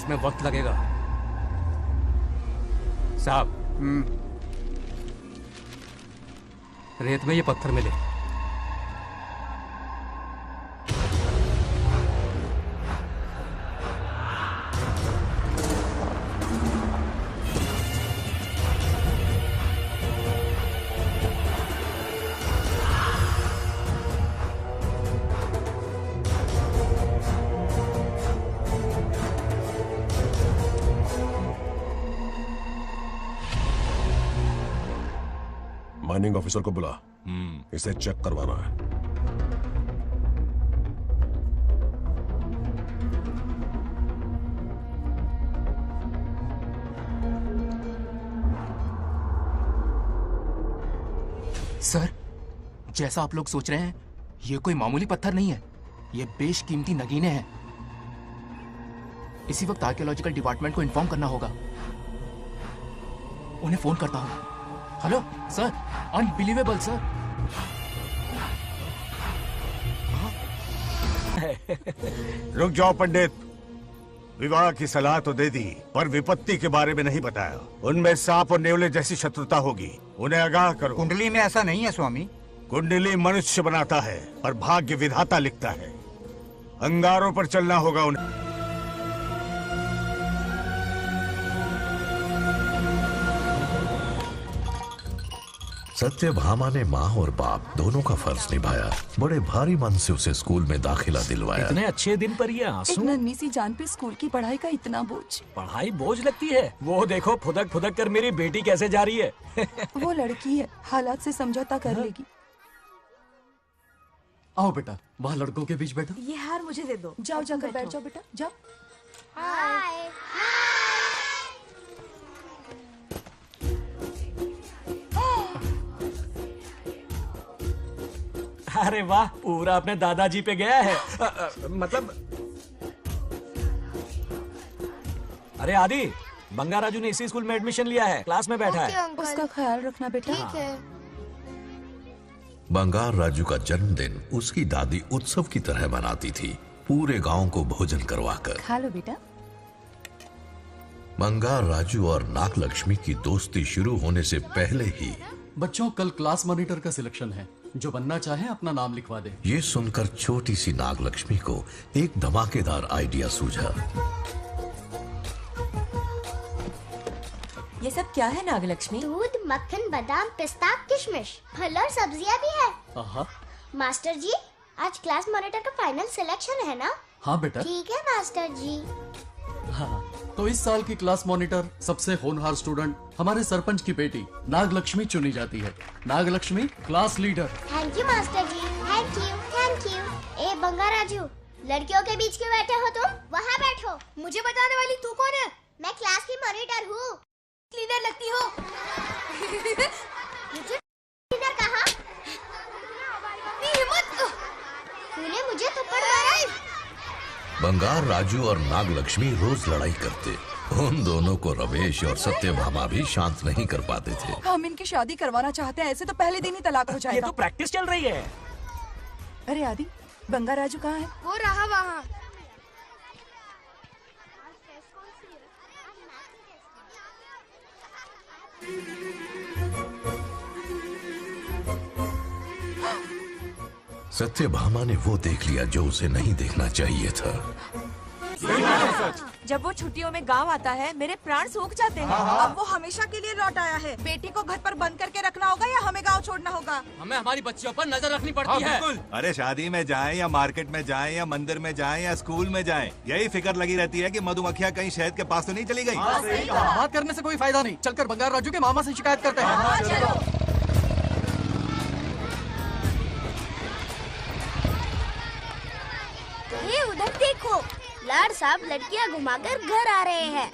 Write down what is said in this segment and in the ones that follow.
इसमें वक्त लगेगा साहब। रेत में ये पत्थर मिले। माइनिंग ऑफिसर को बुला, इसे चेक करवाना है। सर, जैसा आप लोग सोच रहे हैं, ये कोई मामूली पत्थर नहीं है। ये बेशकीमती नगीने हैं। इसी वक्त आर्कियोलॉजिकल डिपार्टमेंट को इन्फॉर्म करना होगा। उन्हें फोन करता हूं। Hello sir, unbelievable sir. रुक जाओ पंडित, विवाह की सलाह तो दे दी पर विपत्ति के बारे में नहीं बताया। उनमें सांप और नेवले जैसी शत्रुता होगी, उन्हें आगाह करो। कुंडली में ऐसा नहीं है स्वामी। कुंडली मनुष्य बनाता है पर भाग्य विधाता लिखता है। अंगारों पर चलना होगा उन्हें। सत्यभामा ने माँ और बाप दोनों का फर्ज निभाया। बड़े भारी मन से उसे स्कूल में दाखिला दिलवाया। इतने अच्छे दिन पर ये आंसू। एक नन्ही सी जान पे स्कूल की पढ़ाई का इतना बोझ। पढ़ाई बोझ लगती है? वो देखो फुदक फुदक कर मेरी बेटी कैसे जा रही है। वो लड़की है, हालात से समझौता कर लेगी। आओ बेटा, वहाँ लड़कों के बीच बैठो। ये हार मुझे दे दो। जाओ जाकर बैठ जाओ बेटा, जाओ। हाय। अरे वाह, पूरा अपने दादाजी पे गया है। मतलब अरे आदि, बंगाराजू ने इसी स्कूल में एडमिशन लिया है, क्लास में बैठा है। उसका ख्याल रखना बेटा। ठीक है। बंगार राजू का जन्मदिन उसकी दादी उत्सव की तरह मनाती थी, पूरे गांव को भोजन करवाकर। खा लो बेटा। बंगार राजू और नागलक्ष्मी की दोस्ती शुरू होने से पहले ही बच्चों, कल क्लास मॉनिटर का सिलेक्शन है। जो बनना चाहे अपना नाम लिखवा दे। ये सुनकर छोटी सी नागलक्ष्मी को एक धमाकेदार आइडिया सूझा। ये सब क्या है नागलक्ष्मी? दूध, मक्खन, बादाम, पिस्ता, किशमिश, फल और सब्जियां भी है। आहा। मास्टर जी, आज क्लास मॉनिटर का फाइनल सिलेक्शन है ना? हाँ बेटा। ठीक है मास्टर जी। हाँ, तो इस साल की क्लास मॉनिटर सबसे होनहार स्टूडेंट हमारे सरपंच की बेटी नागलक्ष्मी चुनी जाती है। Nagalakshmi class leader. Thank you master ji, thank you thank you. A Bangaraju, लड़कियों के बीच क्यों बैठे हो तुम? वहाँ बैठो। मुझे बताने वाली तू कौन है? मैं क्लास की मॉनिटर हूँ। लीडर लगती हो। मुझे लीडर कहा? तूने मुझे थप्पड़ मारा। बंगार राजू और नागलक्ष्मी रोज लड़ाई करते। उन दोनों को रमेश और सत्यभामा भी शांत नहीं कर पाते थे। हम इनकी शादी करवाना चाहते हैं, ऐसे तो पहले दिन ही तलाक हो ये जाएगा। तो प्रैक्टिस चल रही है। अरे आदि, बंगाराजू कहाँ है? वो रहा वहाँ। सत्यभामा ने वो देख लिया जो उसे नहीं देखना चाहिए था। जब वो छुट्टियों में गांव आता है, मेरे प्राण सूख जाते हैं। अब वो हमेशा के लिए लौट आया है। बेटी को घर पर बंद करके रखना होगा या हमें गांव छोड़ना होगा? हमें हमारी बच्चियों पर नजर रखनी पड़ती है। अरे शादी में जाएं या मार्केट में जाएं या मंदिर में जाएं या स्कूल में जाएं, यही फिक्र लगी रहती है कि मधुमक्खियाँ कहीं शहद के पास तो नहीं चली गई। बात करने से कोई फायदा नहीं। चलकर बंगार राजू के मामा से शिकायत करते हैं। ये उधर देखो, लाड साहब लड़कियां घुमाकर घर आ रहे हैं।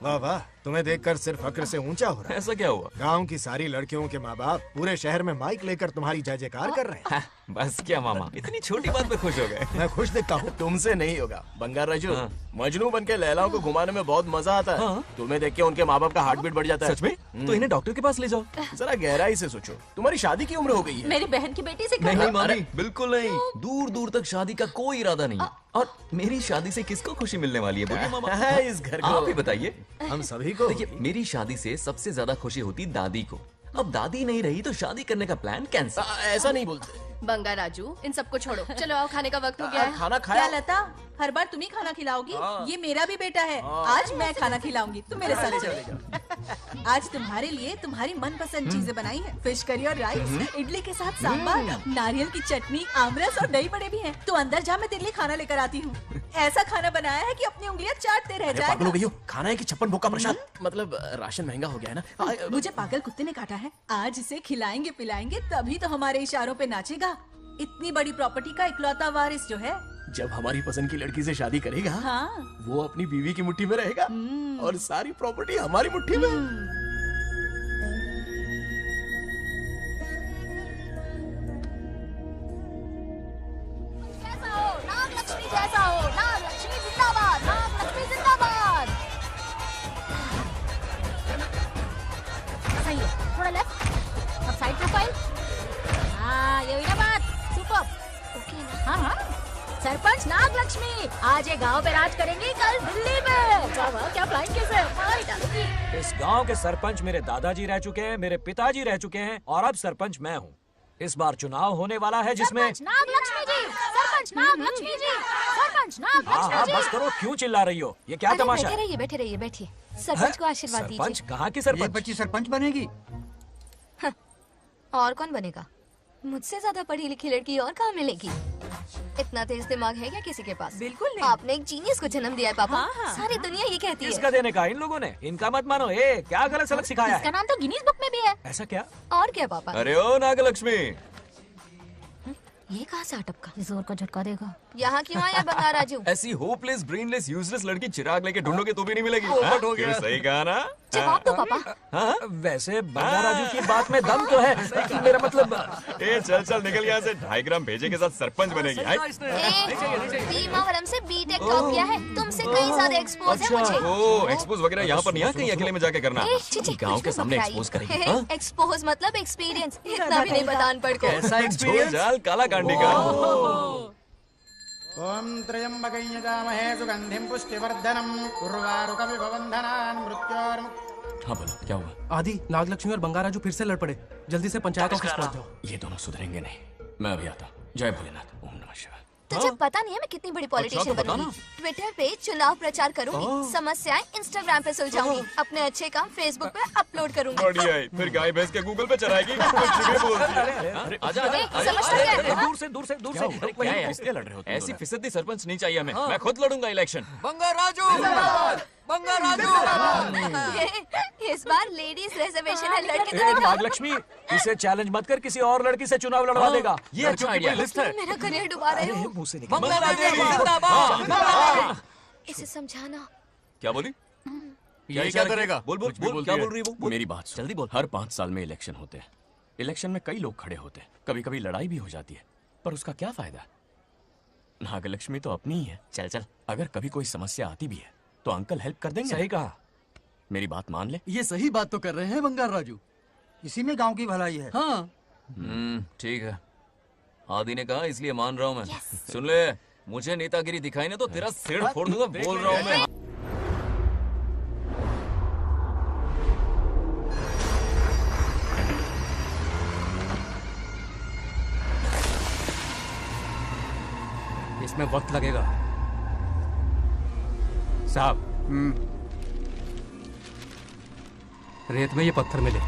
वाह वाह, तुम्हें देखकर सिर्फ फक्र से ऊंचा हो रहा है। ऐसा क्या हुआ? गांव की सारी लड़कियों के माँ बाप पूरे शहर में माइक लेकर तुम्हारी जय जयकार कर रहे हैं। बस क्या मामा, इतनी छोटी बात पे खुश हो गए। मैं खुश दिखता हूँ। तुमसे नहीं होगा बंगार राजू। हाँ। मजनू बन के लैलाओं को घुमाने में बहुत मजा आता है। हाँ। तुम्हें देख के उनके माँ बाप का हार्ट बीट बढ़ जाता है। सच में? तो इन्हें डॉक्टर के पास ले जाओ। जरा गहराई से सोचो, तुम्हारी शादी की उम्र हो गई है। मेरी बहन की बेटी से नहीं मामी, बिल्कुल नहीं। दूर दूर तक शादी का कोई इरादा नहीं है। और मेरी शादी से किसको खुशी मिलने वाली है बोलिए मामा? इस घर को आप ही बताइए। हम सभी को। देखिए, मेरी शादी से सबसे ज्यादा खुशी होती दादी को। अब दादी नहीं रही तो शादी करने का प्लान कैंसिल। ऐसा नहीं बोलते। बंगा राजू, इन सबको छोड़ो, चलो आओ, खाने का वक्त हो गया है। खाना क्या खाया? लता, हर बार तुम ही खाना खिलाओगी? ये मेरा भी बेटा है। आज मैं खाना खिलाऊंगी, तुम मेरे साथ चलो। आज तुम्हारे लिए तुम्हारी मनपसंद चीजें बनाई है। फिश करी और राइस, इडली के साथ सांभर, नारियल की चटनी, आमरस और दही बड़े भी हैं। तो अंदर जा, मैं तेरे लिए खाना लेकर आती हूँ। ऐसा खाना बनाया है कि अपनी उंगलियां चाटते रह पागल हो जाएगा। गई हो? खाना है कि 56 भोग का प्रसाद? मतलब राशन महंगा हो गया है ना। मुझे पागल कुत्ते ने काटा है। आज इसे खिलाएंगे पिलाएंगे तभी तो हमारे इशारों पे नाचेगा। इतनी बड़ी प्रॉपर्टी का इकलौता वारिस जो है। जब हमारी पसंद की लड़की से शादी करेगा, हाँ। वो अपनी बीवी की मुट्ठी में रहेगा और सारी प्रॉपर्टी हमारी मुट्ठी में। जैसा हो, नागलक्ष्मी जैसा हो, नागलक्ष्मी जिंदाबाद, नागलक्ष्मी जिंदाबाद। सही है, थोड़ा लेफ्ट, अब साइड प्रोफाइल। हाँ, ये हुई ना बात, सुपर। ओके, हाँ हाँ। सरपंच नागलक्ष्मी आज ये गांव पे राज करेंगी, कल दिल्ली में। वाह, क्या फ्लाइंग किस है, मार डालूंगी। इस गांव के सरपंच मेरे दादाजी रह चुके हैं, मेरे पिताजी रह चुके हैं और अब सरपंच मैं हूँ। इस बार चुनाव होने वाला है जिसमें सरपंच नागलक्ष्मी जी, सरपंच नागलक्ष्मी जी, सरपंच हाँ नागलक्ष्मी हाँ जी। बस करो, क्यों चिल्ला रही हो? ये क्या अरे तमाशा बैठे है? रहिए, बैठे रहिए, बैठिए। सरपंच को आशीर्वाद सरपंच दीजिए। कहाँ की सरपंच? बच्ची सरपंच बनेगी। और कौन बनेगा? मुझसे ज्यादा पढ़ी लिखी लड़की और कहाँ मिलेगी? इतना तेज दिमाग है क्या किसी के पास? बिल्कुल नहीं। आपने एक जीनियस को जन्म दिया है पापा। हाँ, हाँ। सारी दुनिया ये कहती है। किसका देने का? इन लोगों ने। इनका मत मानो। ए, क्या गलत सलत सिखाया इसका है? नाम तो गिनीज बुक में भी है। ऐसा क्या? और क्या पापा? अरे ओ नागलक्ष्मी, ये कहाँ से अटपका? जोर का झटका देगा। यहाँ क्यों आया बंगार राजू? ऐसी होपलेस ब्रेनलेस यूजलेस लड़की चिराग लेके ढूंढोगे तो भी नहीं मिलेगी। पोपट हो गया। सही कहा ना? जवाब दो पापा। हाँ? वैसे बंगार राजू की बात में दम तो है, लेकिन मेरा मतलब ए चल चल निकल यहाँ से। 2.5 ग्राम भेजे के साथ सरपंच बनेगी। भीमावरम से बीटेक टॉप किया है, तुमसे कहीं ज्यादा एक्सपोज है मुझे। ओ एक्सपोज वगैरह यहाँ पर नहीं है, कहीं अकेले में जाके करना। ए, छी, छी, गांव कुछ के भी सामने मत एक्सपोज कराइए। करेगी। हाँ? एक्सपोज मतलब एक्सपीरियंस, इतना भी नहीं पता अनपढ़ को। ऐसा एक्सपीरियंस जाल काला कांडी का। ओम त्र्यंबकं यजामहे सुगंधिं पुष्टिवर्धनम् उर्वारुकमिव बन्धनान् मृत्योर्मुक्तिः। हाँ बोलो, क्या हुआ? आदि, नागलक्ष्मी और बंगार राजू फिर से लड़ पड़े। जल्दी से पंचायत ऑफिस पहुंच जाओ। ये दोनों सुधरेंगे नहीं। मैं अभी आता। जय भोलेनाथ। ओम नमः शिवाय। तुझे पता नहीं है मैं कितनी बड़ी पॉलिटिशियन तो बता बनूंगी। ट्विटर पे चुनाव प्रचार करूंगी, समस्याएं इंस्टाग्राम पे सुलझाऊंगी, अपने अच्छे काम फेसबुक पे अपलोड करूंगी। बढ़िया है। फिर गाय भैंस के गूगल पे चराएगी। कुछ भी बोलती है। अरे आजा ए, समझता क्या है? दूर से दूर से दूर से। क्या है? किसके लड़ रहे हो? ऐसी फिसदी सरपंच नहीं चाहिए हमें। मैं खुद लड़ूंगा इलेक्शन। बंगार राजू, बंगार इस बार लेडीज रिजर्वेशन है, लड़के तो ए, दिखाओ। नागलक्ष्मी, इसे चैलेंज मत कर, किसी और लड़की से चुनाव लड़वा देगा। ये अच्छा आइडिया लिस्ट है। मेरा करियर डुबा रहे हो। मुंह से इसे समझाना। क्या बोली? ये क्या करेगा? बोल बोल बोल, क्या बोल रही है वो? मेरी बात सुन। जल्दी बोल। हर 5 साल में इलेक्शन होते हैं। इलेक्शन में कई लोग खड़े होते हैं, कभी कभी लड़ाई भी हो जाती है, पर उसका क्या फायदा? नागलक्ष्मी तो अपनी ही है। चल चल, अगर कभी कोई समस्या आती भी है तो अंकल हेल्प कर देंगे। सही कहा। मेरी बात मान ले। ये सही बात तो कर रहे हैं बंगार राजू। इसी में गांव की भलाई है। हाँ, ठीक है। आदि ने कहा इसलिए मान रहा हूँ मैं। सुन ले, मुझे नेतागिरी दिखाई ना तो तेरा सिर फोड़ दूंगा। बोल रहा हूँ मैं। इसमें वक्त लगेगा साहब। रेत में ये पत्थर मिले।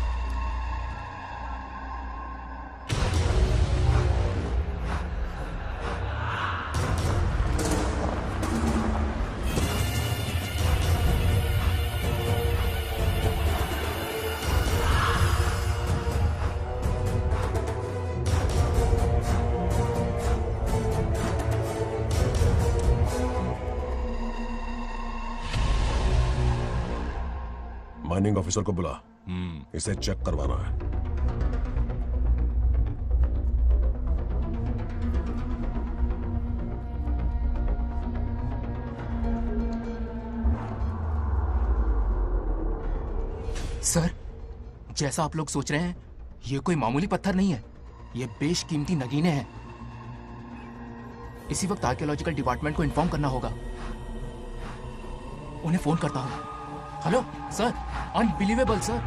माइनिंग ऑफिसर को बुला। इसे चेक करवाना है। सर, जैसा आप लोग सोच रहे हैं, ये कोई मामूली पत्थर नहीं है। ये बेशकीमती नगीने हैं। इसी वक्त आर्कियोलॉजिकल डिपार्टमेंट को इन्फॉर्म करना होगा। उन्हें फोन करता हूं। Hello sir, unbelievable sir.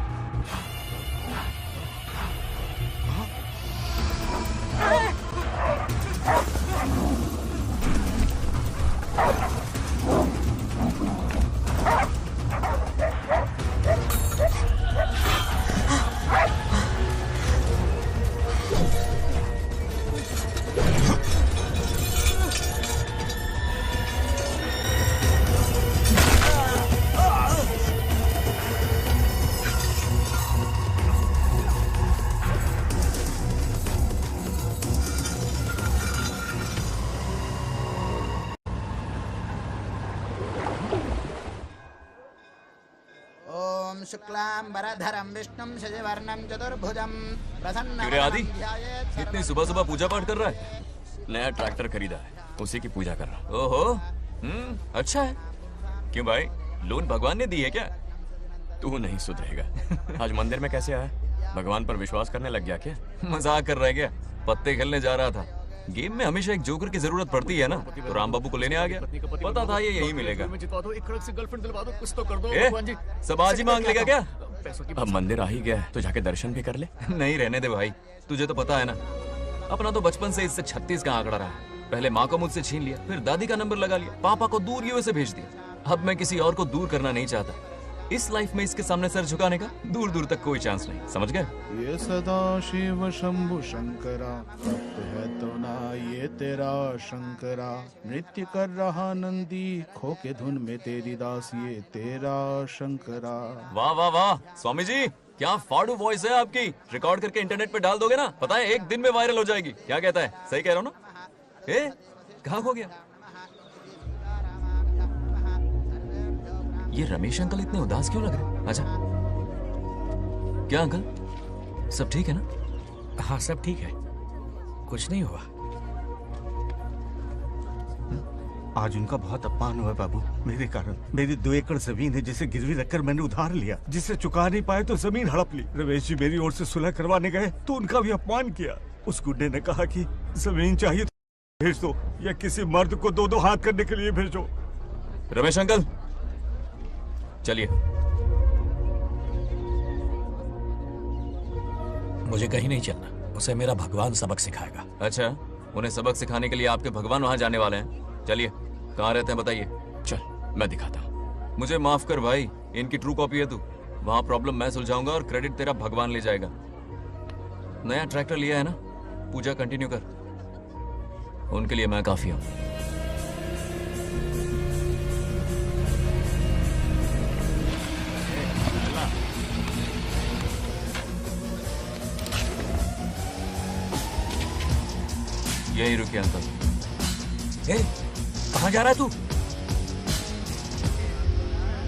शुक्लांबरधरं विष्णुं शशिवर्णं चतुर्भुजं क्यों रे आदि, इतनी सुबह सुबह पूजा पाठ कर रहा है? नया ट्रैक्टर खरीदा है, उसी की पूजा कर रहा। ओहो, अच्छा है। क्यों भाई, लोन भगवान ने दी है क्या? तू नहीं सुधरेगा। आज मंदिर में कैसे आया? भगवान पर विश्वास करने लग गया क्या? मजाक कर रहा है क्या? पत्ते खेलने जा रहा था। गेम में हमेशा एक जोकर की जरूरत पड़ती है ना, तो राम बाबू को लेने आ गया। पता था ये यही मिलेगा। सब आज ही मांग लेगा क्या? अब मंदिर आ ही गया है तो जाके दर्शन भी कर ले। नहीं रहने दे भाई, तुझे तो पता है ना, अपना तो बचपन से इससे 36 का आंकड़ा रहा है। पहले माँ को मुझसे छीन लिया, फिर दादी का नंबर लगा लिया, पापा को दूर यूएसए भेज दिया। अब मैं किसी और को दूर करना नहीं चाहता। इस लाइफ में इसके सामने सर झुकाने का दूर दूर तक कोई चांस नहीं, समझ गए? ये सदा शिव शंभु शंकरा, तप है तो ना ये तेरा शंकरा। नृत्य कर रहा नंदी, खो के धुन में तेरी दास, ये तेरा शंकरा। वाह वाह वाह, स्वामी जी क्या फाड़ू वॉइस है आपकी। रिकॉर्ड करके इंटरनेट पे डाल दोगे ना, पता है 1 दिन में वायरल हो जाएगी। क्या कहता है? सही कह रहा हूँ ना? कहाँ खो गया ये रमेश अंकल? इतने उदास क्यों लग रहे? अच्छा, क्या अंकल, सब ठीक है ना? हाँ सब ठीक है, कुछ नहीं हुआ। आज उनका बहुत अपमान हुआ बाबू, मेरे कारण। मेरी 2 एकड़ जमीन है जिसे गिरवी रखकर मैंने उधार लिया, जिसे चुका नहीं पाए तो जमीन हड़प ली। रमेश जी मेरी ओर से सुलह करवाने गए तो उनका भी अपमान किया। उस गुड्डे ने कहा कि जमीन चाहिए तो भेज दो, या किसी मर्द को 2-2 हाथ करने के लिए भेजो। रमेश अंकल चलिए। मुझे कहीं नहीं चलना, उसे मेरा भगवान सबक सिखाएगा। अच्छा, उन्हें सबक सिखाने के लिए आपके भगवान वहां जाने वाले हैं? चलिए, कहाँ रहते हैं बताइए। चल मैं दिखाता हूँ। मुझे माफ कर भाई, इनकी ट्रू कॉपी है तू। वहां प्रॉब्लम मैं सुलझाऊंगा और क्रेडिट तेरा भगवान ले जाएगा। नया ट्रैक्टर लिया है ना, पूजा कंटिन्यू कर। उनके लिए मैं काफी हूँ। यही रुके अंकल। कहाँ जा रहा है तू?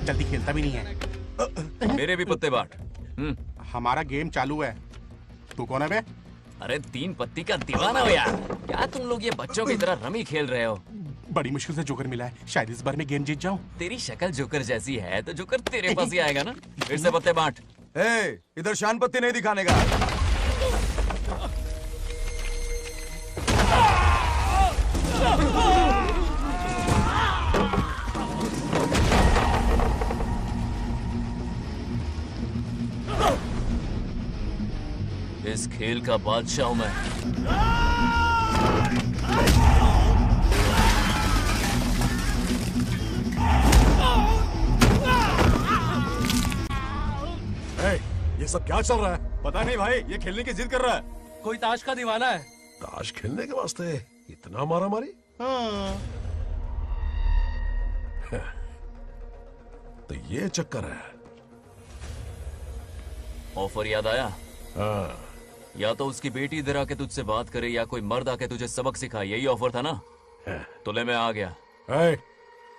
जल्दी खेलता भी नहीं है। मेरे भी पत्ते बांट। हमारा गेम चालू है। तू कौन है बे? अरे 3 पत्ती का दीवाना हो यार। क्या तुम लोग ये बच्चों की तरह रमी खेल रहे हो? बड़ी मुश्किल से जोकर मिला है, शायद इस बार में गेम जीत जाऊं। तेरी शक्ल जोकर जैसी है तो जोकर तेरे पास ही आएगा ना। फिर से पत्ते बांट। इधर शान पत्ती नहीं दिखाने का। इस खेल का बादशाह हूं मैं। ये सब क्या चल रहा है? पता नहीं भाई, ये खेलने की जिद कर रहा है। कोई ताश का दीवाना है। ताश खेलने के वास्ते इतना मारा मारी? तो ये चक्कर है। ऑफर याद आया? या तो उसकी बेटी इधर आके तुझसे बात करे, या कोई मर्द आके तुझे सबक सिखाए। यही ऑफर था ना? तो ले मैं आ गया।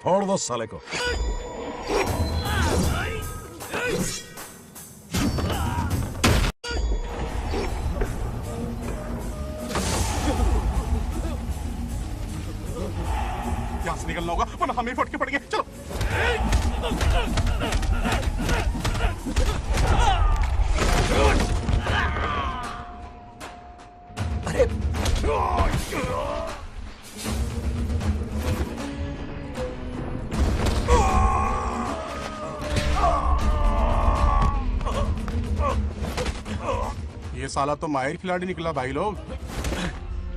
फोड़ दो साले को। होगा वरना हमें फटके पड़ेंगे। चलो अरे ये साला तो माहिर खिलाड़ी निकला भाई लोग।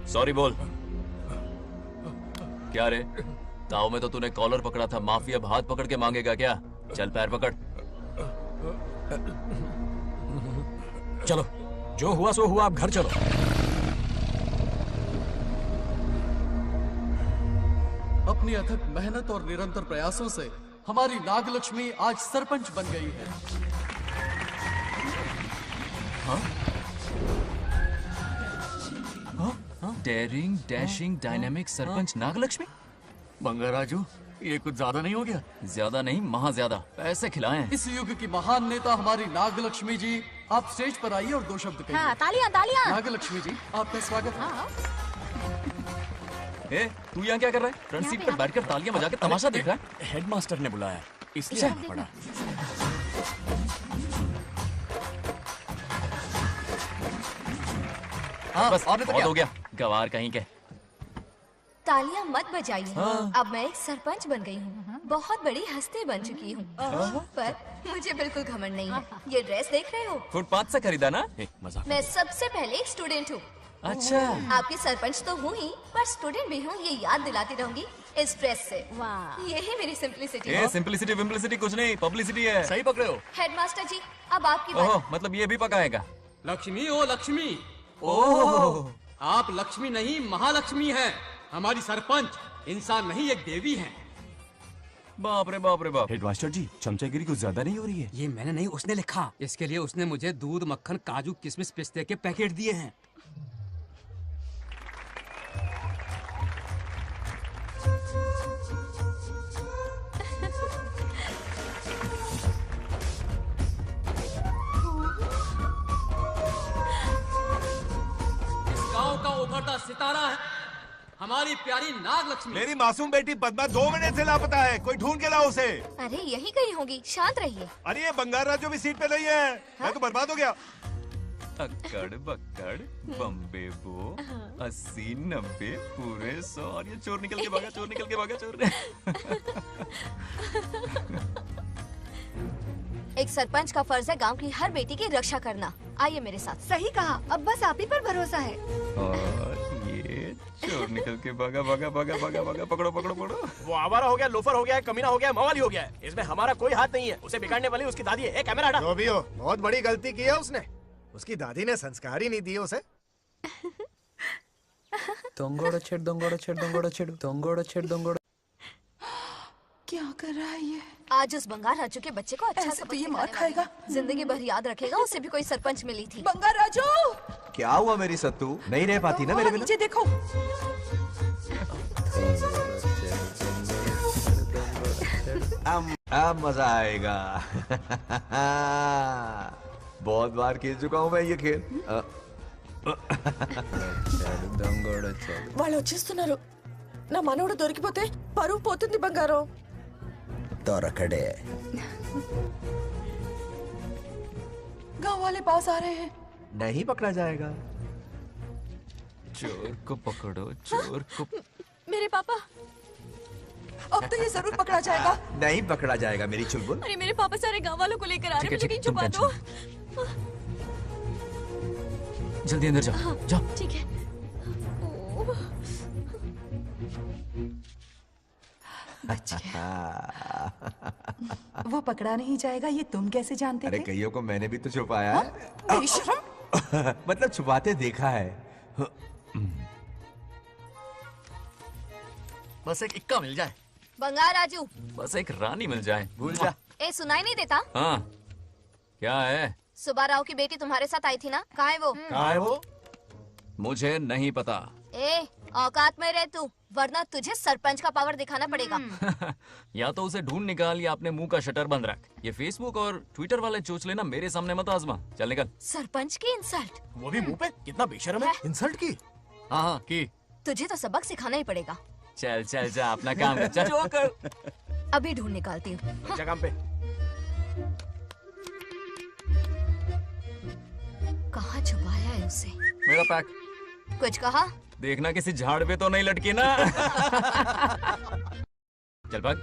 सॉरी बोल। क्या रे, ताऊ में तो तूने कॉलर पकड़ा था, माफी अब हाथ पकड़ के मांगेगा क्या? चल पैर पकड़। चलो, जो हुआ सो हुआ, आप घर चलो। अपनी अथक मेहनत और निरंतर प्रयासों से हमारी नागलक्ष्मी आज सरपंच बन गई है। Daring dashing dynamic sarpanch Nagalakshmi. Bangaraju, ये कुछ ज्यादा नहीं हो गया? ज्यादा नहीं, महा ज्यादा। पैसे खिलाए हैं। इस युग की महान नेता हमारी नागलक्ष्मी जी, आप स्टेज पर आइए और 2 शब्द कहिए। हाँ, तालियां तालियां। नागलक्ष्मी जी, आपका स्वागत है। ए, तू यहाँ क्या कर रहा है? फ्रंट सीट पर बैठकर तालियां बजा के तमाशा देख रहा है? हेडमास्टर ने बुलाया, इसलिए आना पड़ा। बस बहुत हो गया, गवार कहीं के। तालियां मत बजाइए। हाँ। अब मैं एक सरपंच बन गई हूँ, बहुत बड़ी हस्ती बन चुकी हूँ, पर मुझे बिल्कुल घमंड नहीं है। ये ड्रेस देख रहे हो? फुटपाथ से खरीदा ना? मजाक। मैं सबसे पहले एक स्टूडेंट हूँ। अच्छा। आपकी सरपंच तो हूँ ही, पर स्टूडेंट भी हूँ, ये याद दिलाती रहूंगी इस ड्रेस से। यही मेरी सिंपलिसिटी है। सिंपलिसिटी विम्पलिसिटी कुछ नहीं, पब्लिसिटी है। सही पकड़े हो। हेडमास्टर जी, अब आपकी बारी। मतलब ये भी पकाएगा? लक्ष्मी, ओ लक्ष्मी। ओह, आप लक्ष्मी नहीं महालक्ष्मी हैं। हमारी सरपंच इंसान नहीं, एक देवी हैं। बाप रे बाप रे बाप। हेडमास्टर जी, चमचागिरी कुछ ज्यादा नहीं हो रही है? ये मैंने नहीं, उसने लिखा। इसके लिए उसने मुझे दूध, मक्खन, काजू, किशमिश, पिस्ते के पैकेट दिए हैं। इस गांव का उभरता सितारा है हमारी प्यारी नागलक्ष्मी। मेरी मासूम बेटी पद्मा 2 महीने से लापता है, कोई ढूंढ के लाओ उसे। अरे यही कहीं होगी, शांत रहिए। अरे ये बंगार राजू भी सीट पे नहीं है। मैं तो बर्बाद हो गया। अक्कड़ बक्कड़ बम्बे बो 80 90 पूरे 100 और ये चोर निकल के भागा, चोर निकल के भागा, चोर। एक सरपंच का फर्ज है गांव की हर बेटी की रक्षा करना। आइए मेरे साथ। सही कहा, अब बस आप ही पर भरोसा है। और ये चोर निकल के भागा भागा भागा भागा भागा, पकड़ो पकड़ो पकड़ो। वो आवारा हो गया, लोफर हो गया, कमीना हो गया, मवाली हो गया। इसमें हमारा कोई हाथ नहीं है। उसे बिगाड़ने वाली उसकी दादी है। कैमरा हटा। जो भी हो, बहुत बड़ी गलती की है उसने। उसकी दादी ने संस्कार ही नहीं दिए उसे। दंगोड़ा छेड़ दंगोड़ा छेड़ दंगोड़ा छेड़ दंगोड़ा छेड़ दंगोड़ा। क्या कर रहा है ये? आज उस बंगार राजू के बच्चे को अच्छा ऐसे तो ये मार खाएगा। जिंदगी भर याद रखेगा, उसे भी कोई सरपंच मिली थी। बंगार राजू, क्या हुआ मेरी सत्तू? नहीं रह पाती ना मेरे बिना? नीचे देखो। अब मजा आएगा। बहुत बार खेल चुका हूँ मैं ये खेल। వాళ్ళు వచ్చేస్తున్నారు. నా మనవడు దొరికిపోతే పరువు పోతుంది బంగారం. दौरखड़े। गांव वाले पास आ रहे हैं। नहीं पकड़ा जाएगा। चोर को पकड़ो, चोर को। मेरे पापा, अब तो ये जरूर पकड़ा जाएगा। नहीं पकड़ा जाएगा मेरी चुलबुल। अरे मेरे पापा सारे गांव वालों को लेकर आ रहे हैं, मुझे कहीं छुपा दो। जल्दी अंदर जाओ, जाओ। ठीक है। वो पकड़ा नहीं जाएगा, ये तुम कैसे जानते अरे थे? कईयों को मैंने भी तो छुपाया है। बेशरम। मतलब छुपाते देखा है। बस एक इक्का मिल जाए। बंगार राजू, बस एक रानी मिल जाए, भूल जा। ए सुनाई नहीं देता? हाँ, क्या है? सुबह राव की बेटी तुम्हारे साथ आई थी ना, कहाँ है वो? कहाँ है वो? मुझे नहीं पता। ए औकात में रह तू, वरना तुझे सरपंच का पावर दिखाना पड़ेगा। या तो उसे ढूंढ निकाल या अपने मुंह का शटर बंद रख। ये फेसबुक और ट्विटर वाले चोच लेना मेरे सामने मत आजमा। चल निकल। सरपंच की इंसल्ट। वो भी मुंह पे, कितना बेशर्म है। इंसल्ट की? हाँ हाँ की। तुझे तो सबक सिखाना ही पड़ेगा। चल चल जा अपना काम कर, चल जो कर। अभी ढूंढ निकालती हूँ। अच्छा काम पे। कहाँ छुपाया है उसे? मेरा पैक। कुछ कहा? देखना किसी झाड़ पे तो नहीं लटकी ना। चल भाग।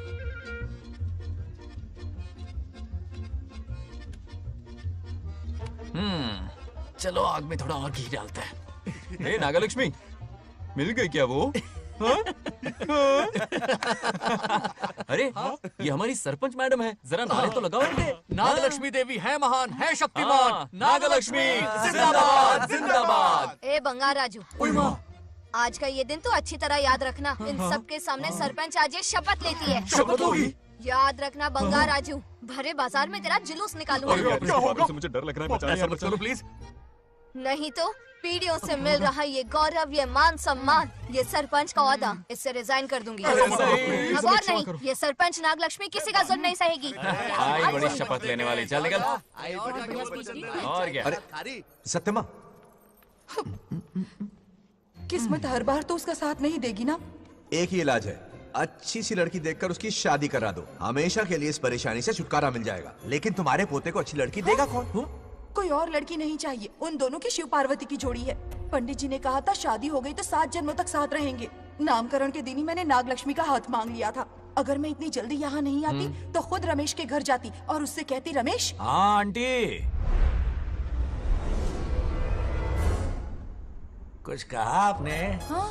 चलो आग में थोड़ा और घी डालते हैं। हे नागलक्ष्मी, मिल गई क्या वो? हाँ? अरे ये हमारी सरपंच मैडम है, जरा नारे तो लगाओ इनके। नागलक्ष्मी देवी है महान, है शक्तिमान। नागलक्ष्मी जिंदाबाद जिंदाबाद। ए बंगार राजू, आज का ये दिन तो अच्छी तरह याद रखना। इन सब के सामने सरपंच आज ये शपथ लेती है। शपथ होगी? याद रखना बंगार राजू, भरे बाजार में तेरा जुलूस निकालूंगा। क्या होगा? मुझे डर लग रहा है, बचाइए मत करो प्लीज। नहीं तो पीढ़ियों से मिल रहा ये गौरव, ये मान सम्मान, ये सरपंच का ओहदा, इससे रिजाइन कर दूंगी। अब और नहीं, ये सरपंच नागलक्ष्मी किसी का जुल्म नहीं सहेगी। आई बड़ी शपथ लेने वाली, चल निकल। और क्या? अरे सत्यमा, किस्मत हर बार तो उसका साथ नहीं देगी ना। एक ही इलाज है, अच्छी सी लड़की देखकर उसकी शादी करा दो, हमेशा के लिए इस परेशानी से छुटकारा मिल जाएगा। लेकिन तुम्हारे पोते को अच्छी लड़की देगा कौन? कोई और लड़की नहीं चाहिए, उन दोनों की शिव पार्वती की जोड़ी है। पंडित जी ने कहा था शादी हो गई तो 7 जन्मों तक साथ रहेंगे। नामकरण के दिन ही मैंने नागलक्ष्मी का हाथ मांग लिया था। अगर मैं इतनी जल्दी यहाँ नहीं आती तो खुद रमेश के घर जाती और उससे कहती, रमेश। हाँ आंटी, कुछ कहा आपने? हाँ,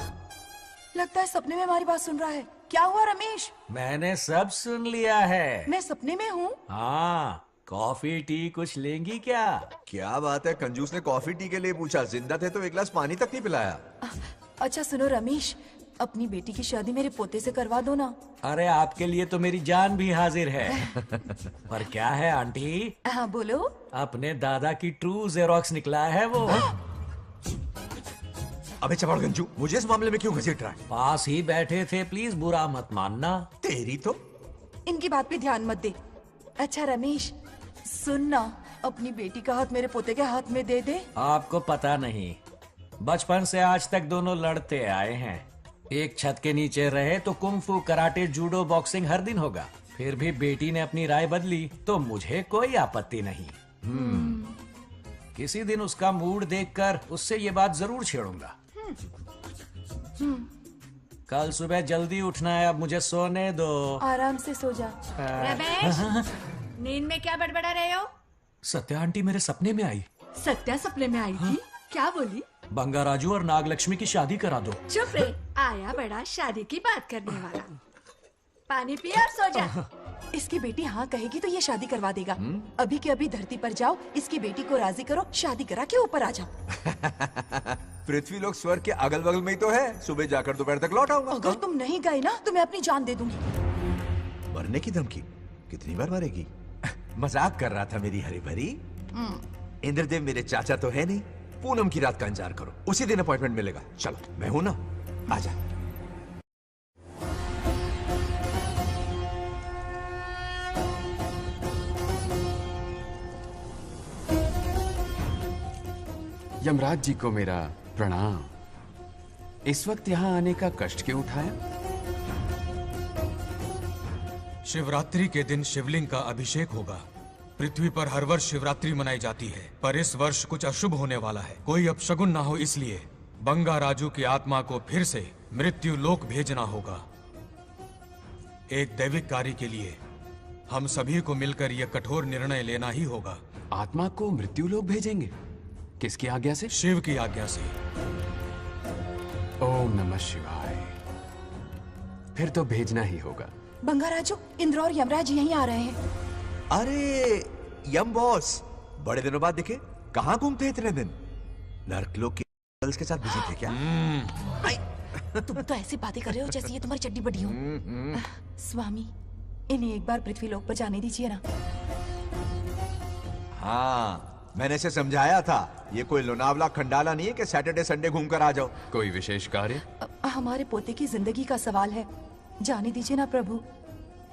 लगता है सपने में हमारी बात सुन रहा है। क्या हुआ रमेश? मैंने सब सुन लिया है। मैं सपने में हूँ? हाँ, कॉफी टी कुछ लेंगी क्या? क्या बात है, कंजूस ने कॉफी टी के लिए पूछा, जिंदा थे तो एक गिलास पानी तक नहीं पिलाया। अच्छा सुनो रमेश, अपनी बेटी की शादी मेरे पोते से करवा दो ना। अरे आपके लिए तो मेरी जान भी हाजिर है। पर क्या है आंटी? हाँ बोलो। अपने दादा की ट्रू जेरोक्स निकला है वो। अबे चमाड़ गंजू, मुझे इस मामले में क्यों घसीट रहा है? पास ही बैठे थे, प्लीज बुरा मत मानना। तेरी तो इनकी बात पे ध्यान मत दे। अच्छा रमेश सुन ना, अपनी बेटी का हाथ मेरे पोते के हाथ में दे दे। आपको पता नहीं, बचपन से आज तक दोनों लड़ते आए हैं। एक छत के नीचे रहे तो कुंफू, कराटे, जूडो, बॉक्सिंग हर दिन होगा। फिर भी बेटी ने अपनी राय बदली तो मुझे कोई आपत्ति नहीं। किसी दिन उसका मूड देखकर उससे ये बात जरूर छेड़ूंगा। कल सुबह जल्दी उठना है, अब मुझे सोने दो। आराम से सो जा। रमेश, नींद में क्या बड़बड़ा रहे हो? सत्या आंटी मेरे सपने में आई। सत्या सपने में आई थी? क्या बोली? बंगा राजू और नागलक्ष्मी की शादी करा दो। चुप रे, आया बड़ा शादी की बात करने वाला। पानी पिया और सो जा। इसकी बेटी हाँ कहेगी तो ये शादी करवा देगा। अभी के अभी धरती पर जाओ, इसकी बेटी को राजी करो, शादी करा के ऊपर आ जाओ। पृथ्वी लोग स्वर्ग के अगल बगल में ही तो है, सुबह जाकर दोपहर तक लौट आऊंगा। अगर तुम नहीं गए ना तो मैं अपनी जान दे दूंगी। मरने की धमकी? कितनी बार मरेगी? मजाक कर रहा था मेरी हरी भरी। इंद्रदेव मेरे चाचा तो है नहीं। पूनम की रात का इंतजार करो, उसी दिन अपॉइंटमेंट मिलेगा। चलो मैं हूं ना, आजा। यमराज जी को मेरा प्रणाम। इस वक्त यहाँ आने का कष्ट क्यों उठाया? शिवरात्रि के दिन शिवलिंग का अभिषेक होगा। पृथ्वी पर हर वर्ष शिवरात्रि मनाई जाती है, पर इस वर्ष कुछ अशुभ होने वाला है। कोई अपशगुन ना हो, इसलिए बंगा राजू की आत्मा को फिर से मृत्यु लोक भेजना होगा। एक दैविक कार्य के लिए हम सभी को मिलकर यह कठोर निर्णय लेना ही होगा। आत्मा को मृत्यु लोक भेजेंगे? किसकी आज्ञा से? शिव की आज्ञा से। ओम नमः शिवाय। फिर तो भेजना ही होगा। बंगा राजू, इंद्र और यमराज यहीं आ रहे हैं। अरे यम बॉस, बड़े दिनों बाद दिखे। कहाँ घूमते इतने दिन? नर्कलोक के गर्ल्स के साथ बिजी थे क्या? तुम तो ऐसी बातें कर रहे हो जैसे ये तुम्हारी चड्डी बड़ी हो। स्वामी, इन्हें एक बार पृथ्वी लोक पर जाने दीजिए ना। हाँ, मैंने इसे समझाया था, ये कोई लोनावला खंडाला नहीं है कि सैटरडे संडे घूम कर आ जाओ। कोई विशेष कार्य? हमारे पोते की जिंदगी का सवाल है, जाने दीजिए ना प्रभु।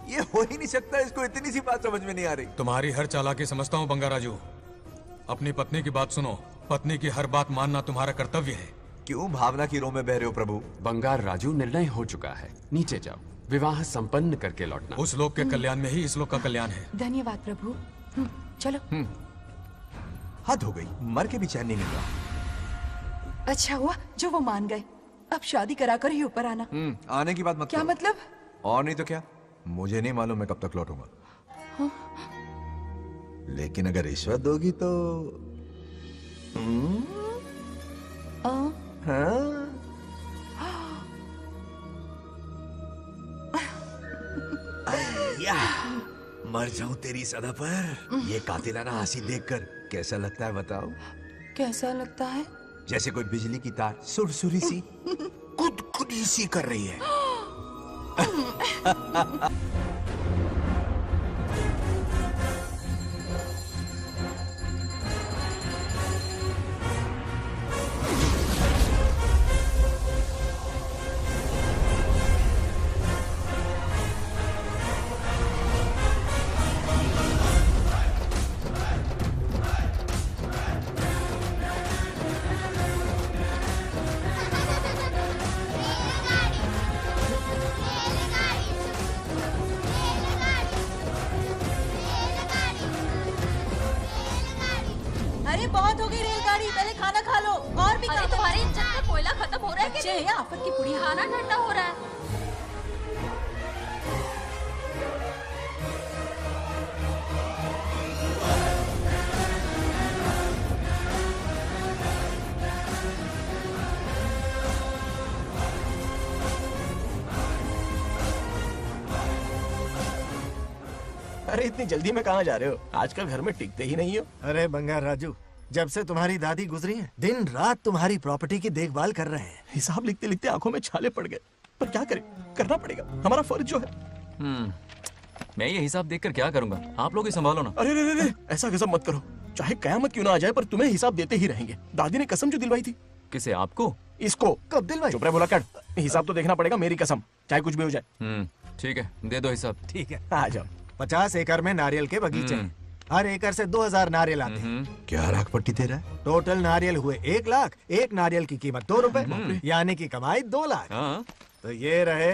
ये हो ही नहीं सकता, इसको इतनी सी बात समझ में नहीं आ रही। तुम्हारी हर चालाकी समझता हूँ बंगा राजू। अपनी पत्नी की बात सुनो। पत्नी की हर बात मानना तुम्हारा कर्तव्य है। क्यों भावना की रो में बह रहे हो प्रभु? बंगार राजू, निर्णय हो चुका है, नीचे जाओ, विवाह संपन्न करके लौटना। उस लोग के कल्याण में ही इस लोग का कल्याण है। धन्यवाद प्रभु। चलो। हद हो गई, मर के भी चैन नहीं मिल रहा। अच्छा हुआ जो वो मान गए। अब शादी कराकर ही ऊपर आना। आने की बात मत क्या करो। मतलब? और नहीं तो क्या, मुझे नहीं मालूम मैं कब तक लौटूंगा। हाँ? लेकिन अगर रिश्वत दोगी तो हाँ? या, मर जाऊं तेरी सदा पर। ये कातिलाना हंसी देखकर कैसा लगता है बताओ? कैसा लगता है? जैसे कोई बिजली की तार सुरसुरी सी खुद सी कर रही है। अरे बहुत हो गई रेलगाड़ी, पहले खाना खा लो। और भी अरे तुम्हारे इंजन में कोयला खत्म हो रहा है बच्चे हैं आफत की पुड़ी। खाना ठंडा हो रहा है। अरे इतनी जल्दी में कहाँ जा रहे हो? आजकल घर में टिकते ही नहीं हो। अरे बंगार राजू, जब से तुम्हारी दादी गुजरी हैं, दिन रात तुम्हारी प्रॉपर्टी की देखभाल कर रहे हैं। हिसाब लिखते लिखते आंखों में छाले पड़ गए, पर क्या करें, करना पड़ेगा, हमारा फर्ज जो है। मैं ये हिसाब देखकर क्या करूंगा? आप लोग ही संभालो ना। अरे रे रे, ऐसा गजब मत करो, चाहे कयामत क्यों ना आ जाए पर तुम्हें हिसाब देते ही रहेंगे। दादी ने कसम जो दिलवाई थी। किसे? आपको? इसको कब दिलवाई? चुप रहे, बोला कर। हिसाब तो देखना पड़ेगा, मेरी कसम, चाहे कुछ भी हो जाए। ठीक है, दे दो हिसाब। ठीक है, आ जाओ। 50 एकड़ में नारियल के बगीचे हैं। हर एकड़ से 2000 नारियल आते हैं। क्या राख पट्टी दे रहा है? टोटल नारियल हुए 1 लाख। एक नारियल की कीमत 2 रुपए, यानी कि कमाई 2 लाख। तो ये रहे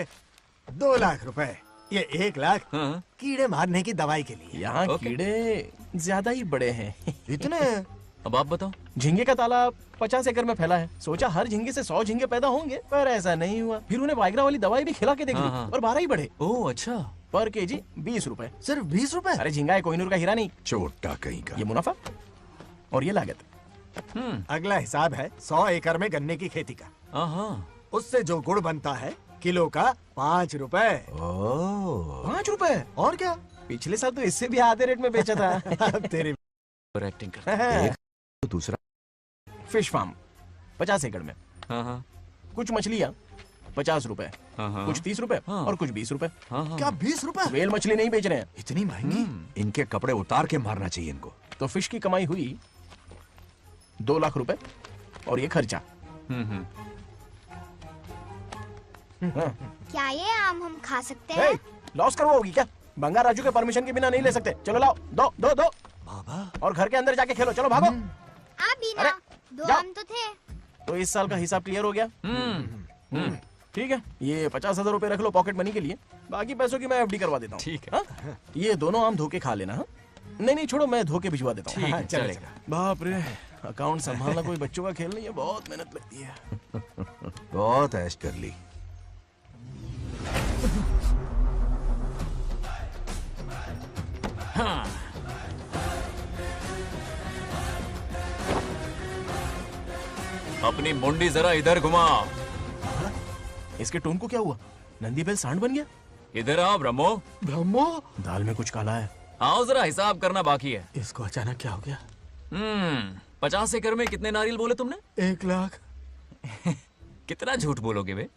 2 लाख रुपए। ये 1 लाख कीड़े मारने की दवाई के लिए। यहाँ कीड़े ज्यादा ही बड़े हैं। इतने? अब आप बताओ। झींगे का तालाब 50 एकड़ में फैला है। सोचा हर झींगे से 100 झींगे पैदा होंगे, पर ऐसा नहीं हुआ। फिर उन्हें वाइग्रा वाली दवाई भी खिला के देख ली और 12 ही बढ़े। ओह अच्छा। पर केजी 20 रुपए। सिर्फ 20 रुपए? अरे झींगा है, कोहिनूर का हीरा नहीं। छोटा कहीं का। ये मुनाफा और ये लागत। अगला हिसाब है 100 एकड़ में गन्ने की खेती का। उससे जो गुड़ बनता है किलो का 5 रुपए। 5 रुपए? और क्या, पिछले साल तो इससे भी आधे रेट में बेचा था। तेरी एक्टिंग करता है। तो दूसरा फिश फार्म 50 एकड़ में। कुछ मछलियाँ 50 रुपए, कुछ 30 रुपए और कुछ 20 रुपए। क्या 20 रुपए? वेल मछली नहीं बेच रहे हैं। इतनी महंगी? इनके कपड़े उतार के मारना चाहिए इनको। तो फिश की कमाई हुई 2 लाख रुपए और ये खर्चा। क्या ये आम हम खा सकते हैं? लॉस करवाओगी क्या? बंगार राजू के परमिशन के बिना नहीं ले सकते। चलो लाओ, दो दो दो। बाबा। और घर के अंदर जाके खेलो, चलो भागो। अभी ना, 2 आम तो थे। तो इस साल का हिसाब क्लियर हो गया? ठीक है, ये 50,000 रुपए रख लो पॉकेट मनी के लिए, बाकी पैसों की मैं एफडी करवा देता हूँ। ठीक है। ये दोनों आम धोके खा लेना। नहीं छोड़ो, मैं धोके भिजवा देता हूँ। ठीक है, चलेगा। बाप रे, अकाउंट संभालना कोई बच्चों का खेल नहीं है, बहुत मेहनत लगती है। बहुत ऐश कर ली। अपनी मुंडी जरा इधर घुमा। इसके टोन को क्या हुआ? नंदी बैल सांड बन गया? इधर आओ ब्रह्मो। ब्रह्मो? दाल में कुछ काला है। आओ जरा, हिसाब करना बाकी है। इसको अचानक क्या हो गया? 50 एकड़ में कितने नारियल बोले तुमने? 1 लाख। कितना झूठ बोलोगे बे?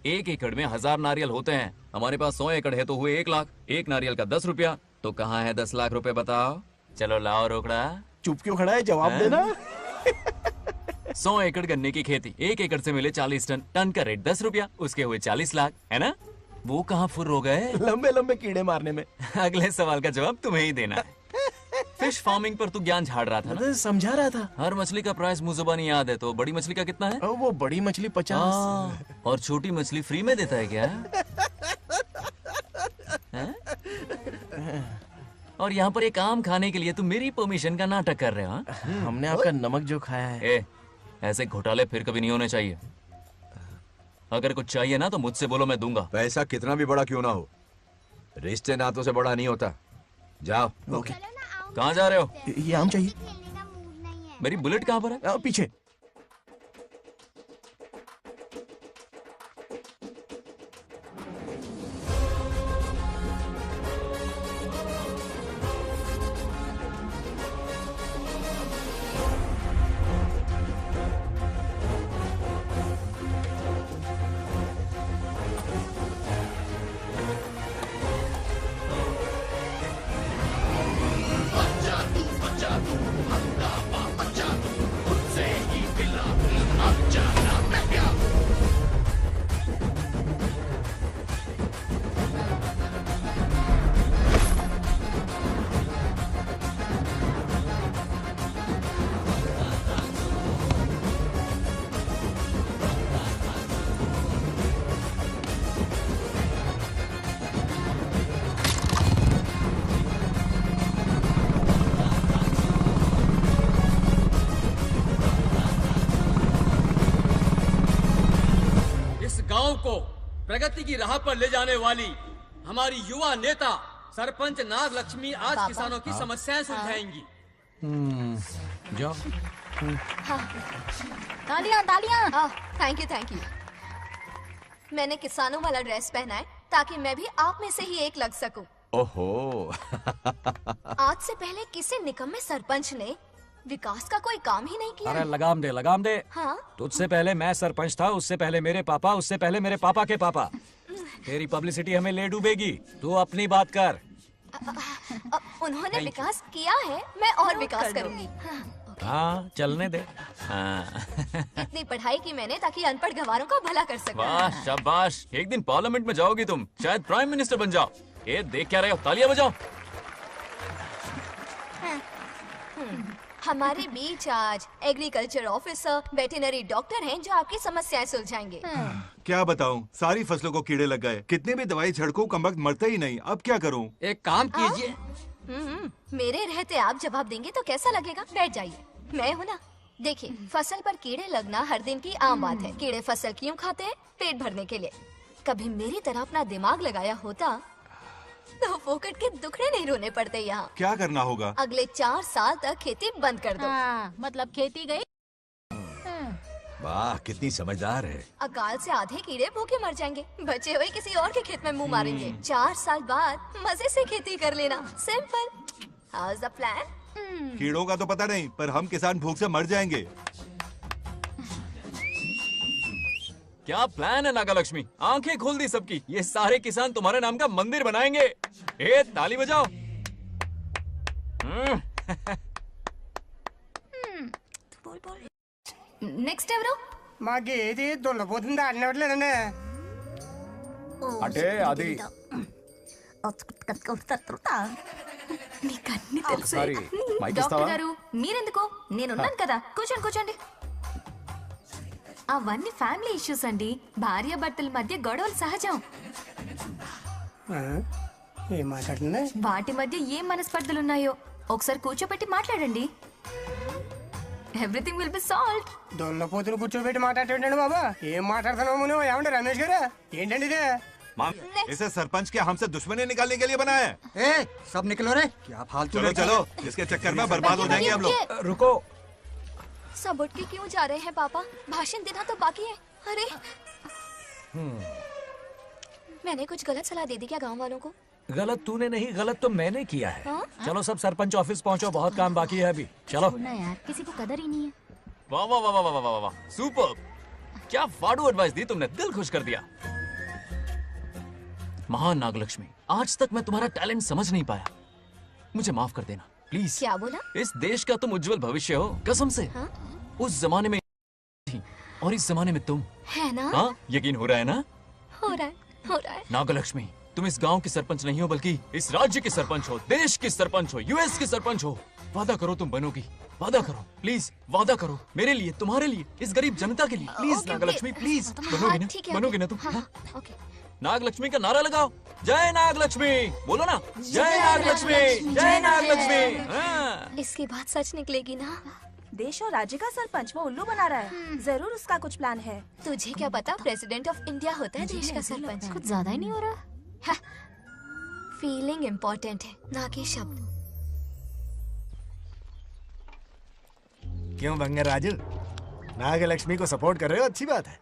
1 एकड़ में 1000 नारियल होते हैं। हमारे पास 100 एकड़ है तो हुए 1 लाख। एक नारियल का 10 रुपया, तो कहाँ है 10 लाख रुपए बताओ? चलो लाओ रोकड़ा। चुप क्यों खड़ा है, जवाब देना। 100 एकड़ गन्ने की खेती, 1 एकड़ से मिले 40 टन, टन का रेट 10 रुपया, उसके हुए 40 लाख, है ना? वो कहाँ फुर हो गए? लंबे लंबे कीड़े मारने में। अगले सवाल का जवाब तुम्हें ही देना है। फिश फार्मिंग पर तू ज्ञान झाड़ रहा था ना? समझा रहा था। हर मछली का प्राइस मुझे जुबानी याद है, तो बड़ी मछली का कितना है? वो बड़ी मछली 50 और छोटी मछली फ्री में देता है क्या? और यहाँ पर एक आम खाने के लिए तुम मेरी परमिशन का नाटक कर रहे हो? हमने आपका नमक जो खाया है। ऐसे घोटाले फिर कभी नहीं होने चाहिए। अगर कुछ चाहिए ना तो मुझसे बोलो, मैं दूंगा। पैसा कितना भी बड़ा क्यों ना हो, रिश्ते नातों से बड़ा नहीं होता। जाओ। ओके। कहाँ जा रहे हो? ये आम चाहिए। मेरी बुलेट कहाँ पर है? पीछे। गांव को प्रगति की राह पर ले जाने वाली हमारी युवा नेता सरपंच नागलक्ष्मी आज किसानों की समस्याएं सुलझाएंगी। जाओ। तालियां तालियां। Thank you. मैंने किसानों वाला ड्रेस पहना है ताकि मैं भी आप में से ही एक लग सकूं। ओहो। आज से पहले किसी निकम्मे सरपंच ने विकास का कोई काम ही नहीं किया। अरे लगाम दे। हाँ? तुझसे पहले मैं सरपंच था, उससे पहले मेरे पापा, उससे पहले मेरे पापा के पापा। तेरी पब्लिसिटी हमें ले डूबेगी। तू अपनी बात कर। उन्होंने विकास किया है, मैं और विकास करूंगी। हाँ, चलने दे। इतनी पढ़ाई की मैंने ताकि अनपढ़ गंवारों का भला कर सकूं। वाह, शाबाश। एक दिन पार्लियामेंट में जाओगी तुम, शायद प्राइम मिनिस्टर बन जाओ। ये देख क्या रहे हो? तालियां बजाओ। हमारे बीच आज एग्रीकल्चर ऑफिसर, वेटरनरी डॉक्टर हैं जो आपकी समस्याएं सुलझाएंगे। क्या बताऊं, सारी फसलों को कीड़े लग गए। कितने भी दवाई छिड़कूं, कमबख्त मरते ही नहीं। अब क्या करूं? एक काम कीजिए। मेरे रहते आप जवाब देंगे तो कैसा लगेगा? बैठ जाइए, मैं हूँ ना। देखिए, फसल पर कीड़े लगना हर दिन की आम बात है। कीड़े फसल क्यों खाते हैं? पेट भरने के लिए। कभी मेरी तरह अपना दिमाग लगाया होता तो फोकट के दुखड़े नहीं रोने पड़ते यहाँ। क्या करना होगा? अगले 4 साल तक खेती बंद कर दो। मतलब खेती गई। वाह, कितनी समझदार है। अकाल से आधे कीड़े भूखे मर जाएंगे, बचे हुए किसी और के खेत में मुंह मारेंगे। 4 साल बाद मजे से खेती कर लेना। Simple. How is the plan? कीड़ों का तो पता नहीं, पर हम किसान भूख से मर जाएंगे। क्या प्लान है नागालक्ष्मी? आंखें खोल दी सबकी। ये सारे किसान तुम्हारे नाम का मंदिर बनाएंगे। ताली बजाओ। నెక్స్ట్ ఎవరు? మాకేది దున్నపోతుంది ఆడినట్లేదండి. అంటే అది నీకన్నీ తెలుసు. డాక్టర్ గారు మీరెందుకు? నేనున్నాను కదా, కూర్చోండి. అవన్నీ ఫ్యామిలీ ఇష్యూస్ అండి. భార్య భర్తల మధ్య గొడవలు సహజం. ఏం మాట్లాడుతుంది? వాటి మధ్య ఏం మనస్పర్ధలున్నాయో ఒకసారి కూర్చోబెట్టి మాట్లాడండి. Everything will be solved. దున్నపోతులు కూర్చోబెట్టి మాట్లాడేటండి బాబా. ఏం మాట్లాడుతున్నావు నువ్వు? ఏమండి రమేష్ గారు, ఏంటండి ఇది? इसे सरपंच के हमसे दुश्मनी निकालने के लिए बनाया है। सब निकलो रे। क्या फालतू। चलो, इसके चक्कर में बर्बाद हो जाएंगे हम लोग। रुको। सब उठ के क्यों जा रहे हैं पापा? भाषण देना तो बाकी है। अरे मैंने कुछ गलत सलाह दे दी क्या गांव वालों को? गलत तूने नहीं, गलत तो मैंने किया है। हाँ? चलो सब सरपंच ऑफिस पहुंचो, बहुत काम बाकी है अभी। चलो यार, किसी को कदर ही नहीं है। वाह वाह वाह वाह वाह वाह, सुपर। क्या फाड़ू एडवाइस दी तुमने, दिल खुश कर दिया। महान नागलक्ष्मी, आज तक मैं तुम्हारा टैलेंट समझ नहीं पाया। मुझे माफ कर देना प्लीज। क्या बोला? इस देश का तुम उज्जवल भविष्य हो, कसम से। हाँ? उस जमाने में थी और इस जमाने में तुम है ना? हाँ, यकीन हो रहा है ना? हो रहा है। नागलक्ष्मी, तुम इस गांव की सरपंच नहीं हो, बल्कि इस राज्य की सरपंच हो, देश की सरपंच हो, यूएस की सरपंच हो। वादा करो तुम बनोगी, वादा करो प्लीज, वादा करो मेरे लिए, तुम्हारे लिए, इस गरीब जनता के लिए, please okay, Nagalakshmi okay. Please. हाँ, बनोगी ना, ठीक है, बनोगी ना ओके, तुम? हाँ, ओके। नागलक्ष्मी का नारा लगाओ, जय नागलक्ष्मी, बोलो ना, जय नागलक्ष्मी, जय नागलक्ष्मी। हाँ। इसकी बात सच निकलेगी ना? देश और राज्य का सरपंच वो उल्लू बना रहा है, जरूर उसका कुछ प्लान है। तुझे क्या पता, प्रेसिडेंट ऑफ इंडिया होता है देश का सरपंच। कुछ ज्यादा ही नहीं हो रहा? फीलिंग इम्पोर्टेंट है, ना कि शब्द। क्यों बंगर राजू, नागलक्ष्मी को सपोर्ट कर रहे हो? अच्छी बात है,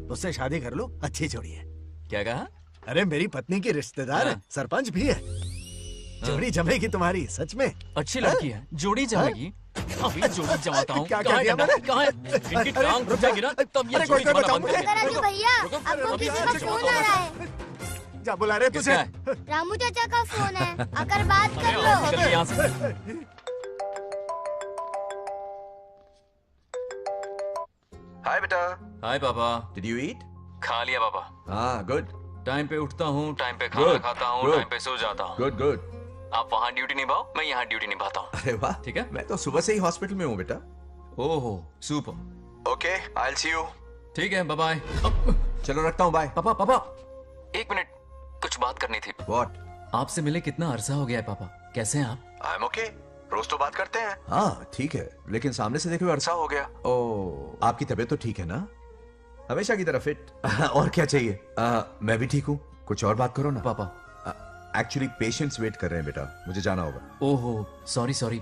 उससे शादी कर लो, अच्छी जोड़ी है। क्या कहा? अरे मेरी पत्नी की रिश्तेदार है, सरपंच भी है, जोड़ी जमेगी तुम्हारी, सच में। अच्छी लड़की है, जोड़ी जमेगी। अभी जोड़ी जमाता हूँ। क्या कह दिया मैंने? कहाँ है? इनकी टांग घुस जाएगी ना, तब ये जोड़ी जमाना बंद करेंगे। राजू भैया, आपको किसी का फोन आ रहा है। जा बुला रहे तुझे। रामू चाचा का फोन है, आकर बात कर लो। निकल यहाँ से। हाय बेटा। हाय पापा। Did you eat? खा लिया पापा। हाँ गुड। टाइम पे उठता हूँ, टाइम पे खाना Good, खाता हूँ, good. टाइम पे सो जाता हूँ। Good good. आप वहाँ ड्यूटी निभाओ, मैं यहाँ ड्यूटी निभाता हूँ। अरे वाह, ठीक है। मैं तो सुबह से ही हॉस्पिटल में हूँ बेटा। ओहो super. Okay, I will see you. ठीक है, बाय बाय। चलो रखता हूँ, बाय। पापा पापा, एक मिनट, कुछ बात करनी थी। व्हाट? आपसे मिले कितना अरसा हो गया है पापा, कैसे हैं आप? आई एम ओके, रोज तो बात करते हैं। हाँ ठीक है, लेकिन सामने से देखे हुए अरसा हो गया। ओ, आपकी तबीयत तो ठीक है ना? हमेशा की तरह फिट। और क्या चाहिए? मैं भी ठीक हूँ, कुछ और बात करो ना। पापा एक्चुअली पेशेंट्स वेट कर रहे हैं बेटा, मुझे जाना होगा। ओहो सॉरी सॉरी,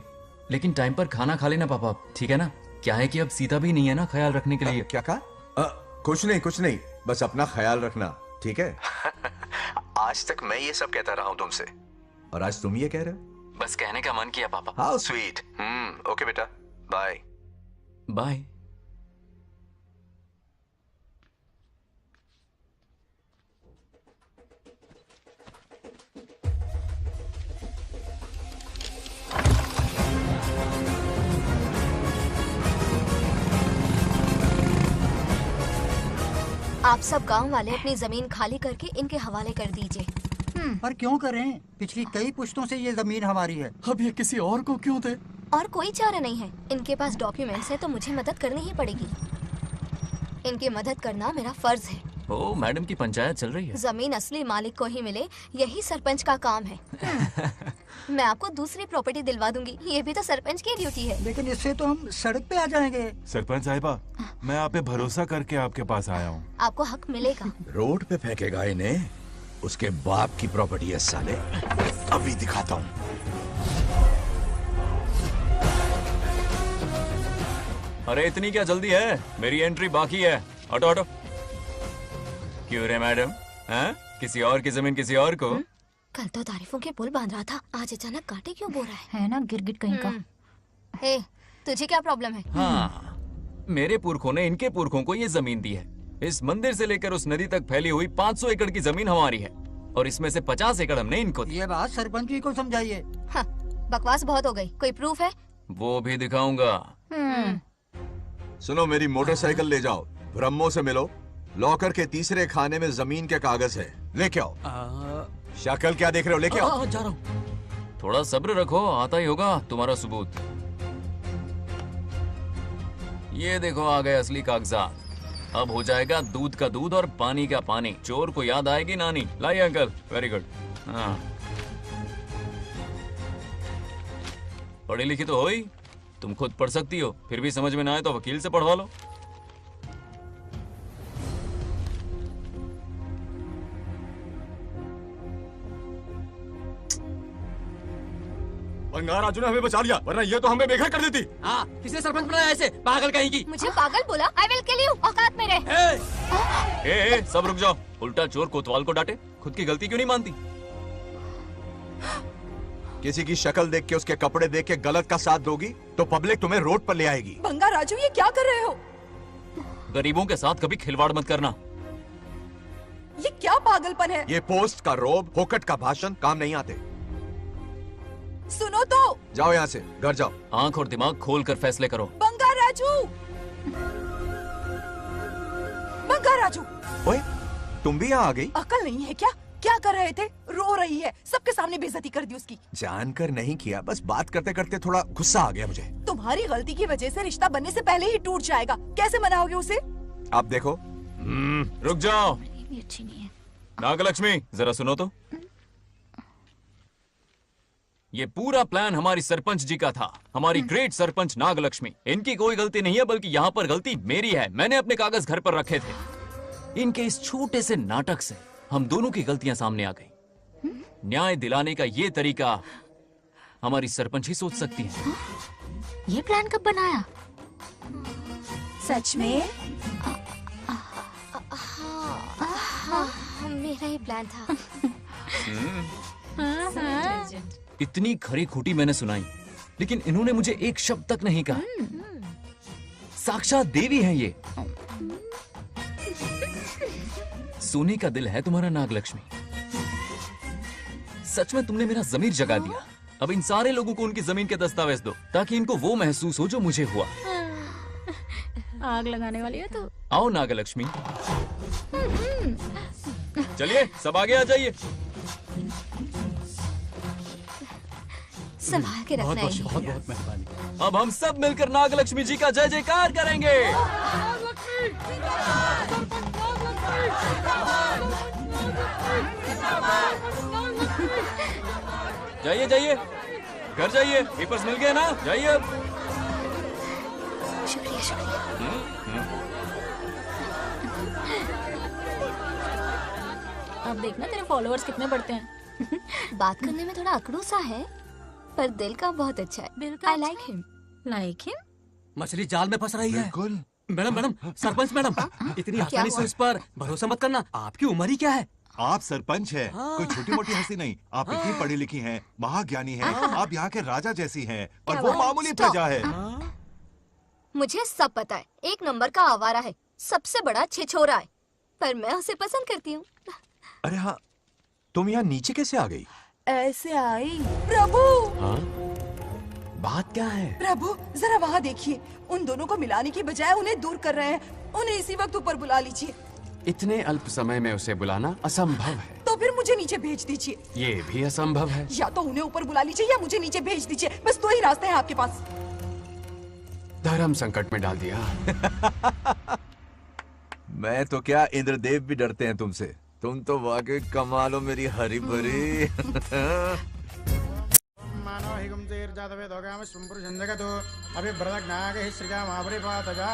लेकिन टाइम पर खाना खा लेना पापा, ठीक है ना? क्या है कि अब सीता भी नहीं है ना ख्याल रखने के लिए। क्या कहा? कुछ नहीं, बस अपना ख्याल रखना, ठीक है? आज तक मैं ये सब कहता रहा हूँ तुमसे, और आज तुम ये कह रहे हो? बस कहने का मन किया पापा। How sweet. ओके बेटा, बाय बाय। आप सब गांव वाले अपनी जमीन खाली करके इनके हवाले कर दीजिए। पर क्यों करें? पिछली कई पुश्तों से ये जमीन हमारी है। अब ये किसी और को क्यों दे? और कोई चारा नहीं है, इनके पास डॉक्यूमेंट्स है तो मुझे मदद करनी ही पड़ेगी। इनकी मदद करना मेरा फर्ज है। ओ मैडम की पंचायत चल रही है। जमीन असली मालिक को ही मिले, यही सरपंच का काम है। मैं आपको दूसरी प्रॉपर्टी दिलवा दूंगी, ये भी तो सरपंच की ड्यूटी है। लेकिन इससे तो हम सड़क पे आ जाएंगे। सरपंच साहिबा, मैं आप पे भरोसा करके आपके पास आया हूँ। आपको हक मिलेगा। रोड पे फेंकेगा इन्हें, उसके बाप की प्रॉपर्टी है साले, अभी दिखाता हूँ। अरे इतनी क्या जल्दी है, मेरी एंट्री बाकी है। हटो हटो। क्यों रे मैडम, हैं? किसी और की जमीन किसी और को? कल तो तारीफों के पुल बांध रहा था, आज अचानक कांटे क्यों बो रहा है ना गिरगिट कहीं का। ए, तुझे क्या प्रॉब्लम है? हाँ, मेरे पुरखों ने इनके पुरखों को ये जमीन दी है। इस मंदिर से लेकर उस नदी तक फैली हुई 500 एकड़ की जमीन हमारी है, और इसमें से 50 एकड़ हमने इनको दी। ये बात सरपंच जी को समझाइए। हाँ, बकवास बहुत हो गई, कोई प्रूफ है? वो भी दिखाऊंगा। सुनो, मेरी मोटरसाइकिल ले जाओ, ब्रह्मो से मिलो, लॉकर के तीसरे खाने में जमीन के कागज है, लेके आओ। शक्ल क्या देख रहे हो, लेके आओ। जा रहा हूँ। थोड़ा सब्र रखो, आता ही होगा तुम्हारा सबूत। ये देखो आ गए असली कागजात। अब हो जाएगा दूध का दूध और पानी का पानी। चोर को याद आएगी नानी। लाइए अंकल, वेरी गुड। हाँ, पढ़ी लिखी तो हो ही, तुम खुद पढ़ सकती हो, फिर भी समझ में ना आए तो वकील से पढ़वा लो। बंगार राजू ने हमें बचा लिया, वरना ये तो हमें बेघर कर देती। हाँ, किसने सरपंच बनाया ऐसे पागल कहीं की? मुझे पागल बोला? आई विल किल यू, औकात में रहे। ए, सब रुक जाओ। उल्टा चोर कोतवाल को डांटे, खुद की गलती क्यों नहीं मानती? किसी की शक्ल देख के, उसके कपड़े देख के गलत का साथ दोगी तो पब्लिक तुम्हें रोड पर ले आएगी। बंगा राजू, ये क्या कर रहे हो? गरीबों के साथ कभी खिलवाड़ मत करना। ये क्या पागलपन है? ये पोस्ट का रोब, फोकट का भाषण काम नहीं आते। सुनो तो। जाओ यहाँ से, घर जाओ। आंख और दिमाग खोल कर फैसले करो। बंगा राजू, बंगा राजू। ओए, तुम भी यहाँ आ गई? अकल नहीं है क्या? क्या कर रहे थे? रो रही है, सबके सामने बेइज्जती कर दी उसकी। जानकर नहीं किया, बस बात करते करते थोड़ा गुस्सा आ गया मुझे। तुम्हारी गलती की वजह से रिश्ता बनने से पहले ही टूट जाएगा, कैसे मनाओगे उसे? आप देखो। रुक जाओ। भी अच्छी नहीं है। नागलक्ष्मी जरा सुनो तो। ये पूरा प्लान हमारी सरपंच जी का था, हमारी ग्रेट सरपंच नागलक्ष्मी। इनकी कोई गलती नहीं है, बल्कि यहाँ पर गलती मेरी है। मैंने अपने कागज घर पर रखे थे। इनके इस छोटे से नाटक से हम दोनों की गलतियां सामने आ गई। न्याय दिलाने का ये तरीका हमारी सरपंच ही सोच सकती है। ये प्लान कब बनाया? सच में? हाँ, मेरा ही प्लान था। इतनी खरी खोटी मैंने सुनाई, लेकिन इन्होंने मुझे एक शब्द तक नहीं कहा। साक्षात देवी है ये। सोने का दिल है तुम्हारा नागलक्ष्मी। सच में तुमने मेरा जमीर जगा दिया। अब इन सारे लोगों को उनकी जमीन के दस्तावेज दो, ताकि इनको वो महसूस हो जो मुझे हुआ। आग लगाने वाली है तो। आओ नागलक्ष्मी, चलिए सब आगे आ जाइए। संभाल के रखना है। बहुत बहुत मेहरबानी। अब हम सब मिलकर नागलक्ष्मी जी का जय जयकार करेंगे। जाइए जाइए, घर जाइए। पेपर्स मिल गए ना? जाइए अब। शुक्रिया शुक्रिया। अब देखना तेरे फॉलोअर्स कितने बढ़ते हैं। बात करने में थोड़ा अकड़ू सा है, पर दिल का बहुत अच्छा है। I like him. Like him? मछली जाल में फंस रही है। मैडम मैडम, सरपंच मैडम, इतनी आसानी से उस पर भरोसा मत करना। आपकी उम्र ही क्या है? आप सरपंच हैं, कोई छोटी मोटी हंसी नहीं। आप इतनी पढ़ी लिखी हैं, महाज्ञानी हैं, आप यहाँ के राजा जैसी हैं, और वो मामूली प्रजा है। मुझे सब पता है, एक नंबर का आवारा है, सबसे बड़ा छिछोरा है, पर मैं उसे पसंद करती हूँ। अरे हाँ, तुम यहाँ नीचे कैसे आ गई? ऐसे आई। प्रभु, बात क्या है? प्रभु जरा वहाँ देखिए, उन दोनों को मिलाने की बजाय उन्हें दूर कर रहे हैं। उन्हें इसी वक्त ऊपर बुला लीजिए। इतने अल्प समय में उसे बुलाना असंभव है। तो फिर मुझे नीचे भेज दीजिए। ये भी असंभव है। या तो उन्हें ऊपर बुला लीजिए या मुझे नीचे भेज दीजिए, बस दो ही रास्ते हैं आपके पास। धर्म संकट में डाल दिया। मैं तो क्या, इंद्रदेव भी डरते हैं तुमसे। तुम तो वाकई कमाल हो मेरी हरी भरी। मानो हिगम तेर जातवे दोगाम सुंपुर जंजगतो अभी ब्रदक नागे श्रीगा महाबरी पातजा।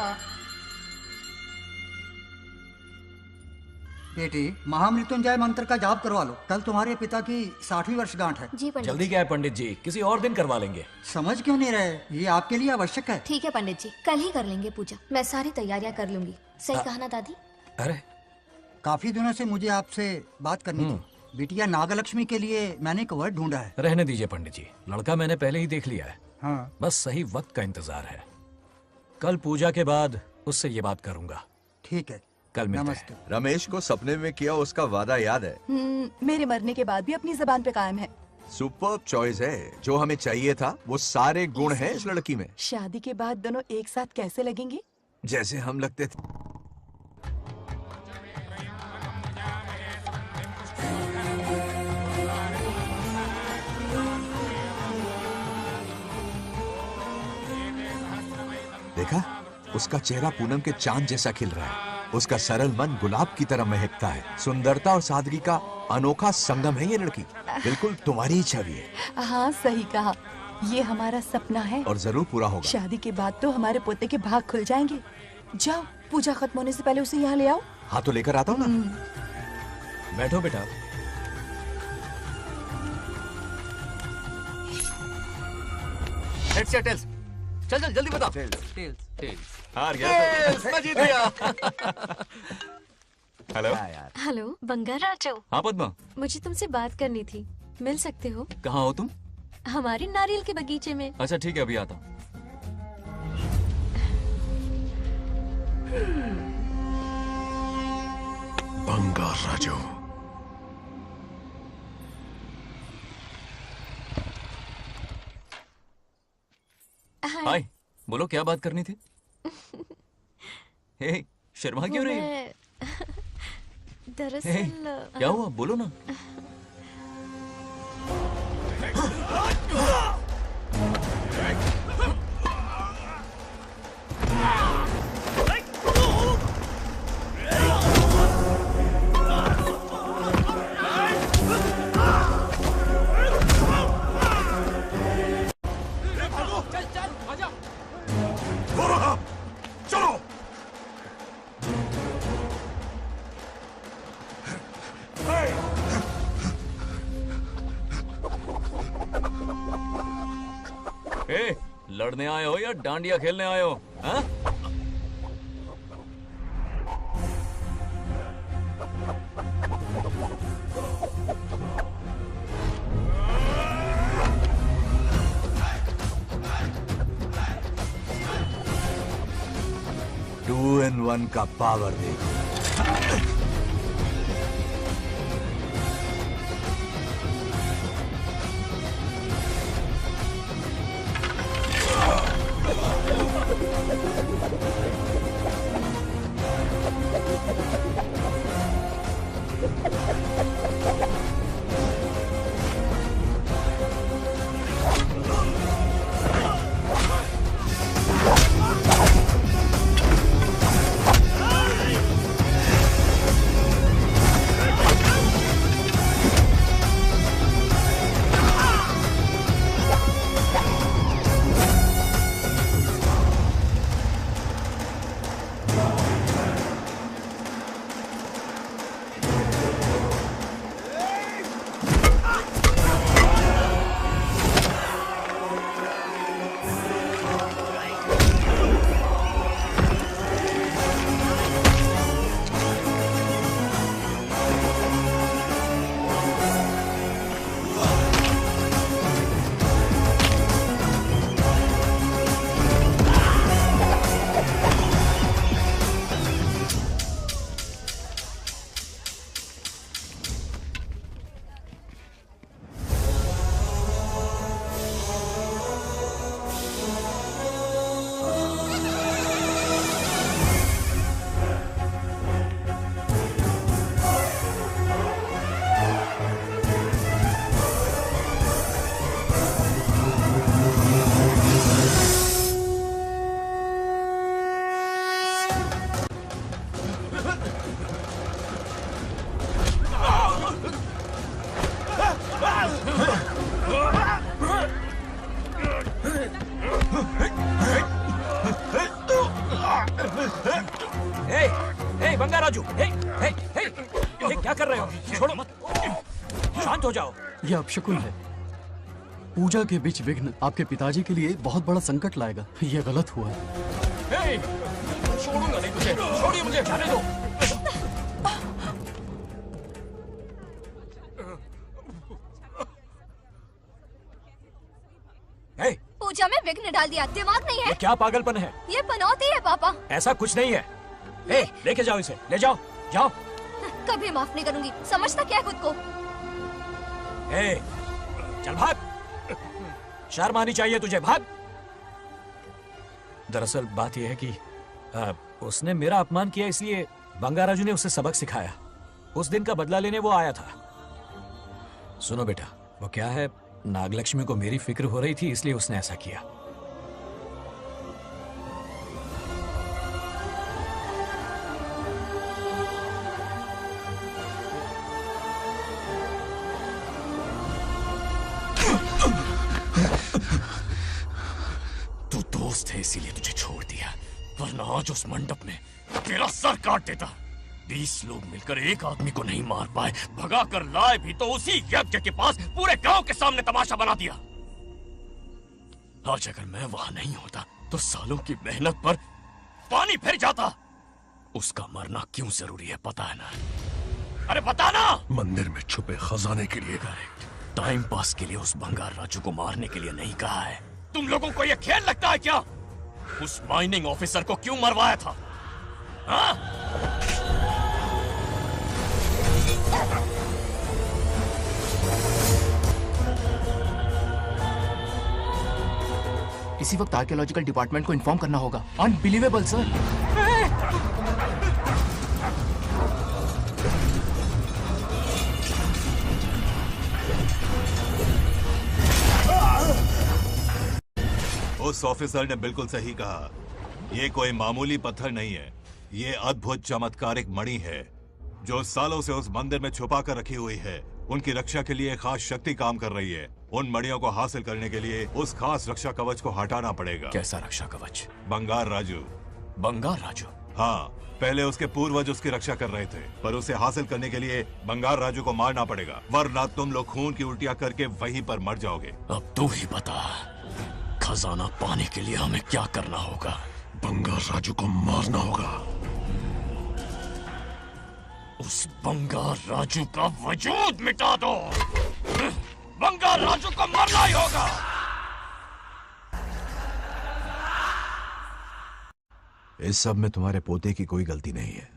बेटी, महामृत्युंजय मंत्र का जाप करवा लो। कल तुम्हारे पिता की 60वीं वर्षगांठ है। जी पंडित। जल्दी क्या है पंडित जी, किसी और दिन करवा लेंगे। समझ क्यों नहीं रहे? ये आपके लिए आवश्यक है। ठीक है पंडित जी, कल ही कर लेंगे पूजा। मैं सारी तैयारियां कर लूंगी। सही कहा ना दादी? अरे काफी दिनों से मुझे आपसे बात करनी थी। बिटिया नागलक्ष्मी के लिए मैंने एक वर्ड ढूंढा है। रहने दीजिए पंडित जी, लड़का मैंने पहले ही देख लिया है। हाँ। बस सही वक्त का इंतजार है। कल पूजा के बाद उससे ये बात करूंगा। ठीक है, कल मिलते हैं। रमेश को सपने में किया उसका वादा याद है? मेरे मरने के बाद भी अपनी जबान पे कायम है। सुपर्ब चॉइस है। जो हमें चाहिए था वो सारे गुण हैं इस लड़की में। शादी के बाद दोनों एक साथ कैसे लगेंगे? जैसे हम लगते थे। देखा, उसका चेहरा पूनम के चांद जैसा खिल रहा है। उसका सरल मन गुलाब की तरह महकता है। सुंदरता और सादगी का अनोखा संगम है ये लड़की। बिल्कुल तुम्हारी ही छवि है। हाँ सही कहा, ये हमारा सपना है और जरूर पूरा होगा। शादी के बाद तो हमारे पोते के भाग खुल जाएंगे। जाओ, पूजा खत्म होने से पहले उसे यहाँ ले आओ। हाँ तो लेकर आता हूँ ना। बैठो बेटा। हेड्स या टेल्स? चल चल जल्दी बता। टेल्स। हार गया। मैं जीत गया। हेलो। हेलो बंगाराजो। हाँ पद्मा। मुझे तुमसे बात करनी थी, मिल सकते हो? कहाँ हो तुम? हमारे नारियल के बगीचे में। अच्छा ठीक है, अभी आता हूँ। बंगाराजो। हाय, बोलो क्या बात करनी थी? हे, शर्मा क्यों रही? दरअसल क्या हुआ, बोलो ना। लड़ने आए हो या डांडिया खेलने आए हो? हाँ? टू इन वन का पावर देखो। क्या कर रहे हो? छोड़ो मत, शांत हो जाओ। यह अपशकुन है। पूजा के बीच विघ्न आपके पिताजी के लिए बहुत बड़ा संकट लाएगा। यह गलत हुआ है। छोड़ूंगा नहीं तुझे, छोड़िए मुझे, जाने दो। पूजा में विघ्न डाल दिया, दिमाग नहीं है? ये क्या पागलपन है? ये पनौती है पापा। ऐसा कुछ नहीं है। लेके जाओ इसे, ले जाओ, जाओ। कभी माफ नहीं करूंगी, समझता क्या है खुद को? चल भाग, शर्म आनी चाहिए तुझे, भाग। दरअसल बात यह है कि उसने मेरा अपमान किया, इसलिए बंगाराजू ने उसे सबक सिखाया। उस दिन का बदला लेने वो आया था। सुनो बेटा, वो क्या है, नागलक्ष्मी को मेरी फिक्र हो रही थी, इसलिए उसने ऐसा किया। तू दोस्त है इसीलिए तुझे छोड़ दिया, वरना आज उस मंडप में तेरा सर काट देता। 20 लोग मिलकर एक आदमी को नहीं मार पाए, भगा कर लाए भी तो उसी यज्ञ के पास पूरे गांव के सामने तमाशा बना दिया। आज अगर मैं वहां नहीं होता तो सालों की मेहनत पर पानी फिर जाता। उसका मरना क्यों जरूरी है पता है ना? अरे बता ना। मंदिर में छुपे खजाने के लिए। करेक्ट, टाइम पास के लिए उस बंगार राजू को मारने के लिए नहीं कहा है। तुम लोगों को यह खेल लगता है क्या? उस माइनिंग ऑफिसर को क्यों मरवाया था? हाँ? इसी वक्त आर्कियोलॉजिकल डिपार्टमेंट को इन्फॉर्म करना होगा। Unbelievable sir. उस ऑफिसर ने बिल्कुल सही कहा। ये कोई मामूली पत्थर नहीं है, ये अद्भुत चमत्कारिक मणि है जो सालों से उस मंदिर में छुपा कर रखी हुई है। उनकी रक्षा के लिए खास शक्ति काम कर रही है। उन मणियों को हासिल करने के लिए उस खास रक्षा कवच को हटाना पड़ेगा। कैसा रक्षा कवच? बंगार राजू। बंगार राजू? हाँ, पहले उसके पूर्वज उसकी रक्षा कर रहे थे, पर उसे हासिल करने के लिए बंगार राजू को मारना पड़ेगा, वरना तुम लोग खून की उल्टियां करके वहीं पर मर जाओगे। अब तू ही बता, खजाना पाने के लिए हमें क्या करना होगा? बंगार राजू को मारना होगा। उस बंगार राजू का वजूद मिटा दो। बंगार राजू को मरना ही होगा। इस सब में तुम्हारे पोते की कोई गलती नहीं है।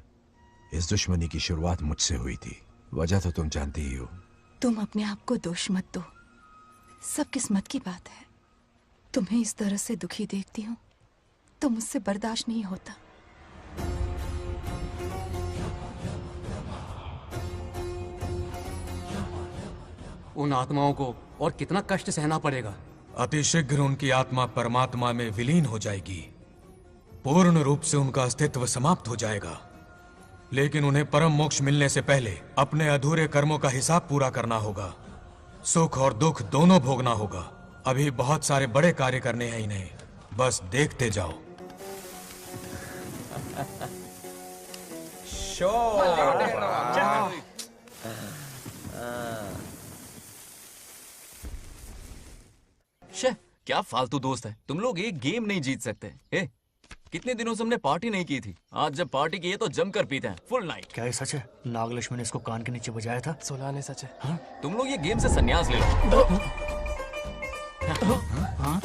इस दुश्मनी की शुरुआत मुझसे हुई थी। वजह तो तुम जानती ही हो। तुम अपने आप को दोष मत दो, सब किस्मत की बात है। तुम्हें इस तरह से दुखी देखती हूँ तो मुझसे बर्दाश्त नहीं होता। उन आत्माओं को और कितना कष्ट सहना पड़ेगा। अतिशीघ्र उनकी आत्मा परमात्मा में विलीन हो जाएगी। पूर्ण रूप से उनका अस्तित्व समाप्त हो जाएगा। लेकिन उन्हें परम मोक्ष मिलने से पहले अपने अधूरे कर्मों का हिसाब पूरा करना होगा। सुख और दुख दोनों भोगना होगा। अभी बहुत सारे बड़े कार्य करने हैं इन्हें, बस देखते जाओ। शे, क्या फालतू दोस्त है। तुम लोग एक गेम नहीं जीत सकते। कितने दिनों से हमने पार्टी नहीं की थी। आज जब पार्टी की है तो जमकर पीते हैं, फुल नाइट। क्या ये सच है? नागलक्ष्मी ने इसको कान के नीचे बजाया था। सोलह ने सच है। हाँ? तुम लोग ये गेम से संन्यास ले लो। हाँ?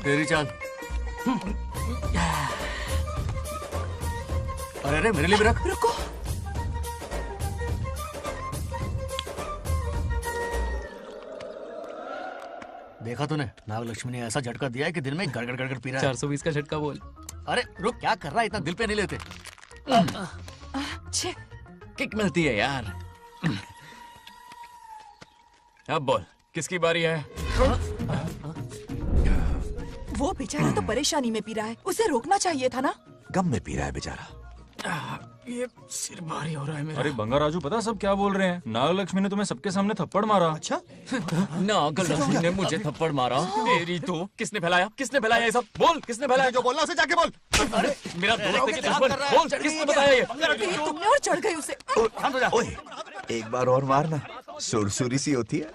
तेरी चाल। अरे अरे मेरे लिए भी रख। रुको, देखा तूने? नागलक्ष्मी ने ऐसा झटका दिया है कि दिन में गड़गड़ गड़गड़ पी रहा है। 420 का झटका बोल। अरे रुक, क्या कर रहा है? इतना दिल पे नहीं लेते। किक मिलती है यार। अब बोल, किसकी बारी है? वो बेचारा तो परेशानी में पी रहा है, उसे रोकना चाहिए था ना। गम में पी रहा है बेचारा। ये सिर भारी हो रहा है मेरा। अरे बंगा राजू, पता सब क्या बोल रहे हैं? नागलक्ष्मी ने तुम्हें सबके सामने थप्पड़ मारा। अच्छा? नागलक्ष्मी ने मुझे थप्पड़ मारा? तेरी तो किसने फैलाया? किसने फैलाया ये सब? बोल, किसने फैलाया? जो बोलना उसे जाके बोल। अरे मेरा दोस्त है कि दुश्मन? बोल, किसने बताया ये? तुमने और चढ़ गई उसे। ओए, एक बार और मारना, सुरसुरी सी होती है।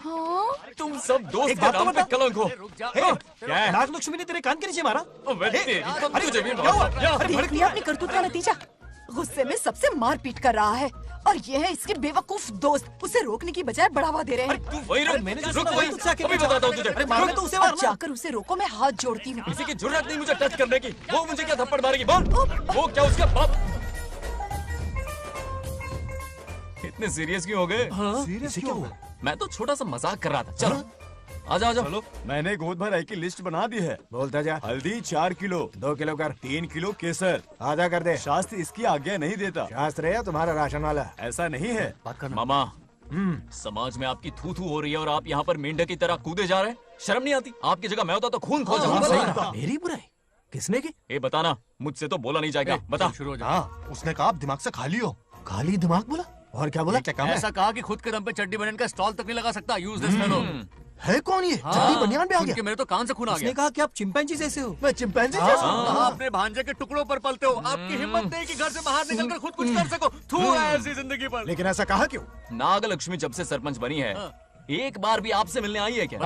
तुम सब दोस्त के नाम पे कलंक हो। क्या है? नागलक्ष्मी ने तेरे कान के नीचे मारा। तुझे भी देख लिया अपनी करतूत का नतीजा। गुस्से में सबसे मार पीट कर रहा है और ये है इसके बेवकूफ दोस्त। उसे रोकने की बजाय बढ़ावा दे रहे हैं। वही रुक, वही अभी बताता हूँ तुझे। तो उसे जाकर उसे रोको, मैं हाथ जोड़ती हूँ। किसी की जुर्रत नहीं मुझे टच करने की। वो मुझे क्या थप्पड़ मारेगी? बोल, वो क्या उसका बाप? इतने सीरियस क्यों हो गए? सीरियस क्यों हुआ? मैं तो छोटा सा मजाक कर रहा था। चलो आजा आजा। चलो, मैंने गोद भराई की लिस्ट बना दी है। बोलता जा। हल्दी 4 किलो, 2 किलो कर, 3 किलो केसर। आधा कर दे। शास्त्र इसकी आज्ञा नहीं देता। शास्त्र है तुम्हारा राशन वाला? ऐसा नहीं है। मामा, समाज में आपकी थू थू हो रही है और आप यहाँ पर मेंढक की तरह कूदे जा रहे हैं। शर्म नहीं आती? आपकी जगह मैं होता तो खून खो जाता। मेरी बुराई किसने की? ये बताना, मुझसे तो बोला नहीं जाएगा। बता। उसने कहा आप दिमाग से खाली हो। खाली दिमाग बोला? और क्या बोला? ऐसा कहा कि खुद के दम पे चड्डी बनियान का स्टॉल तक नहीं लगा सकता। Useless fellow. है कौन ये? चड्डी बनियान पे आ गया? मेरे तो कान से खून आ गया। उसने कहा कि आप चिंपैंजी जैसे हो। मैं चिंपैंजी हाँ, जैसा हूँ? आप अपने भांजे के टुकड़ों पर पलते हो। आपकी हिम्मत नहीं कि घर से बाहर निकलकर खुद कुछ कर सको। थू है ऐसी जिंदगी पर। लेकिन ऐसा कहा क्यों? नागलक्ष्मी जब से सरपंच बनी है, एक बार भी आपसे मिलने आई है क्या?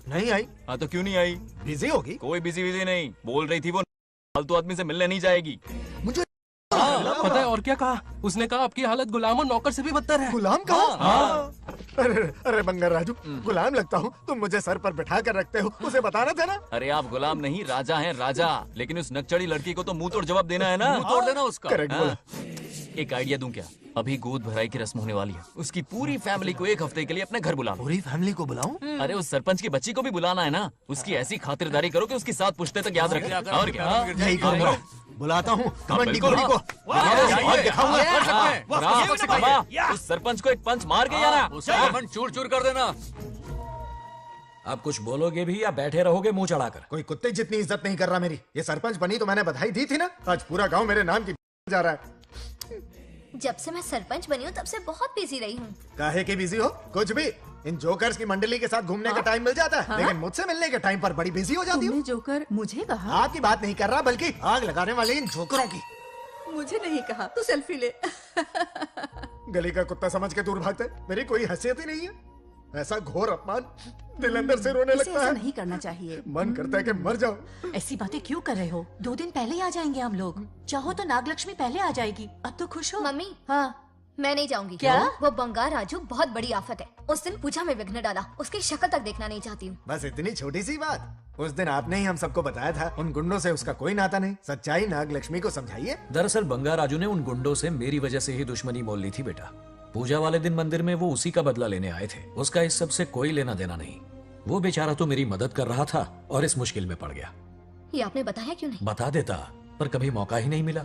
नहीं आई। हाँ तो क्यों नहीं आई? बिजी होगी। कोई बिजी नहीं। बोल रही थी वो फालतू आदमी से मिलने नहीं जाएगी। मुझे पता है और क्या कहा? उसने कहा आपकी हालत गुलाम और नौकर से भी बदतर है। गुलाम कहा? अरे बंगार राजू, गुलाम लगता हूँ? तुम मुझे सर पर बैठा कर रखते हो, उसे बताना था ना। अरे आप गुलाम नहीं, राजा हैं, राजा। लेकिन उस नकचड़ी लड़की को तो मुंह तोड़ जवाब देना है ना। मुंह तोड़ देना उसका। करेक्ट बोला। एक आइडिया दूं क्या? अभी गोद भराई की रस्म होने वाली है। उसकी पूरी फैमिली को 1 हफ्ते के लिए अपने घर बुला लो। पूरी फैमिली को बुलाऊं? अरे उस सरपंच की बच्ची को भी बुलाना है ना। उसकी ऐसी खातिरदारी करो कि उसकी 7 पुश्ते तक याद रखे। और क्या? यही करूंगा। बुलाता हूँ कमंडी गोरी को। उस सरपंच को एक पंच मार के आना। चूर चूर कर देना। आप कुछ बोलोगे भी या बैठे रहोगे मुंह चढ़ाकर? कोई कुत्ते जितनी इज्जत नहीं कर रहा मेरी। ये सरपंच बनी तो मैंने बधाई दी थी ना। आज पूरा गांव मेरे नाम की जा रहा है। जब से मैं सरपंच बनी हूँ तब से बहुत बिजी रही हूँ। काहे की बिजी हो? कुछ भी। इन जोकर्स की मंडली के साथ घूमने का टाइम मिल जाता है, लेकिन मुझसे मिलने के टाइम पर बड़ी बिजी हो जाती हूँ। जोकर मुझे कहा? आपकी बात नहीं कर रहा, बल्कि आग लगाने वाले इन जोकरों की। मुझे नहीं कहा। तू सेल्फी ले। गली का कुत्ता समझ के दूर भागते। मेरी कोई हैसियत ही नहीं है। ऐसा घोर अपमान, दिल अंदर से रोने इसे लगता ऐसा है। नहीं करना चाहिए। मन करता है कि मर जाओ। ऐसी बातें क्यों कर रहे हो? 2 दिन पहले ही आ जाएंगे हम लोग। चाहो तो नागलक्ष्मी पहले आ जाएगी। अब तो खुश हो? मम्मी, हाँ, मैं नहीं जाऊंगी। क्या? वो बंगार राजू बहुत बड़ी आफत है। उस दिन पूजा में विघ्न डाला, उसकी शक्ल तक देखना नहीं चाहती हूँ। बस इतनी छोटी सी बात। उस दिन आपने ही हम सबको बताया था, उन गुंडों से उसका कोई नाता नहीं। सच्चाई नागलक्ष्मी को समझाइए। दरअसल बंगा राजू ने उन गुंडों से मेरी वजह से ही दुश्मनी मोल ली थी बेटा। पूजा वाले दिन मंदिर में वो उसी का बदला लेने आए थे। उसका इस सब से कोई लेना देना नहीं। वो बेचारा तो मेरी मदद कर रहा था और इस मुश्किल में पड़ गया। ये आपने बताया क्यों नहीं? बता देता, पर कभी मौका ही नहीं मिला।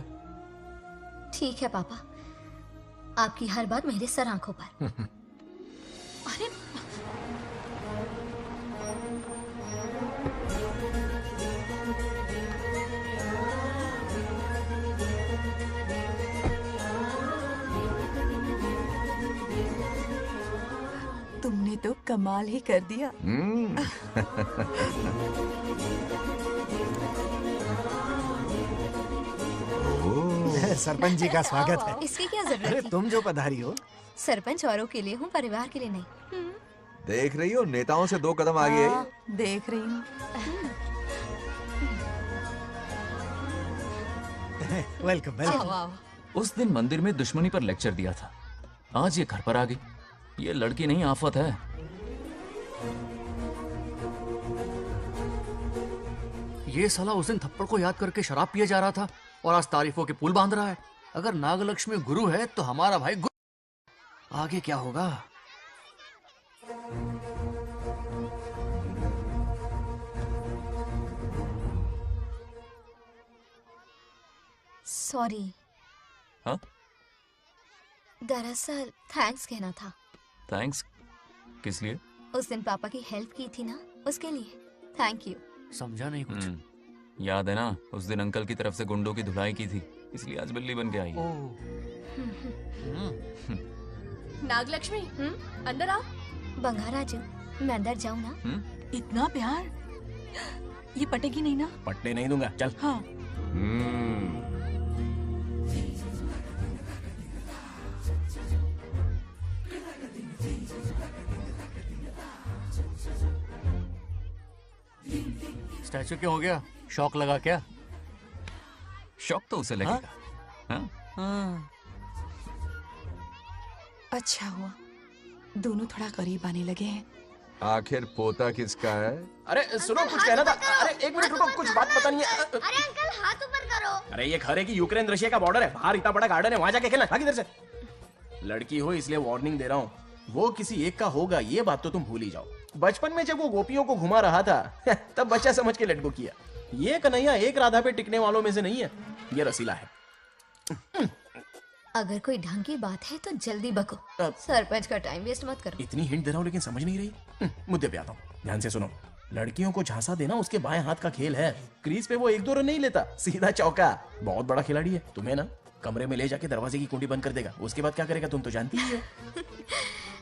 ठीक है पापा, आपकी हर बात मेरे सर आंखों पर। अरे तुमने तो कमाल ही कर दिया। सरपंच जी का स्वागत है। इसकी क्या जरूरत अरे थी? तुम जो पधारी हो। सरपंच औरों के लिए हूँ, परिवार के लिए नहीं। देख रही हो, नेताओं से 2 कदम आगे है। देख रही हूँ। Welcome welcome. उस दिन मंदिर में दुश्मनी पर लेक्चर दिया था, आज ये घर पर आ गई। ये लड़की नहीं, आफत है। ये साला उस दिन थप्पड़ को याद करके शराब पिए जा रहा था और आज तारीफों के पुल बांध रहा है। अगर नागलक्ष्मी गुरु है तो हमारा भाई गुरु। आगे क्या होगा? सॉरी। हाँ? दरअसल थैंक्स कहना था। थैंक्स किस लिए? उस दिन पापा की हेल्प की थी ना, उसके लिए थैंक यू। समझा नहीं कुछ। याद है ना, उस दिन अंकल की तरफ से गुंडों की धुलाई की थी, इसलिए आज बिल्ली बन के आई है। नागलक्ष्मी, अंदर आओ। बंगा राजू, मैं अंदर जाऊँ ना? इतना प्यार, ये पटेगी नहीं ना? पटने नहीं दूंगा, चल। हाँ। स्टैचू क्यों हो गया? शौक लगा क्या? शौक तो उसे लगेगा। हाँ? अच्छा हुआ दोनों थोड़ा करीब आने लगे हैं। आखिर पोता किसका है? अरे सुनो, कुछ कहना था। अरे 1 मिनट रुको, कुछ बात पता नहीं है। अरे अंकल, हाथ ऊपर करो। अरे ये खरे की यूक्रेन रशिया का बॉर्डर है, बाहर इतना बड़ा गार्डन है, वहां जाके खेलना। भाग इधर से। लड़की हो इसलिए वार्निंग दे रहा हूँ, वो किसी एक का होगा, ये बात तो तुम भूल ही जाओ। बचपन में जब वो गोपियों को घुमा रहा था तब बच्चा समझ के लटको किया। ये कन्हैया एक राधा पे टिकने वालों में से नहीं है, ये रसीला है। अगर कोई ढंग की बात है तो जल्दी बको, सरपंच का टाइम वेस्ट मत करो। इतनी हिंट दे रहा हूँ लेकिन समझ नहीं रही। मुद्दे पे आता हूँ, ध्यान से सुनो। लड़कियों को झांसा देना उसके बाएं हाथ का खेल है। क्रीज पे वो 1-2 रन नहीं लेता, सीधा चौका। बहुत बड़ा खिलाड़ी है। तुम्हें ना कमरे में ले जाके दरवाजे की कुंडी बंद कर देगा, उसके बाद क्या करेगा तुम तो जानती ही हो।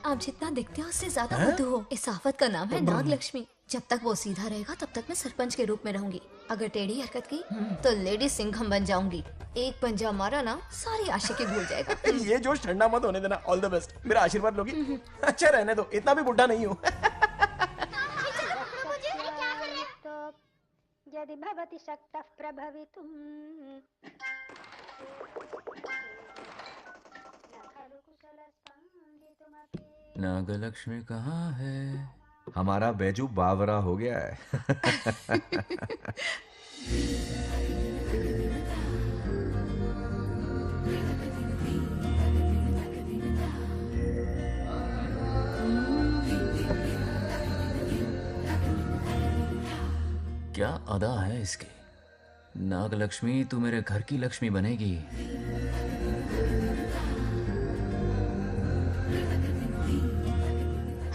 आप जितना दिखते हो उससे ज्यादा बुद्धू हो। इस आफत का नाम है नागलक्ष्मी। जब तक वो सीधा रहेगा तब तक मैं सरपंच के रूप में रहूंगी। अगर टेढ़ी हरकत की तो लेडी सिंघम बन जाऊंगी। एक पंजा मारा ना, सारी आशिकी भूल जाएगा। ये जोश ठंडा मत होने देना। ऑल द बेस्ट, मेरा आशीर्वाद लोगी? अच्छा रहने दो, इतना भी बुढ़ा नहीं हूँ। यदि भवति शक्तः प्रभवितुम्। नागलक्ष्मी कहाँ है? हमारा बैजू बावरा हो गया है। क्या अदा है इसकी। नागलक्ष्मी, तू मेरे घर की लक्ष्मी बनेगी।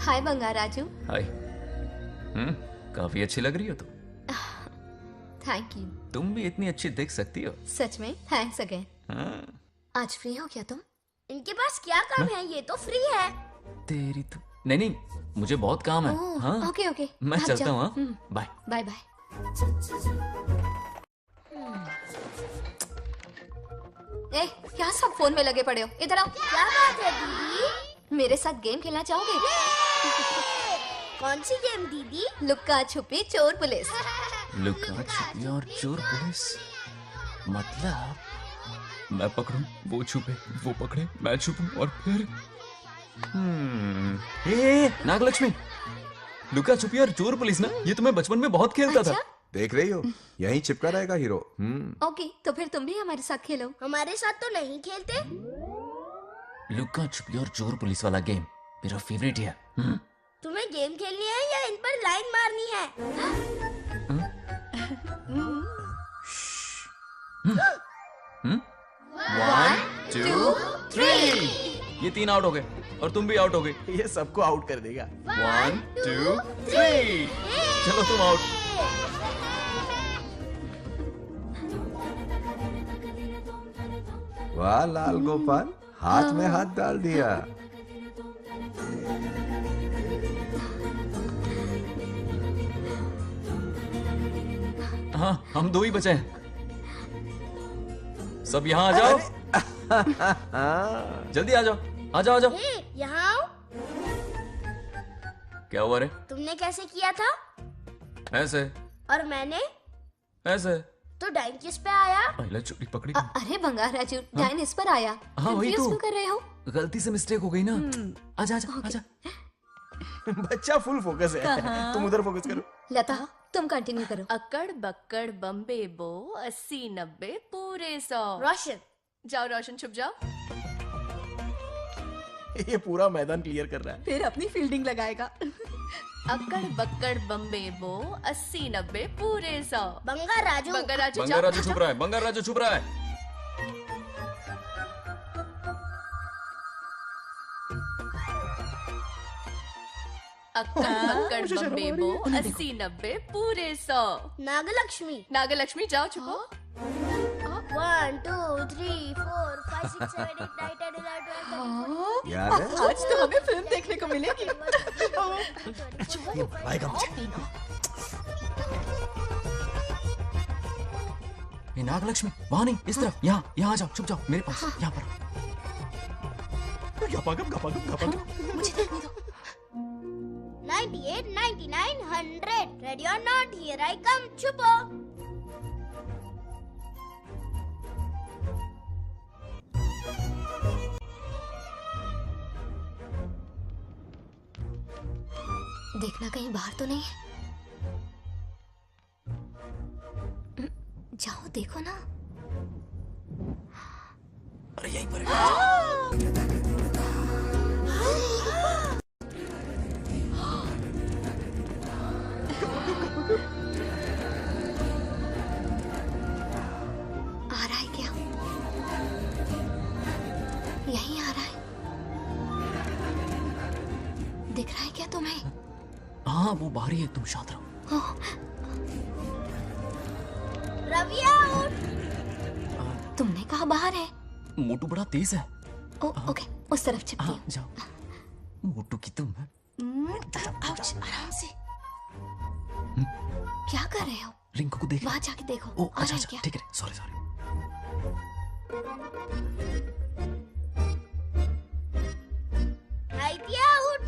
हाय बंगा राजू। हाय। काफी अच्छी लग रही हो तुम। Thank you. तुम भी इतनी अच्छी दिख सकती हो। सच में थैंक्स अगेन। आज फ्री हो क्या तुम? इनके पास क्या काम है, ये तो फ्री है। तेरी तो नहीं, मुझे बहुत काम है। हाँ? ओके ओके, मैं चलता हूँ। Bye bye bye. ए, क्या सब फोन में लगे पड़े हो? इधर आओ। क्या बात है दीदी? मेरे साथ गेम खेलना चाहोगे? कौन सी गेम दीदी? लुक्का छुपी चोर पुलिस। लुका छुपी और चोर पुलिस, मतलब मैं पकड़ूं, वो छुपे, वो पकड़े, मैं छुपूं और फिर नागलक्ष्मी, लुका छुपी और चोर पुलिस ना, ये तो मैं बचपन में बहुत खेलता था। देख रही हो, यहीं चिपका रहेगा हीरो। ओके, तो फिर तुम भी हमारे साथ खेलो। हमारे साथ तो नहीं खेलते। लुका छुपी और चोर पुलिस वाला गेम मेरा फेवरेट है। तुम्हें गेम खेलनी है या इन पर लाइन मारनी है? 1 2 3, ये 3 आउट हो गए और तुम भी आउट हो गए। ये सबको आउट कर देगा। 1 2 3, चलो तुम आउट। वाह लाल गोपाल, हाथ में हाथ डाल दिया। हाँ, हम 2 ही बचे हैं। सब यहाँ आ जाओ। जल्दी आ जाओ, आ जाओ, आ जाओ। यहाँ आओ। क्या हुआ रे? तुमने कैसे किया था? ऐसे। और मैंने? ऐसे। तो डाइन किस पे आया? पहले चोरी पकड़ी। अरे बंगार राजू, डाइन इस पर आया। हाँ वही तो। क्यों कर रहे हो? गलती से मिस्टेक हो गई ना। आजा आजा आजा। बच्चा फुल फोकस है। तुम उधर फोकस करो। लता, तुम कंटिन्यू करो। अक्कड़ बक्कड़ बम्बे बो 80 90 पूरे 100। रोशन, जाओ रोशन, छुप जाओ। ये पूरा मैदान क्लियर कर रहा है। फिर अपनी फील्डिंग लगाएगा। अक्कड़ बक्कड़ बम्बे बो 80 90 पूरे 100। बंगार राजू, बंगार राजू, बंगार राजू छुप रहा है, बंगार राजू छुप रहा है। अक्कड़ बक्कड़ बम्बे बो 80 90 पूरे 100। नागलक्ष्मी, नागलक्ष्मी जाओ छुपो। 1 2 3 4 5 6 7 8 9 10 11 12 याद है? आज तो हमें फिल्म देखने को मिलेगी। आएगा मुझे। ये नागलक्ष्मी वहां नहीं, इस तरफ, यहाँ यहाँ आ जाओ, छुप जाओ मेरे पास, यहाँ पर। मुझे देखने दो। 98 99 100 ready or not, here I come, छुपो। देखना कहीं बाहर तो नहीं है। जाओ देखो ना। अरे यहीं पर आ रहा है क्या? यहीं आ रहा है। दिख रहा है क्या तुम्हें? हाँ वो बाहर ही है, तुम शांत रहो। रविया उठ। तुमने कहा बाहर है? मोटू बड़ा तेज है। ओके, उस तरफ छिपती हूँ। जाओ। मोटू की तुम है। आउच, आराम से। क्या कर रहे हो? रिंकू को देख। वहाँ जाके देखो। ओ आ अच्छा रहा है अच्छा, क्या? ठीक है, सॉरी सॉरी। उठ।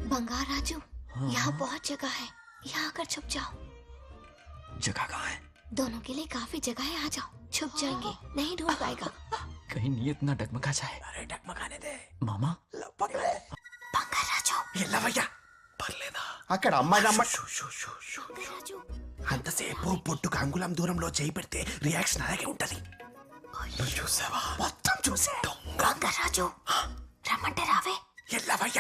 बंगार राजू, यहाँ बहुत जगह है, यहाँ आकर छुप जाओ। जगह कहाँ है? दोनों के लिए काफी जगह है, आ जाओ, छुप जाएंगे, नहीं ढूंढ पाएगा। कहीं नीयत ना डगमगा जाए। अरे डगमगाने दे मामा। बंगार राजू, ये लवయ్య పర్లేదా అక్కడ అమ్మాయి రాజు అంతసేపు పొట్టుకు అంగుళం దూరంలో చేయి పెడితే రియాక్షన్ అలాగే ఉంటది. నువ్వు చూసావా? మొత్తం చూసా. బొంగర్ రాజు, రమ్మంటే రావే. ఎల్లవయ్య,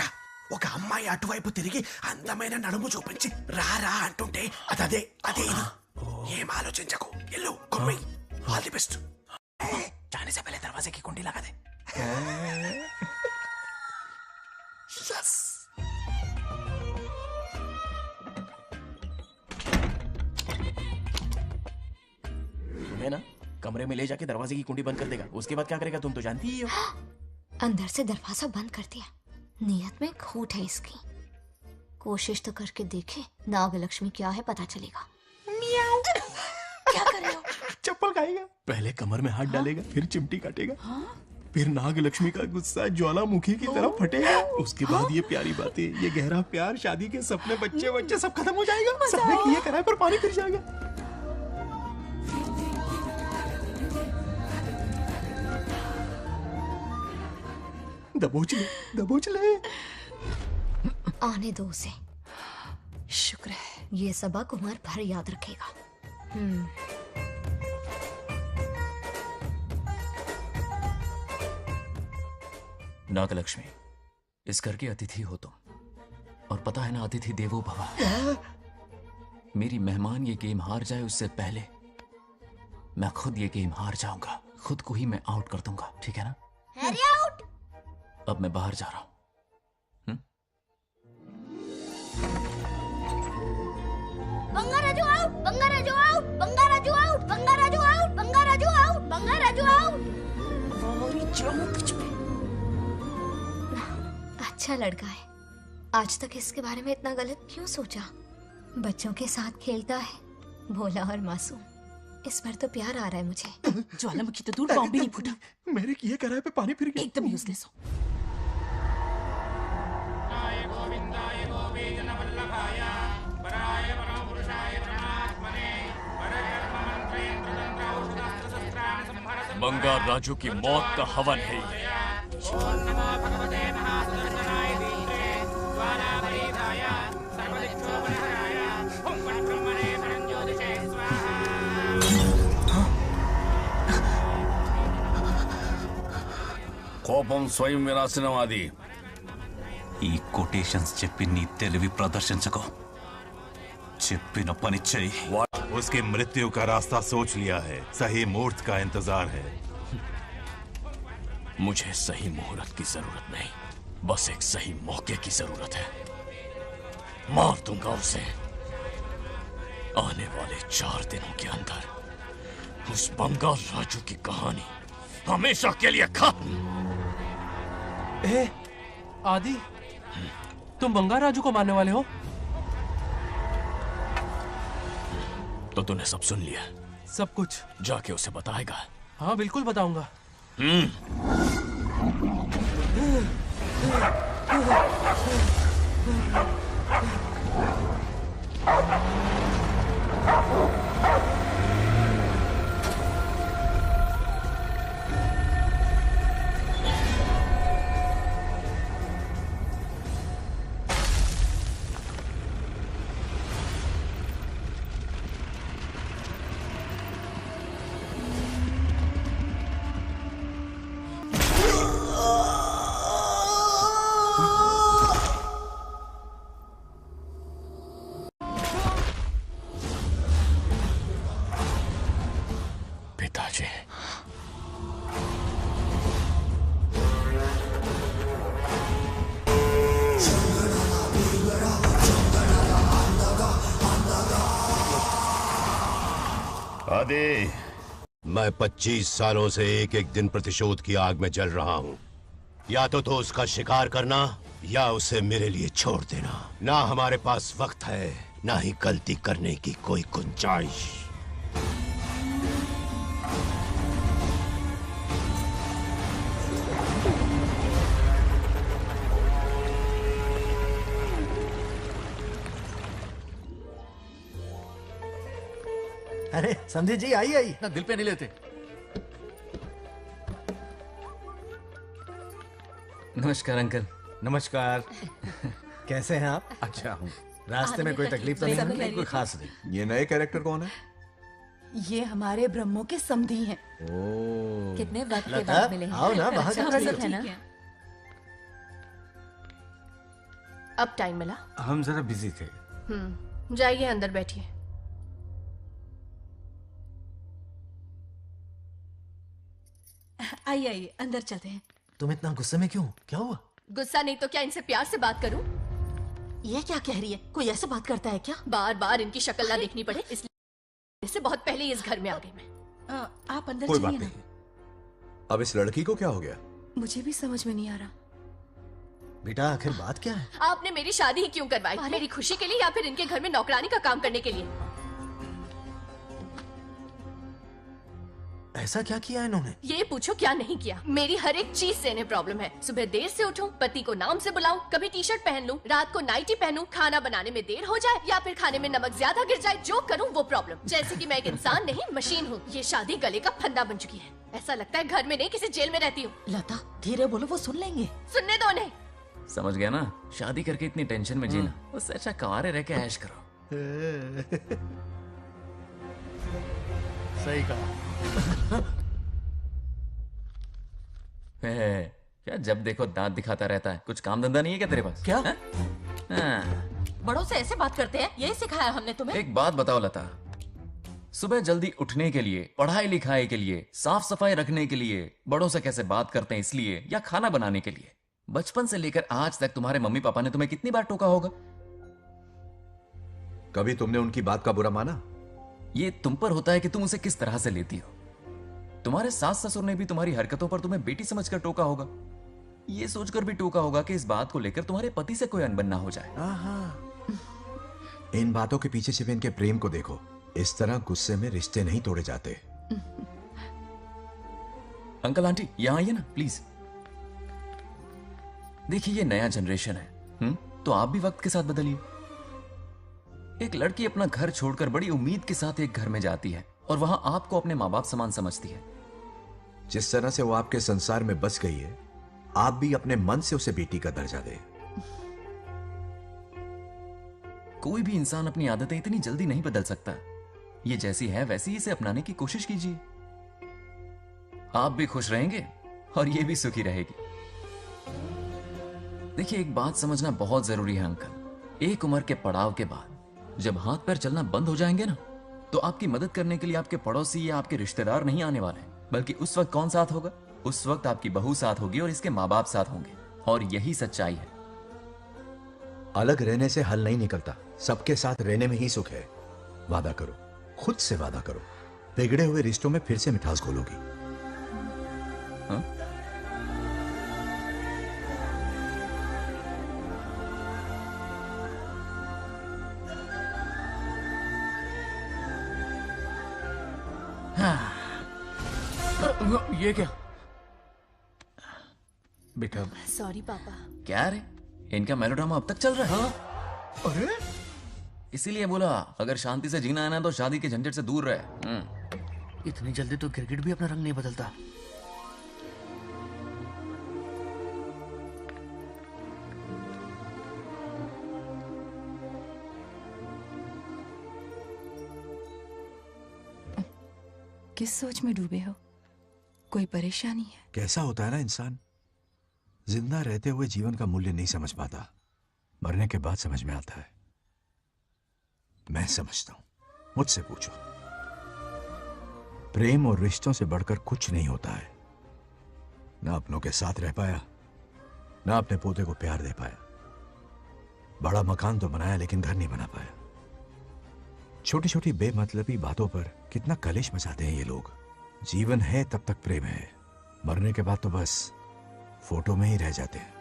ఒక అమ్మాయి అటువైపు తిరిగి అందమైన నడుము చూపించి రారా అంటుంటే అదే అదే ఇది. ఏం ఆలోచించకు, ఎల్లు కొమ్మి. All the best. जाने से पहले दरवाजे की कुंडी लगा दे। यस. तुम्हें ना कमरे में ले जाके दरवाजे की कुंडी बंद कर देगा, उसके बाद क्या करेगा तुम तो जानती ही हो। अंदर से दरवाजा बंद कर दिया। नियत में खोट है इसकी। कोशिश तो करके देखे, नागलक्ष्मी क्या है पता चलेगा। क्या कर रहे हो? चप्पल खाएगा। पहले कमर में हाथ डालेगा, फिर चिमटी काटेगा। फिर नाग लक्ष्मी का गुस्सा ज्वालामुखी की तरह फटेगा। उसके बाद ये प्यारी बातें, ये गहरा प्यार, शादी के सपने, बच्चे बच्चे सब खत्म हो जाएगा। सबने किए कराए पर पानी फिर जाएगा। दबोच ले, दबोच ले। आने दो उसे। शुक्र है। ये सबक उम्र भर याद रखेगा। नागलक्ष्मी, इस घर की अतिथि हो तुम, और पता है ना, अतिथि देवो भव। मेरी मेहमान ये गेम हार जाए उससे पहले मैं खुद ये गेम हार जाऊंगा। खुद को ही मैं आउट कर दूंगा, ठीक है ना? Harry out. अब मैं बाहर जा रहा हूं। Bangaraju out, Bangaraju out, Bangaraju out, Bangaraju out, Bangaraju out, Bangaraju out. अच्छा लड़का है। आज तक इसके बारे में इतना गलत क्यों सोचा? बच्चों के साथ खेलता है, भोला और मासूम। इस पर तो प्यार आ रहा है मुझे। ज्वालामुखी तो दूर, बॉम्ब भी नहीं फूटा। मेरे किए कराए पे पानी फिर गया। एकदम यूजलेस हो। बंगार राजू की मौत का हवन है ये। కోపం స్వయం వినాశనవాది. ఈ కొటేషన్స్ చెప్పి నీ తెలివి ప్రదర్శించకు. చెప్పిన పని చెయ్యి. उसकी मृत्यु का रास्ता सोच लिया है, सही मुहूर्त का इंतजार है। मुझे सही मुहूर्त की जरूरत नहीं, बस एक सही मौके की जरूरत है। मार दूंगा उसे आने वाले 4 दिनों के अंदर। उस बंगाल राजू की कहानी हमेशा के लिए खत्म। आदि, तुम बंगाल राजू को मारने वाले हो? तो तूने सब सुन लिया? सब कुछ। जाके उसे बताएगा? हाँ बिल्कुल बताऊंगा। पिताजी, आदि, मैं 25 सालों से एक एक दिन प्रतिशोध की आग में जल रहा हूँ। या तो उसका शिकार करना या उसे मेरे लिए छोड़ देना। ना हमारे पास वक्त है, ना ही गलती करने की कोई गुंजाइश। अरे संधि जी, आई आई। ना दिल पे नहीं लेते। नमस्कार अंकल। नमस्कार। कैसे हैं आप? अच्छा हूँ। रास्ते में कोई तकलीफ तो नहीं? नहीं, कोई खास नहीं। ये नए कैरेक्टर कौन है? ये हमारे ब्रह्मों के समधी हैं। ओ, कितने वक्त के लता, बाद मिले हैं। आओ ना, बाहर अच्छा, क्या सब है ना? अब टाइम मिला? हम जरा बिजी थे। जाइए अंदर बैठिए। आइए आइए, अंदर चलते हैं। तुम इतना गुस्से में क्यों? क्या हुआ? गुस्सा नहीं तो क्या इनसे प्यार से बात करूं? ये क्या कह रही है? कोई ऐसे बात करता है क्या? बार बार इनकी शक्ल ना देखनी पड़े इसलिए से बहुत पहले इस घर में आ गई मैं। आप अंदर कोई बात चलिए ना। नहीं। अब इस लड़की को क्या हो गया? मुझे भी समझ में नहीं आ रहा। बेटा आखिर बात क्या है? आपने मेरी शादी ही क्यों करवाई? मेरी खुशी के लिए या फिर इनके घर में नौकरानी का काम करने के लिए? ऐसा क्या किया इन्होंने? ये पूछो क्या नहीं किया। मेरी हर एक चीज से इन्हें प्रॉब्लम है। सुबह देर से उठूं, पति को नाम से बुलाऊं, कभी टी शर्ट पहन लूं, रात को नाइटी पहनूं, खाना बनाने में देर हो जाए या फिर खाने में नमक ज्यादा गिर जाए, जो करूं वो प्रॉब्लम। जैसे कि मैं एक इंसान नहीं मशीन हूँ। ये शादी गले का फंदा बन चुकी है। ऐसा लगता है घर में नहीं किसी जेल में रहती हूँ। लता धीरे बोलो, वो सुन लेंगे। सुनने दो उन्हें। समझ गया ना, शादी करके इतनी टेंशन में जीना, उससे अच्छा कुंवारे रह के ऐश करो। सही कहा। क्या जब देखो दांत दिखाता रहता है, कुछ काम धंधा नहीं है क्या तेरे पास? क्या? हाँ। बड़ों से ऐसे बात करते हैं, यही सिखाया हमने तुम्हें। एक बात बताओ लता, सुबह जल्दी उठने के लिए, पढ़ाई लिखाई के लिए, साफ सफाई रखने के लिए बड़ों से कैसे बात करते हैं इसलिए, या खाना बनाने के लिए, बचपन से लेकर आज तक तुम्हारे मम्मी पापा ने तुम्हें कितनी बार टोका होगा? कभी तुमने उनकी बात का बुरा माना? ये तुम पर होता है कि तुम उसे किस तरह से लेती हो। तुम्हारे सास ससुर ने भी तुम्हारी हरकतों पर तुम्हें बेटी समझकर टोका होगा। ये सोचकर भी टोका होगा कि इस बात को लेकर तुम्हारे पति से कोई अनबन ना हो जाए। इन बातों के पीछे सिर्फ इनके प्रेम को देखो। इस तरह गुस्से में रिश्ते नहीं तोड़े जाते। अंकल आंटी यहां आइए ना प्लीज। देखिए ये नया जनरेशन है, तो आप भी वक्त के साथ बदलिए। एक लड़की अपना घर छोड़कर बड़ी उम्मीद के साथ एक घर में जाती है और वहां आपको अपने माँ बाप समान समझती है। जिस तरह से वो आपके संसार में बस गई है, आप भी अपने मन से उसे बेटी का दर्जा दें। कोई भी इंसान अपनी आदतें इतनी जल्दी नहीं बदल सकता। ये जैसी है वैसी ही इसे अपनाने की कोशिश कीजिए। आप भी खुश रहेंगे और ये भी सुखी रहेगी। देखिए एक बात समझना बहुत जरूरी है अंकल, एक उम्र के पड़ाव के बाद जब हाथ पैर चलना बंद हो जाएंगे ना, तो आपकी मदद करने के लिए आपके पड़ोसी या आपके रिश्तेदार नहीं आने वाले, बल्कि उस वक्त कौन साथ होगा? उस वक्त आपकी बहू साथ होगी और इसके माँ बाप साथ होंगे। और यही सच्चाई है। अलग रहने से हल नहीं निकलता, सबके साथ रहने में ही सुख है। वादा करो, खुद से वादा करो, बिगड़े हुए रिश्तों में फिर से मिठास घोलोगी। ये क्या? बेटा सॉरी पापा। क्या रे, इनका मेलोड्रामा अब तक चल रहा है? अरे इसीलिए बोला अगर शांति से जीना है ना तो शादी के झंझट से दूर रहे। इतनी जल्दी तो क्रिकेट भी अपना रंग नहीं बदलता। किस सोच में डूबे हो? कोई परेशानी है? कैसा होता है ना इंसान, जिंदा रहते हुए जीवन का मूल्य नहीं समझ पाता, मरने के बाद समझ में आता है। मैं समझता हूं, मुझसे पूछो। प्रेम और रिश्तों से बढ़कर कुछ नहीं होता है। ना अपनों के साथ रह पाया, ना अपने पोते को प्यार दे पाया। बड़ा मकान तो बनाया लेकिन घर नहीं बना पाया। छोटी छोटी बेमतलबी बातों पर कितना कलेश मचाते हैं ये लोग। जीवन है तब तक प्रेम है, मरने के बाद तो बस फोटो में ही रह जाते हैं।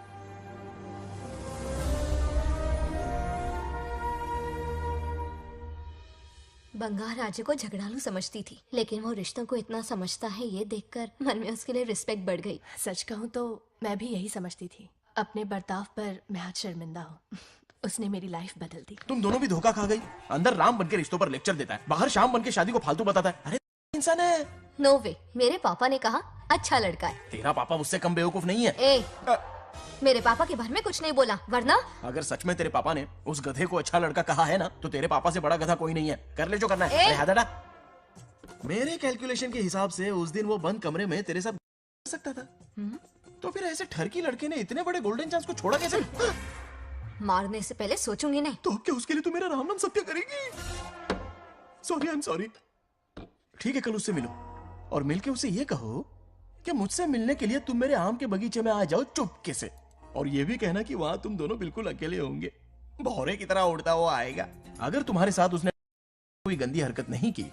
बंगाल राज्य को झगड़ालू समझती थी, लेकिन वो रिश्तों को इतना समझता है ये देखकर मन में उसके लिए रिस्पेक्ट बढ़ गई। सच कहूँ तो मैं भी यही समझती थी। अपने बर्ताव पर मैं आज शर्मिंदा हूँ। उसने मेरी लाइफ बदल दी। तुम दोनों भी धोखा खा गई। अंदर राम बनके रिश्तों पर लेक्चर देता है, बाहर शाम बनके शादी को फालतू बताता है। अरे इंसान है। नो वे, मेरे पापा ने कहा अच्छा लड़का है। तेरा पापा मुझसे कम बेवकूफ नहीं है। ए, मेरे पापा के बारे में कुछ नहीं बोला, वरना अगर सच में तेरे पापा ने उस गधे को अच्छा लड़का कहा है ना, तो तेरे पापा से बड़ा गधा कोई नहीं है। कर ले जो करना है। अरे हाथ हटा। मेरे कैलकुलेशन के हिसाब से उस दिन वो बंद कमरे में तेरे साथ सकता था। तो फिर ऐसे ठरकी लड़के ने इतने बड़े गोल्डन चांस को छोड़ा कैसे? मारने से पहले सोचूंगी नहीं। तो क्या उसके लिए तू मेरा राम नाम सत्य करेगी? Sorry, I am sorry. ठीक है, कल उससे मिलो और मिलके उसे ये कहो कि मुझसे मिलने के लिए तुम मेरे आम के बगीचे में आ जाओ चुपके से, और ये भी कहना कि वहां तुम दोनों बिल्कुल अकेले होंगे। भौरे की तरह उड़ता हुआ आएगा। अगर तुम्हारे साथ उसने कोई गंदी हरकत नहीं की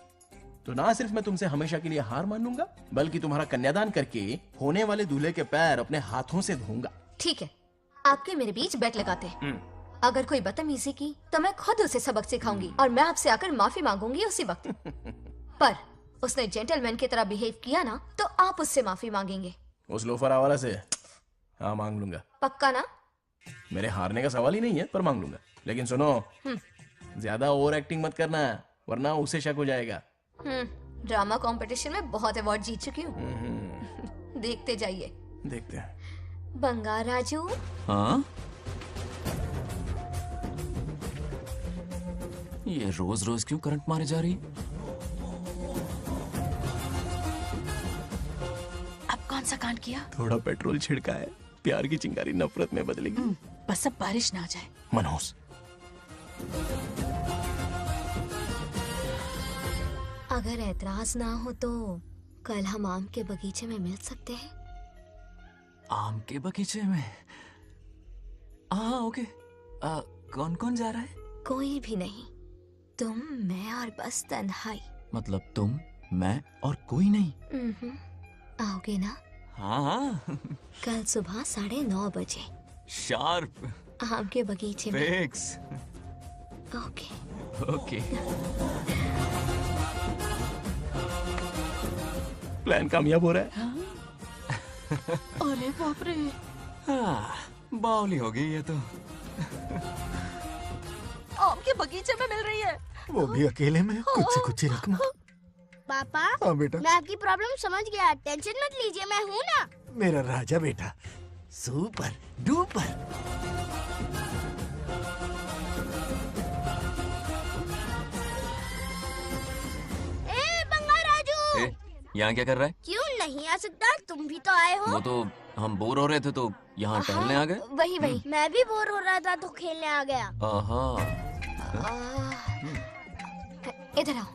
तो ना सिर्फ मैं तुमसे हमेशा के लिए हार मान लूंगा, बल्कि तुम्हारा कन्यादान करके होने वाले दूल्हे के पैर अपने हाथों से धोऊंगा। ठीक है, आपके मेरे बीच बेट लगाते हैं। अगर कोई बदतमीजी की तो मैं खुद उसे सबक सिखाऊंगी और मैं आपसे आकर माफी मांगूंगी उसी वक्त। पर उसने जेंटलमैन की तरह बिहेव किया ना तो आप उससे माफी मांगेंगे। उस लोफर आवारा से हाँ मांग लूंगा। पक्का ना? मेरे हारने का सवाल ही नहीं है, पर मांग लूंगा। लेकिन सुनो, ज्यादा ओवर एक्टिंग मत करना, वरना उसे शक हो जाएगा। ड्रामा कंपटीशन में बहुत अवार्ड जीत चुकी हूँ। देखते जाइए। देखते हैं। बंगार राजू। हाँ? ये रोज रोज क्यों करंट मारे जा रही? अब कौन सा कांड किया? थोड़ा पेट्रोल छिड़का है, प्यार की चिंगारी नफरत में बदलेगी। बस अब बारिश ना आ जाए। मनोज, अगर ऐतराज ना हो तो कल हम आम के बगीचे में मिल सकते हैं। आम के बगीचे में? हाँ ओके। कौन कौन जा रहा है? कोई भी नहीं, तुम, मैं और बस तन्हाई। मतलब तुम, मैं और कोई नहीं? आओगे ना? हाँ हाँ। कल सुबह 9:30 बजे शार्प। आम के बगीचे में। फिक्स। ओके। ओके। प्लान कामयाब हो रहा है। अरे बाप रे। बावली हो गई ये तो। आम के बगीचे में मिल रही है, वो भी अकेले में, कुछ से कुछ ही रकम। पापा, हाँ बेटा। मैं आपकी प्रॉब्लम समझ गया, टेंशन मत लीजिए, मैं हूँ ना। मेरा राजा बेटा, सुपर डुपर। बंगार राजू, यहाँ क्या कर रहा है? क्यों नहीं आ सकता? तुम भी तो आए हो। वो तो हम बोर हो रहे थे तो यहाँ टहलने आ गए। वही वही। मैं भी बोर हो रहा था तो खेलने आ गया। इधर आओ।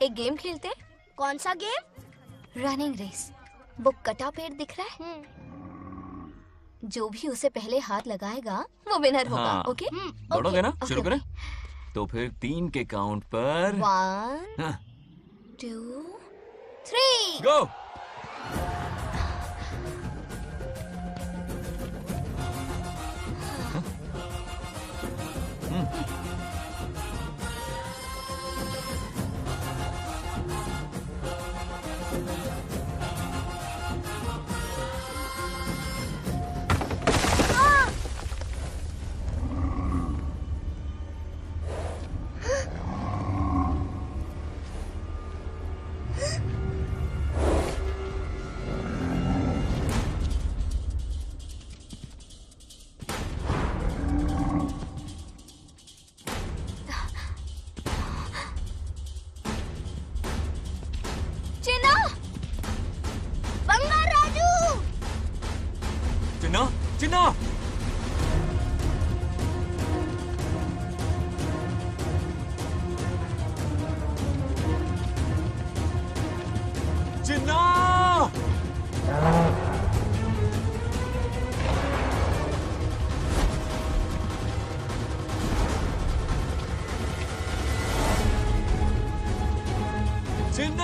एक गेम खेलते हैं। कौन सा गेम? Running race. वो कटा पेड़ दिख रहा है? जो भी उसे पहले हाथ लगाएगा वो विनर होगा। हाँ। ओके? दौड़ोगे ना? शुरू करें? तो फिर 3 के काउंट पर 1 2 3 गो। चिन्ना! चिन्ना! चिन्ना! चिन्ना!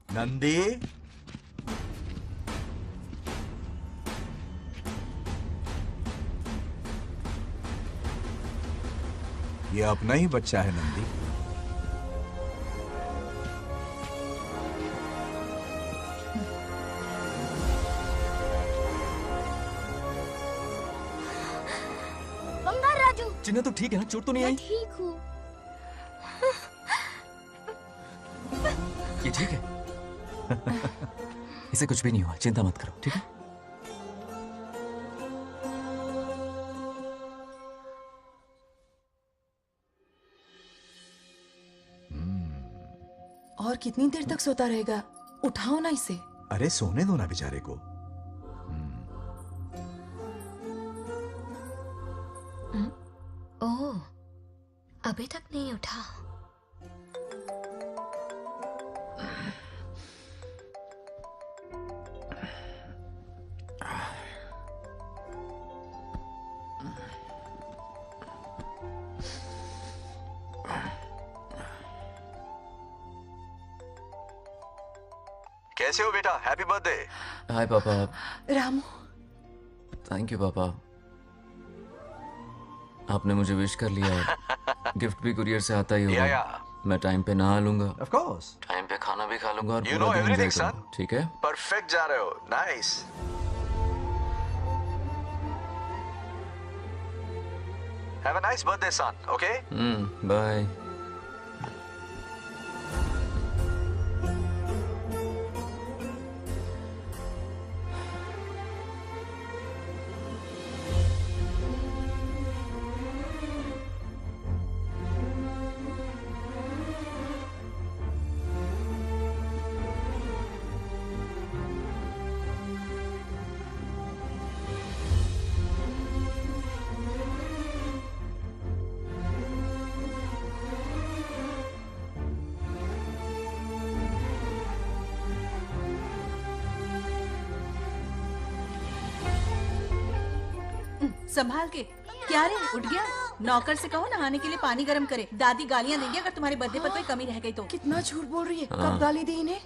नंदी, ये अपना ही बच्चा है नंदी। बंगार राजू, चिन्ना तो ठीक है ना? चोट तो नहीं आई? ठीक हूँ। ये ठीक है? इसे कुछ भी नहीं हुआ, चिंता मत करो, ठीक है? और कितनी देर तक सोता रहेगा? उठाओ ना इसे। अरे सोने दो ना बेचारे को। ओह, अभी तक नहीं उठा। कैसे हो बेटा? Happy birthday. हाय पापा। रामू, थैंक यू पापा, आपने मुझे विश कर लिया। गिफ्ट भी कुरियर से आता ही होगा। मैं टाइम पे नहा लूंगा, ऑफ कोर्स, टाइम पे खाना भी खा लूंगा और You पूरा know दिन everything, enjoy करूंगा, ठीक है? परफेक्ट जा रहे हो। Nice. Have a nice birthday son, okay? Bye. संभाल के। क्या रे, उठ गया? नौकर से कहो नहाने के लिए पानी गर्म करे। दादी गालियां देंगी अगर तुम्हारे बर्थडे पर कोई कमी रह गई तो। कितना झूठ बोल रही है। हाँ। कब गाली दी इन्हें?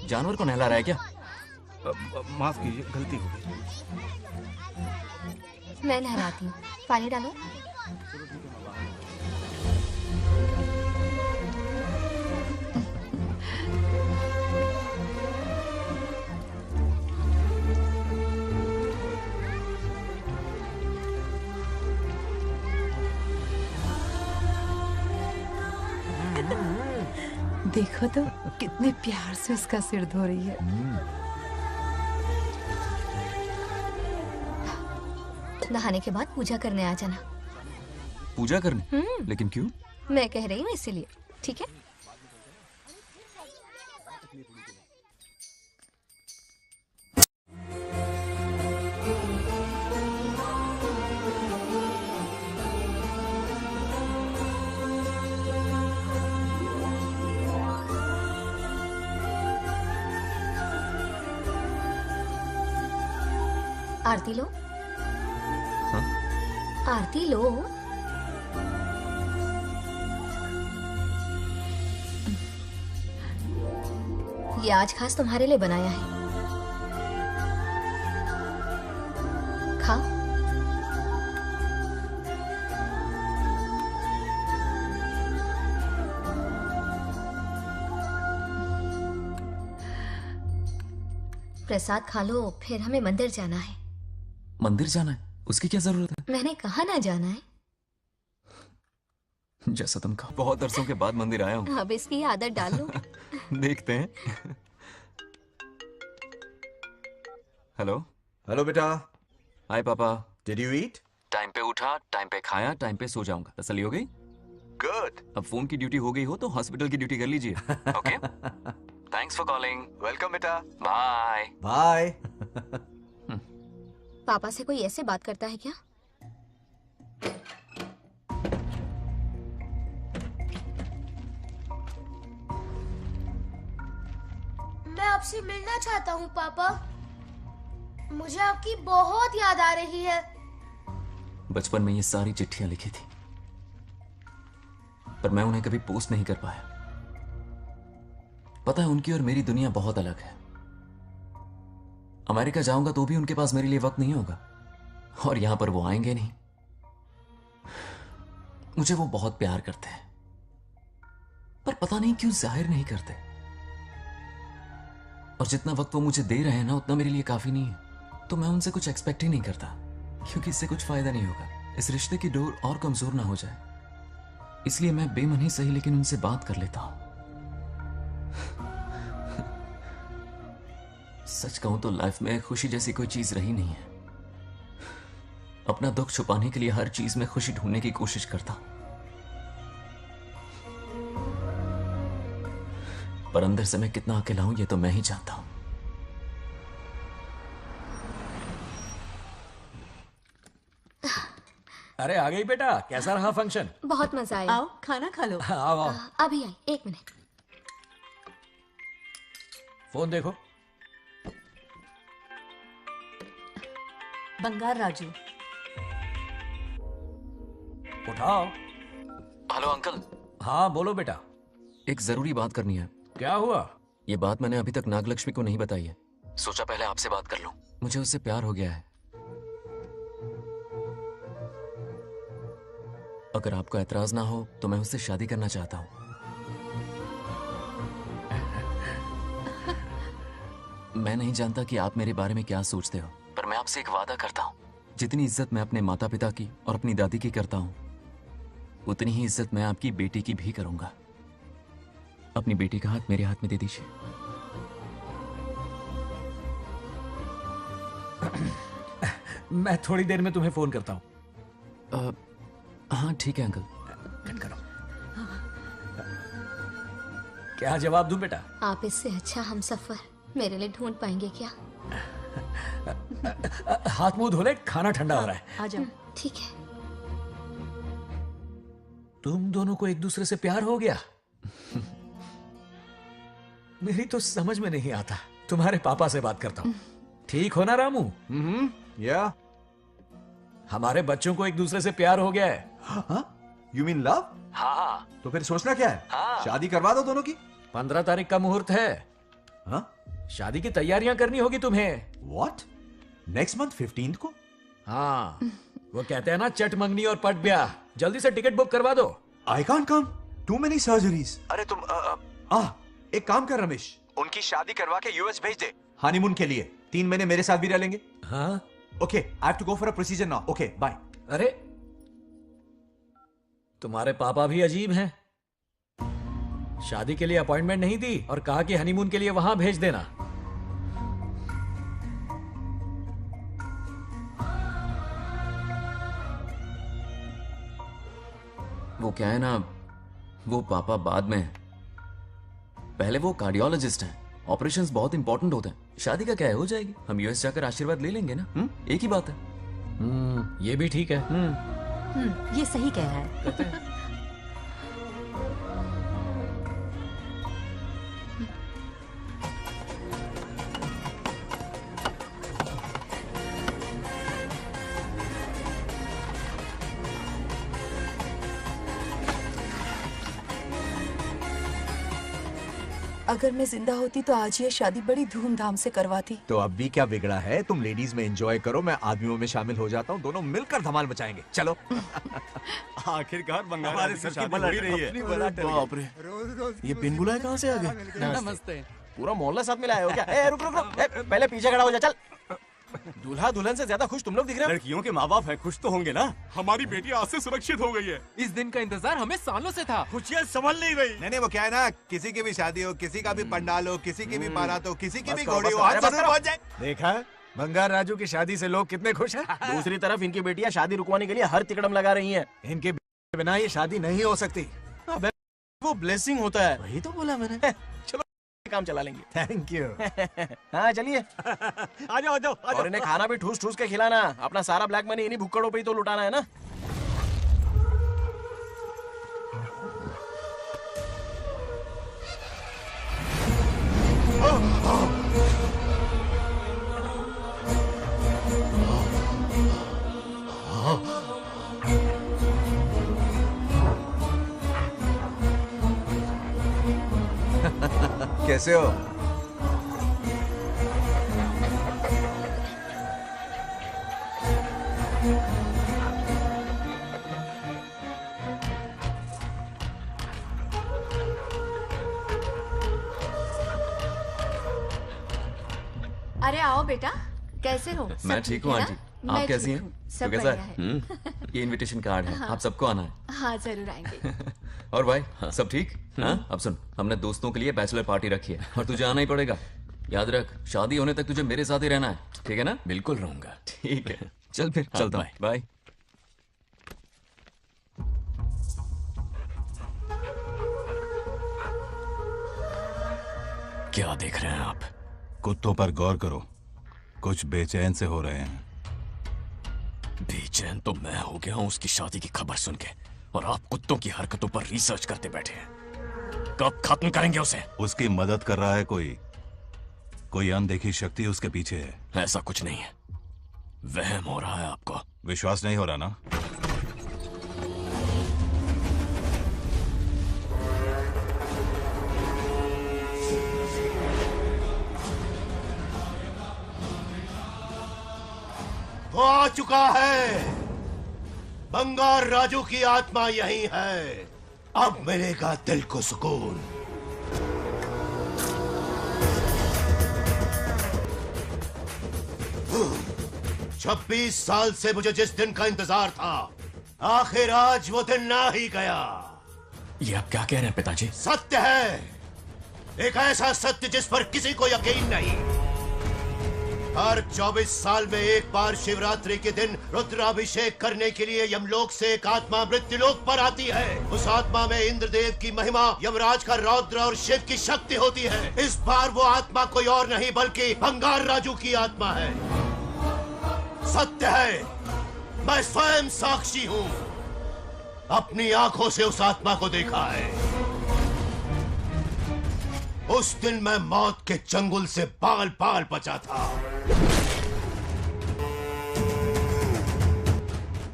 जानवर को नहला रहा है क्या? माफ कीजिए, गलती हो गई। मैं नहलाती हूँ, पानी डालो। देखो तो कितने प्यार से उसका सिर धो रही है। नहाने के बाद पूजा करने आ जाना। पूजा करने? लेकिन क्यों? मैं कह रही हूँ इसीलिए, ठीक है? आरती लो। हाँ? आरती लो। ये आज खास तुम्हारे लिए बनाया है, खाओ। प्रसाद खा लो, फिर हमें मंदिर जाना है। मंदिर जाना है? उसकी क्या जरूरत है? मैंने कहा ना जाना है। जैसा तुम कहो। बहुत अरसों के बाद मंदिर आया हूँ। अब इसकी आदत डाल लो। देखते हैं। हेलो। हेलो बेटा। हाय पापा। Did you eat? टाइम पे उठा, टाइम पे खाया, टाइम पे सो जाऊंगा। तसल्ली हो गई? गुड। अब फोन की ड्यूटी हो गई हो तो हॉस्पिटल की ड्यूटी कर लीजिए। Okay? Thanks for calling. Welcome बेटा। बाय। बाय। पापा से कोई ऐसे बात करता है क्या? मैं आपसे मिलना चाहता हूँ पापा। मुझे आपकी बहुत याद आ रही है। बचपन में ये सारी चिट्ठियां लिखी थी, पर मैं उन्हें कभी पोस्ट नहीं कर पाया। पता है, उनकी और मेरी दुनिया बहुत अलग है। अमेरिका जाऊंगा तो भी उनके पास मेरे लिए वक्त नहीं होगा, और यहां पर वो आएंगे नहीं। मुझे वो बहुत प्यार करते हैं, पर पता नहीं क्यों जाहिर नहीं करते। और जितना वक्त वो मुझे दे रहे हैं ना, उतना मेरे लिए काफी नहीं है। तो मैं उनसे कुछ एक्सपेक्ट ही नहीं करता, क्योंकि इससे कुछ फायदा नहीं होगा। इस रिश्ते की डोर और कमजोर ना हो जाए, इसलिए मैं बेमन ही सही लेकिन उनसे बात कर लेता हूं। सच कहूं तो लाइफ में खुशी जैसी कोई चीज रही नहीं है। अपना दुख छुपाने के लिए हर चीज में खुशी ढूंढने की कोशिश करता हूं, पर अंदर से मैं कितना अकेला हूं ये तो मैं ही जानता हूं। अरे आ गई बेटा, कैसा रहा फंक्शन? बहुत मजा आया। आओ खाना खा लो। आओ आओ। अभी आई, 1 मिनट। फोन देखो। बंगार राजू। उठाओ। Hello uncle. हाँ बोलो बेटा। एक जरूरी बात करनी है। क्या हुआ? ये बात मैंने अभी तक नागलक्ष्मी को नहीं बताई है। सोचा पहले आपसे बात कर लूं। मुझे उससे प्यार हो गया है। अगर आपको ऐतराज ना हो तो मैं उससे शादी करना चाहता हूं। मैं नहीं जानता कि आप मेरे बारे में क्या सोचते हो, पर मैं आपसे एक वादा करता हूं। जितनी इज्जत मैं अपने माता पिता की और अपनी दादी की करता हूं, उतनी ही इज्जत मैं आपकी बेटी की भी करूंगा। अपनी बेटी का हाथ मेरे हाथ में दे दीजिए। मैं थोड़ी देर में तुम्हें फोन करता हूं। हाँ ठीक है अंकल। कट करो। क्या जवाब दूं बेटा? आप इससे अच्छा हम सफर मेरे लिए ढूंढ पाएंगे क्या? हाथ मुंह धो ले, खाना ठंडा हो रहा है। आ जाओ। ठीक है। तुम दोनों को एक दूसरे से प्यार हो गया? मेरी तो समझ में नहीं आता। तुम्हारे पापा से बात करता हूँ। ठीक हो ना रामू? या हमारे बच्चों को एक दूसरे से प्यार हो गया है। You mean love? हाँ। तो फिर सोचना क्या है? शादी करवा दो दोनों की। 15 तारीख का मुहूर्त है। हाँ? शादी की तैयारियां करनी होगी तुम्हें। What? नेक्स्ट मंथ 15th को? हाँ, वो कहते हैं ना चट मंगनी और पट ब्याह। जल्दी से टिकट बुक करवा दो। I can't come. Too many surgeries. अरे तुम एक काम कर रमेश, उनकी शादी करवा के यूएस भेज दे। हनीमून के लिए 3 महीने मेरे साथ भी रह लेंगे। हाँ? Okay, I have to go for a procedure now. Okay, bye. अरे तुम्हारे पापा भी अजीब हैं। शादी के लिए अपॉइंटमेंट नहीं दी और कहा कि हनीमून के लिए वहां भेज देना। वो क्या है ना, वो पापा बाद में, पहले वो कार्डियोलॉजिस्ट हैं। ऑपरेशंस बहुत इंपॉर्टेंट होते हैं। शादी का क्या है, हो जाएगी। हम यूएस जाकर आशीर्वाद ले लेंगे ना। एक ही बात है। ये भी ठीक है। ये सही कह रहा है। अगर मैं जिंदा होती तो आज ये शादी बड़ी धूमधाम से करवाती। तो अब भी क्या बिगड़ा है? तुम लेडीज में एंजॉय करो, मैं आदमियों में शामिल हो जाता हूँ। दोनों मिलकर धमाल मचाएंगे। चलो। आखिरकार बंगाल हमारे सर की बल रही है। बाप रे, ये बिन बुलाए कहाँ से आ गए? नमस्ते। पूरा मोहल्ला साथ में लाए हो क्या? ए, रुक रुक रुक। पहले पीछे खड़ा हो जा। चल। दूल्हा दुल्हन से ज्यादा खुश तुम लोग दिख रहे हो। लड़कियों के माँ बाप है, खुश तो होंगे ना। हमारी बेटी आज से सुरक्षित हो गई है। इस दिन का इंतजार हमें सालों से था। खुशियाँ संभल नहीं रही। नहीं वो क्या है ना, किसी की भी शादी हो, किसी का भी पंडाल हो, किसी की भी बारात हो, किसी की भी करो, घोड़ी बस हो, करो, आज बस जरूर करो। पहुंच जाए। देखा, बंगार राजू की शादी से लोग कितने खुश हैं। दूसरी तरफ इनकी बेटियां शादी रुकवाने के लिए हर तिकड़म लगा रही हैं। इनके बिना ये शादी नहीं हो सकती। अबे वो ब्लेसिंग होता है। वही तो बोला मैंने। चलो काम चला लेंगे। Thank you. हाँ चलिए। आ जाओ आ जाओ। और इन्हें खाना भी ठूस ठूस के खिलाना। अपना सारा ब्लैक मनी इन्हीं भुक्कड़ों पे ही तो लुटाना है ना। कैसे हो? अरे आओ बेटा, कैसे हो? मैं ठीक हूँ आंटी, आप कैसी हैं? सब तो कैसा बढ़िया है? ये इनविटेशन कार्ड है, हाँ। आप सबको आना है। हाँ जरूर आएंगे। और भाई सब ठीक? हाँ? अब सुन, हमने दोस्तों के लिए बैचलर पार्टी रखी है और तुझे आना ही पड़ेगा। याद रख, शादी होने तक तुझे मेरे साथ ही रहना है, ठीक है ना? बिल्कुल रहूंगा। ठीक है, चल फिर चलता हूँ, बाय। क्या देख रहे हैं आप? कुत्तों पर गौर करो, कुछ बेचैन से हो रहे हैं। बेचैन तो मैं हो गया हूं उसकी शादी की खबर सुन के, और आप कुत्तों की हरकतों पर रिसर्च करते बैठे हैं। कब खत्म करेंगे उसे? उसकी मदद कर रहा है कोई अनदेखी शक्ति उसके पीछे है। ऐसा कुछ नहीं है, वहम हो रहा है आपको। विश्वास नहीं हो रहा ना? वो आ चुका है। बंगार राजू की आत्मा यही है। अब मिलेगा दिल को सुकून। छब्बीस साल से मुझे जिस दिन का इंतजार था, आखिर आज वो दिन ना ही गया। ये आप क्या कह रहे हैं पिताजी? सत्य है, एक ऐसा सत्य जिस पर किसी को यकीन नहीं। हर 24 साल में एक बार शिवरात्रि के दिन रुद्राभिषेक करने के लिए यमलोक से एक आत्मा मृत्युलोक पर आती है। उस आत्मा में इंद्रदेव की महिमा, यमराज का रौद्र और शिव की शक्ति होती है। इस बार वो आत्मा कोई और नहीं बल्कि बंगार राजू की आत्मा है। सत्य है, मैं स्वयं साक्षी हूँ, अपनी आंखों से उस आत्मा को देखा है। उस दिन मैं मौत के चंगुल से बाल बाल बचा था,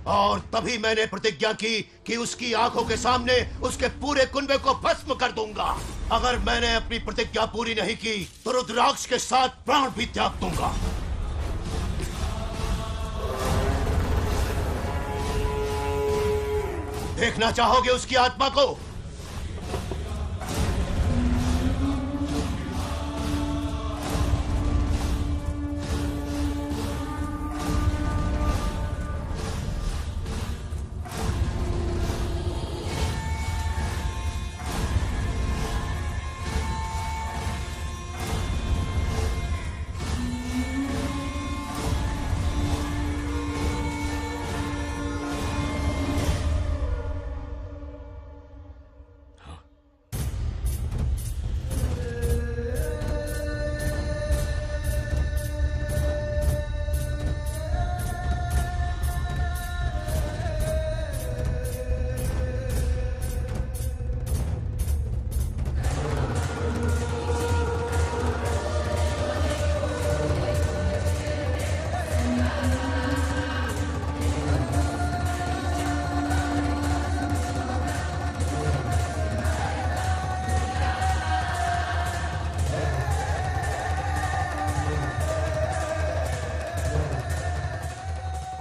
और तभी मैंने प्रतिज्ञा की कि उसकी आंखों के सामने उसके पूरे कुनबे को भस्म कर दूंगा। अगर मैंने अपनी प्रतिज्ञा पूरी नहीं की तो रुद्राक्ष के साथ प्राण भी त्याग दूंगा। देखना चाहोगे उसकी आत्मा को?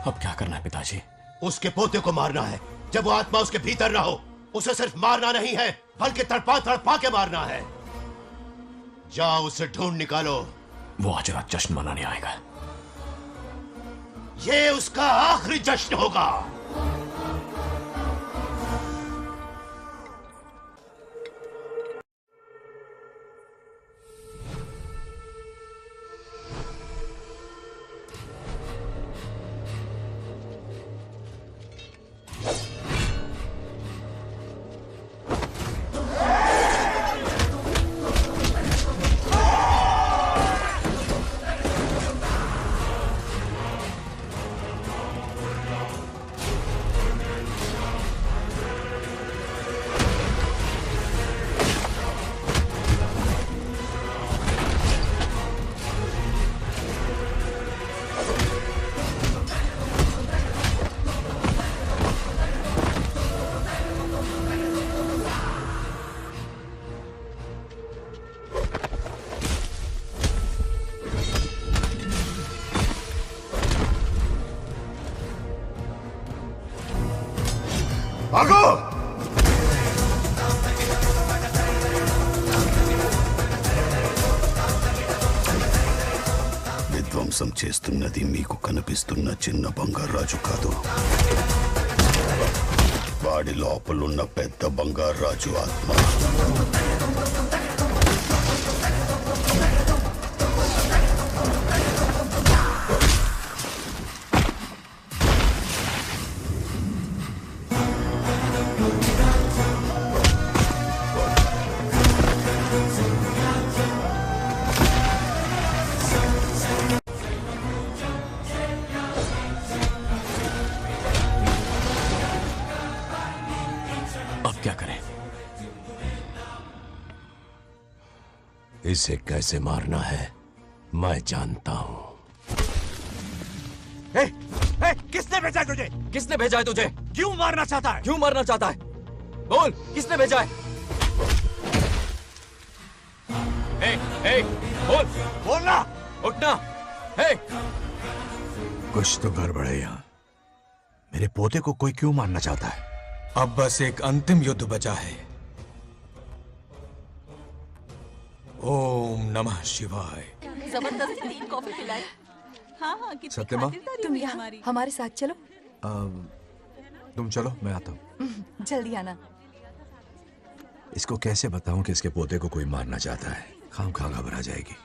अब क्या करना है पिताजी? उसके पोते को मारना है। जब वो आत्मा उसके भीतर ना हो, उसे सिर्फ मारना नहीं है बल्कि तड़पा तड़पा के मारना है। जाओ उसे ढूंढ निकालो। वो आज रात जश्न मनाने आएगा। ये उसका आखिरी जश्न होगा। మోసం చేస్తున్నది మీకు కనిపిస్తున్న చిన్న బంగారాజు కాదు, వాడి లోపలున్న పెద్ద బంగారాజు ఆత్మ. इसे कैसे मारना है मैं जानता हूं. किसने भेजा है तुझे? किसने भेजा है तुझे? क्यों मारना चाहता है? क्यों मारना चाहता है? बोल, किसने भेजा है? बोल, बोलना, उठना. कुछ तो गड़बड़ है यहाँ. मेरे पोते को कोई क्यों मारना चाहता है? अब बस एक अंतिम युद्ध बचा है. ओम नमः शिवाय. जबरदस्ती 3 कॉफी पिलाई. हाँ कितनी सत्यमा? खातिरदारी तुम हुई यहाँ हमारी. हमारे साथ चलो. तुम चलो, मैं आता हूँ. जल्दी आना. इसको कैसे बताऊं कि इसके पोते को कोई मारना चाहता है? खामखा घबरा जाएगी.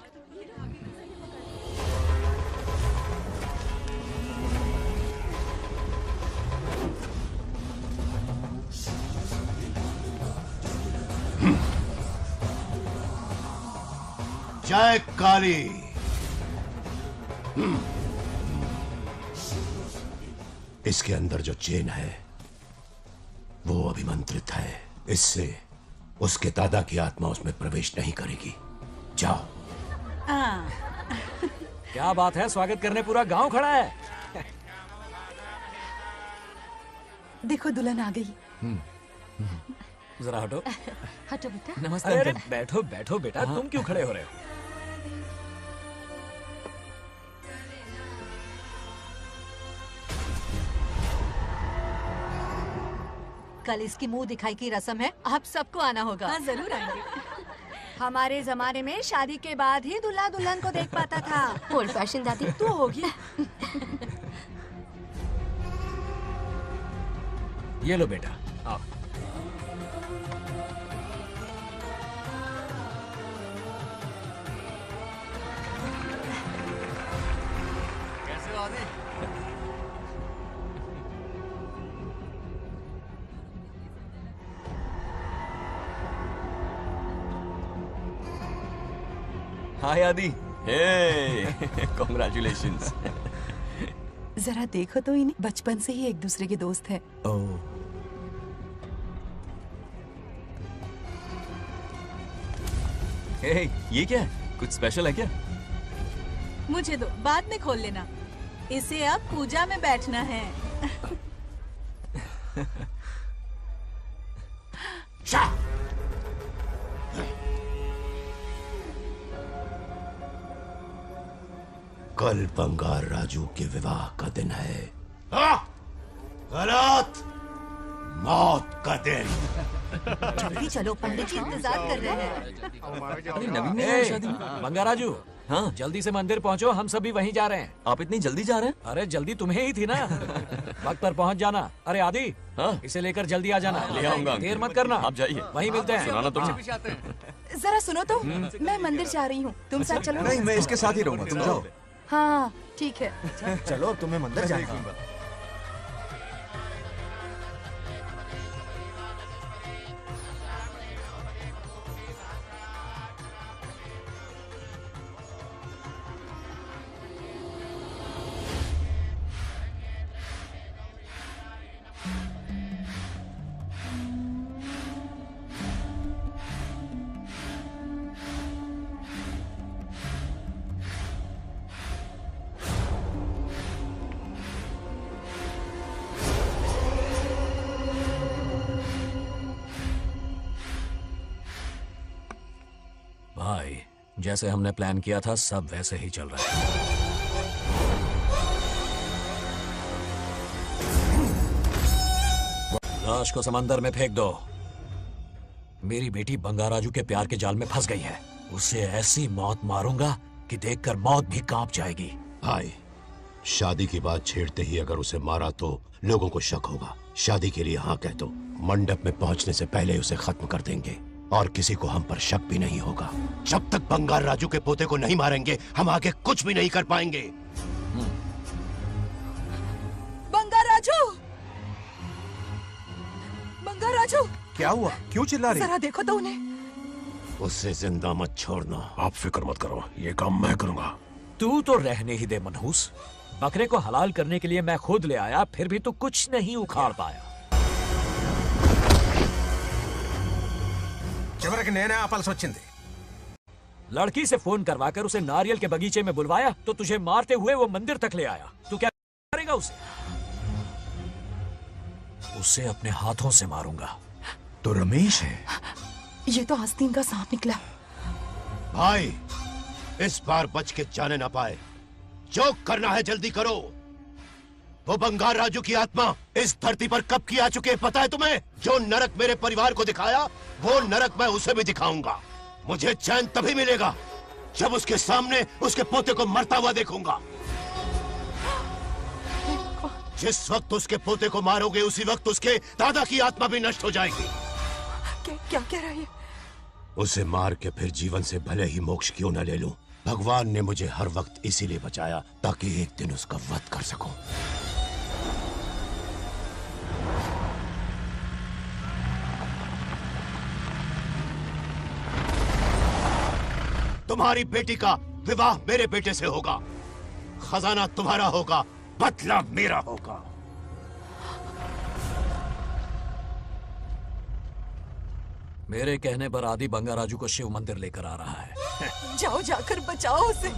जय काली. इसके अंदर जो चेन है वो अभिमंत्रित है. इससे उसके दादा की आत्मा उसमें प्रवेश नहीं करेगी. जाओ. क्या बात है, स्वागत करने पूरा गांव खड़ा है. देखो दुल्हन आ गई. जरा हटो. हटो बेटा. नमस्ते. अरे बैठो बैठो बेटा. तुम क्यों खड़े हो रहे हो? कल इसकी मुंह दिखाई की रस्म है, आप सबको आना होगा. हाँ जरूर आएंगे. हमारे जमाने में शादी के बाद ही दूल्हा दुल्हन को देख पाता था. ओल्ड फैशन दादी. तू होगी. ये लो बेटा, आओ. कैसे हो आदि? हाय आदि. कॉन्ग्रेचुलेशंस. जरा देखो तो इन्हें. बचपन से ही एक दूसरे के दोस्त हैं. ये क्या है? कुछ स्पेशल है क्या? मुझे दो, बाद में खोल लेना. इसे अब पूजा में बैठना है. कल बंगार राजू के विवाह का दिन है. गलत. मौत का दिन. जल्दी चलो, पंडित जी इंतजार कर रहे हैं. अरे नवीन ने यहाँ शादी में? बंगाराजू. हाँ, जल्दी से मंदिर पहुँचो, हम सभी वहीं जा रहे हैं. आप इतनी जल्दी जा रहे हैं? अरे जल्दी तुम्हें ही थी ना. वक्त पर पहुँच जाना. अरे आदि, इसे लेकर जल्दी आ जाना. ले आऊंगा. देर मत करना. आप जाइए. वहीं मिलते हैं. सुनाना तुम. जरा सुनो तो. मैं मंदिर जा रही हूँ, तुम साथ चलो. नहीं, मैं इसके साथ ही रहूंगा. तुम जाओ. हाँ ठीक है. चलो, अब तुम्हें मंदिर जाना. भाई, जैसे हमने प्लान किया था सब वैसे ही चल रहा है. लाश को समंदर में फेंक दो. मेरी बेटी बंगाराजू के प्यार के जाल में फंस गई है. उसे ऐसी मौत मारूंगा कि देखकर मौत भी कांप जाएगी. भाई, शादी की बात छेड़ते ही अगर उसे मारा तो लोगों को शक होगा। शादी के लिए हाँ कह दो, मंडप में पहुंचने से पहले उसे खत्म कर देंगे और किसी को हम पर शक भी नहीं होगा। जब तक बंगार राजू के पोते को नहीं मारेंगे हम आगे कुछ भी नहीं कर पाएंगे। बंगार राजू, बंगार राजू, क्या हुआ? क्यों चिल्ला रही? जरा देखो तो उन्हें। उसे जिंदा मत छोड़ना। आप फिक्र मत करो, ये काम मैं करूंगा। तू तो रहने ही दे मनहूस। बकरे को हलाल करने के लिए मैं खुद ले आया, फिर भी तू कुछ नहीं उखाड़ पाया। చివరికి నేనే ఆపాల్సి వచ్చింది। लड़की से फोन करवाकर उसे नारियल के बगीचे में बुलवाया तो तुझे मारते हुए वो मंदिर तक ले आया। तू क्या करेगा उसे? उसे अपने हाथों से मारूंगा। तो रमेश है। ये तो आस्तीन का सांप निकला। भाई, इस बार बच के जाने ना पाए। जो करना है जल्दी करो। वो बंगार राजू की आत्मा इस धरती पर कब की आ चुके हैं पता है तुम्हें? जो नरक मेरे परिवार को दिखाया वो नरक मैं उसे भी दिखाऊंगा। मुझे चैन तभी मिलेगा जब उसके सामने उसके पोते को मरता हुआ देखूंगा। जिस वक्त उसके पोते को मारोगे उसी वक्त उसके दादा की आत्मा भी नष्ट हो जाएगी। क्या कह रहा है? उसे मार के फिर जीवन से भले ही मोक्ष क्यों न ले लूं, भगवान ने मुझे हर वक्त इसीलिए बचाया ताकि एक दिन उसका वध कर सकूं। तुम्हारी बेटी का विवाह मेरे बेटे से होगा, खजाना तुम्हारा होगा, बदला मेरा होगा। मेरे कहने पर आदि बंगार राजू को शिव मंदिर लेकर आ रहा है। जाओ, जाकर बचाओ उसे।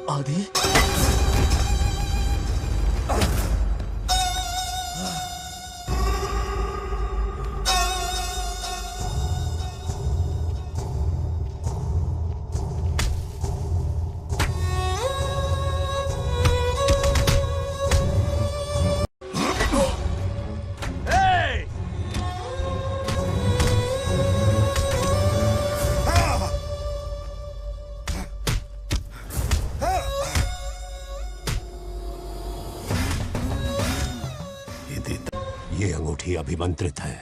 आदि, ये अंगूठी अभिमंत्रित है।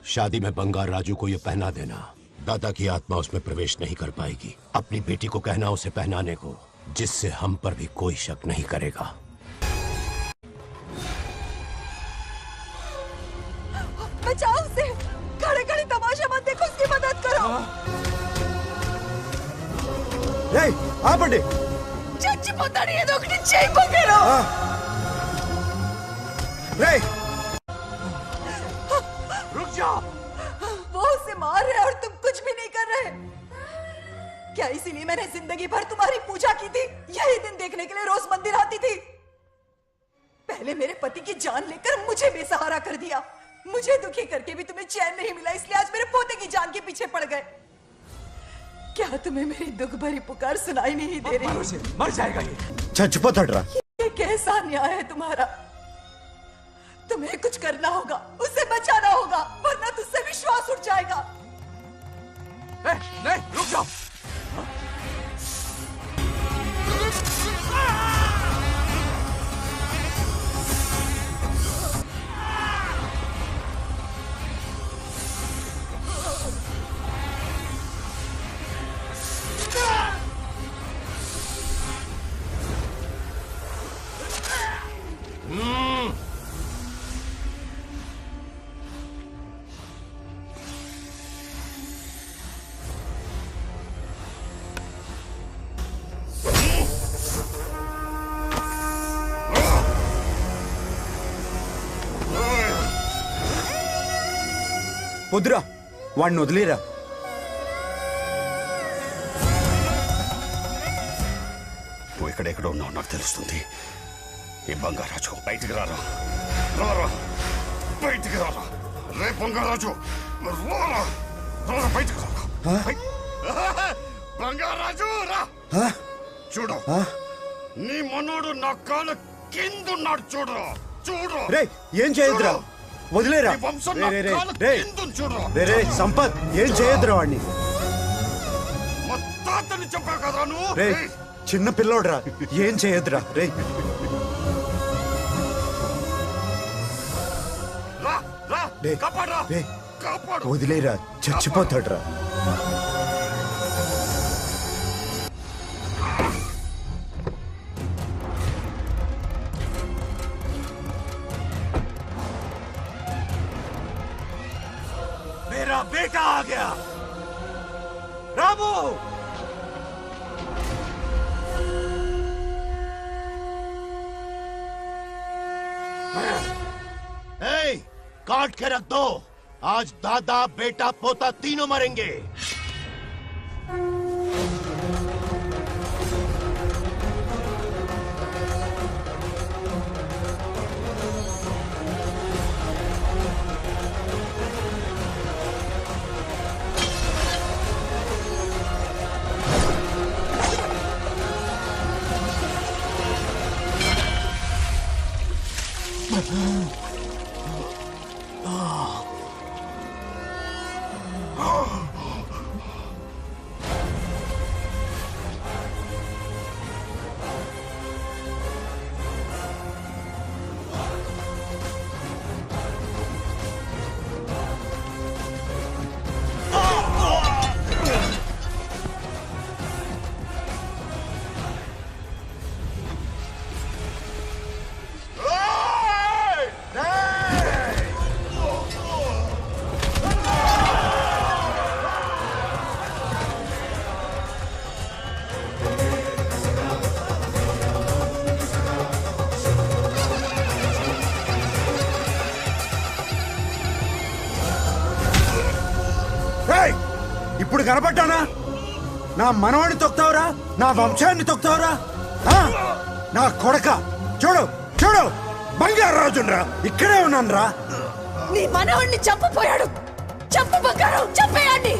शादी में बंगार राजू को ये पहना देना। दादा की आत्मा उसमें प्रवेश नहीं कर पाएगी। अपनी बेटी को कहना उसे पहनाने को, जिससे हम पर भी कोई शक नहीं करेगा। बचाओ उसे। खड़े खड़े तमाशा मत देखो, उसकी मदद करो। आपंడి। చచ్చిపోతాడు ఏదో ఒకటి చేయబోకేరో। रुक जाओ। वो उसे मार रहे और तुम कुछ भी नहीं कर रहे। क्या इसीलिए मैंने जिंदगी भर तुम्हारी पूजा की थी? यही दिन देखने के लिए रोज मंदिर आती थी। पहले मेरे पति की जान लेकर मुझे बेसहारा कर दिया। मुझे दुखी करके भी तुम्हें चैन नहीं मिला, इसलिए आज मेरे पोते की जान के पीछे पड़ गए। क्या तुम्हें मेरी दुख भरी पुकार सुनाई नहीं दे रही? मर जाएगा ये। చచ్చిపోతాడురా। ये कैसा न्याय है तुम्हारा? तुम्हें कुछ करना होगा, उसे बचाना होगा, वरना तुझसे विश्वास उठ जाएगा। नहीं, रुक जाओ। వద్దురా, వాడిని వదిలేరా। నువ్వు ఎక్కడెక్కడ ఉన్నావు నాకు తెలుస్తుంది। ఈ బంగారాజు బయటికి రారా, రారా బయటికి రారా, రే బంగారాజు రారా, రారా బయటికి రారా, బంగారాజు రా। చూడు, నీ మనోడు నా కాళ్ళ కిందున్నాడు, చూడు చూడు। రే, ఏం చేయొద్దురా। వదిలేరా ఈ వంశం రే, నా రే, రే, కాళ్ళ రే. కిందుంది చూడురా. రే రే సంపత్ ఏం చేయొద్దురా వాడిని మా తాతని చెప్పావు కదరా నువ్వు. రే చిన్న పిల్లోడ్రా ఏం చేయొద్దురా రే రా రా రే, కాపాడరా రే. కాపాడు. వదిలేరా చచ్చిపోతాడ్రా मेरा बेटा आ गया रामू ए, काट के रख दो। आज दादा बेटा पोता तीनों मरेंगे। ఏయ్! ఇప్పుడు కనపడ్డానా నా మనవాడిని తొక్తావురా నా వంశాన్ని తొక్తావురా ఆ? నా కొడక చూడు చూడు బంగారు రాజునరా ఇక్కడే ఉన్నాను రా నీ మనవణ్ణి చంపపోయాడు చంపు బంగారం చంపేయండి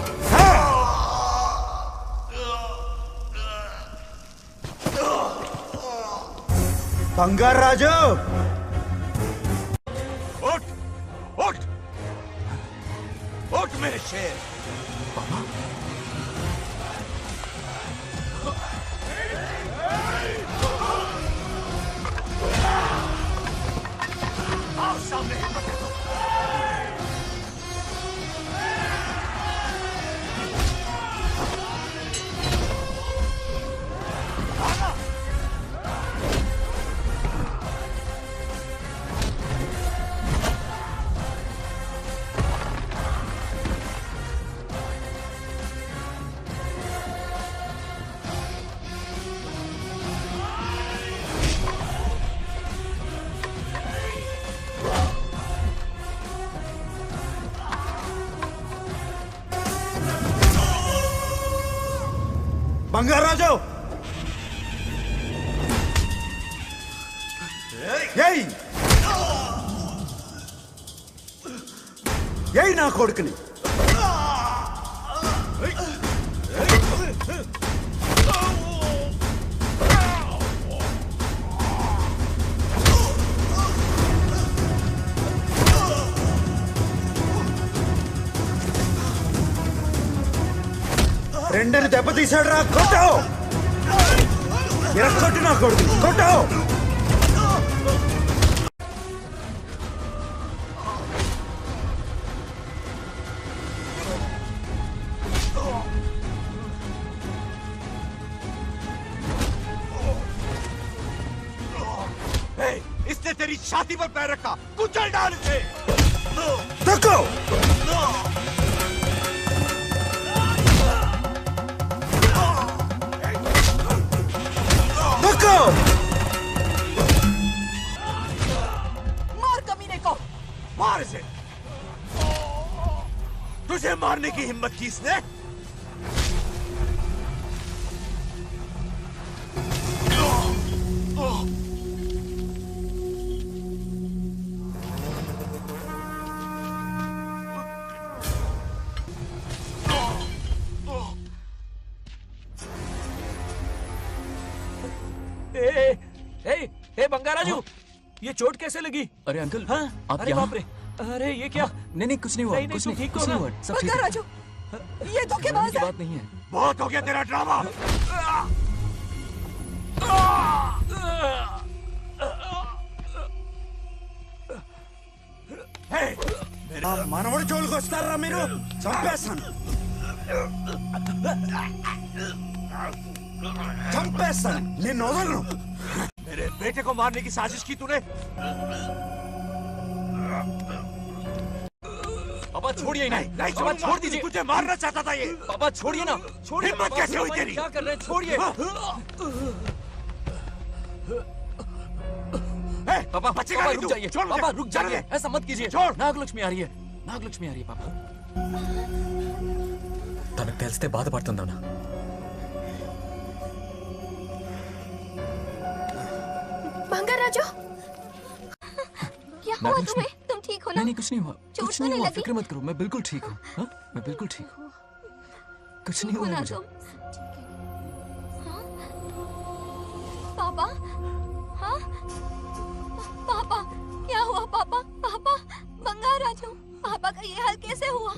బంగారు రాజు उठ उठ उठ मेरे शेर आओ सामने हिम्मत है तो। బంగారు రాజు ఏయ్ ఏయ్ నా కొడుకుని రెండని దెబ్బతీశాడు రా కొట్టు కొట్టు నా కొడుకు కొట్టు इसने तेरी छाती पर पैर रखा कुचल डाल इसे देखो देखो मार कमीने को मार इसे तुझे मारने की हिम्मत की इसने ए बंगाराजू ये चोट कैसे लगी? अरे अंकल हाँ? आप अरे यहाँ? बाप रे अरे ये क्या? नहीं कुछ नहीं हुआ, कुछ नहीं, कुछ नहीं हुआ, सब ठीक है। राजू, ये धोखेबाज है। बात नहीं है। बहुत हो गया तेरा ड्रामा। మనవడు జోలికి వస్తారా మీరు? చంపేస్తాను, చంపేస్తాను, నిన్ను వదలను। मेरे बेटे को मारने की साजिश की तूने? पापा छोड़िए नहीं, नहीं पापा छोड़ दीजिए। तुझे मारना चाहता था ये। पापा छोड़िए ना, छोड़िए। हिम्मत कैसे हुई पापा, तेरी? क्या कर रहे हैं? छोड़िए। पापा बचेगा पापा नहीं रुक तू। जाइए, छोड़ मुझे। पापा रुक चल जाइए, दे। ऐसा मत कीजिए। छोड़। నాగలక్ష్మి आ रही है, నాగలక్ష్మి आ रही है पापा। తనకు తెలిస్తే బాధపడుతుందన్నా। बंगाराजू, क्या हुआ तुम्हें? तुम ठीक हो ना? नहीं कुछ नहीं हुआ, चोट कुछ तो नहीं नहीं हुआ, लगी? फिक्र मत करो, मैं बिल्कुल ठीक हूँ। हाँ, मैं बिल्कुल ठीक हूँ, कुछ नहीं हुआ ना मुझे। तुम? हाँ? पापा, हाँ? पापा, क्या हुआ पापा? पापा, बंगाराजू, पापा का ये हाल कैसे हुआ?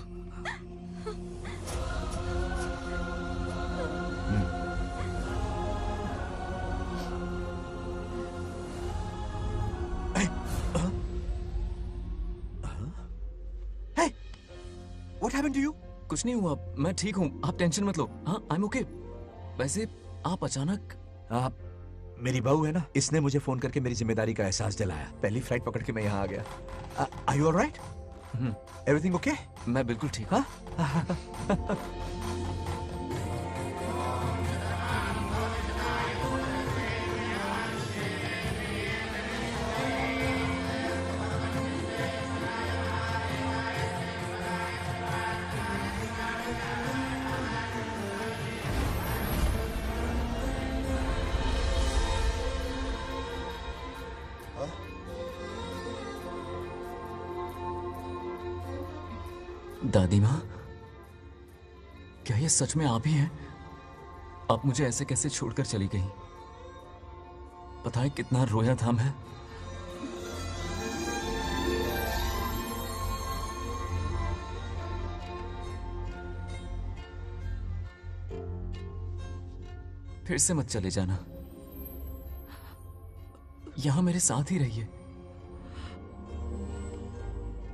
What happened to you? कुछ नहीं हुआ, मैं ठीक हूँ, आप टेंशन मत लो। हाँ, I'm okay। वैसे आप अचानक मेरी बहू है ना, इसने मुझे फोन करके मेरी जिम्मेदारी का एहसास दिलाया। पहली फ्लाइट पकड़ के मैं यहाँ आ गया। Are you all right? Everything okay? मैं बिल्कुल ठीक हूँ। दादी माँ, क्या ये सच में आप ही हैं? आप मुझे ऐसे कैसे छोड़कर चली गई? पता है कितना रोया था मैं। फिर से मत चले जाना, यहां मेरे साथ ही रहिए।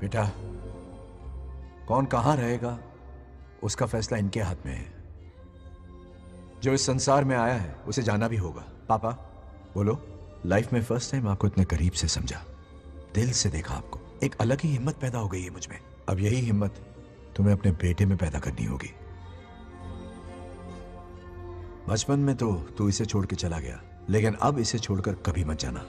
बेटा, कौन कहां रहेगा उसका फैसला इनके हाथ में है। जो इस संसार में आया है उसे जाना भी होगा। पापा बोलो, लाइफ में फर्स्ट टाइम आपको इतने करीब से समझा, दिल से देखा आपको, एक अलग ही हिम्मत पैदा हो गई है मुझ में। अब यही हिम्मत तुम्हें अपने बेटे में पैदा करनी होगी। बचपन में तो तू इसे छोड़ के चला गया, लेकिन अब इसे छोड़कर कभी मत जाना।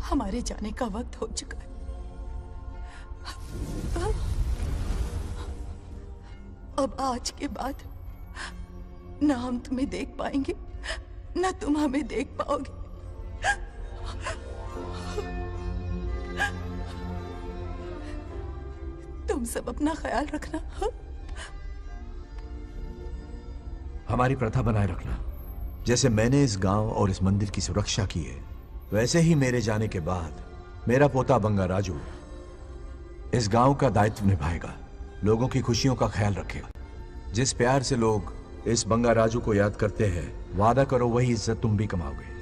हमारे जाने का वक्त हो चुका है। अब आज के बाद ना हम तुम्हें देख पाएंगे, ना तुम हमें देख पाओगे। तुम सब अपना ख्याल रखना। हमारी प्रथा बनाए रखना। जैसे मैंने इस गांव और इस मंदिर की सुरक्षा की है, वैसे ही मेरे जाने के बाद मेरा पोता बंगाराजू इस गांव का दायित्व निभाएगा, लोगों की खुशियों का ख्याल रखेगा। जिस प्यार से लोग इस बंगाराजू को याद करते हैं, वादा करो वही इज्जत तुम भी कमाओगे।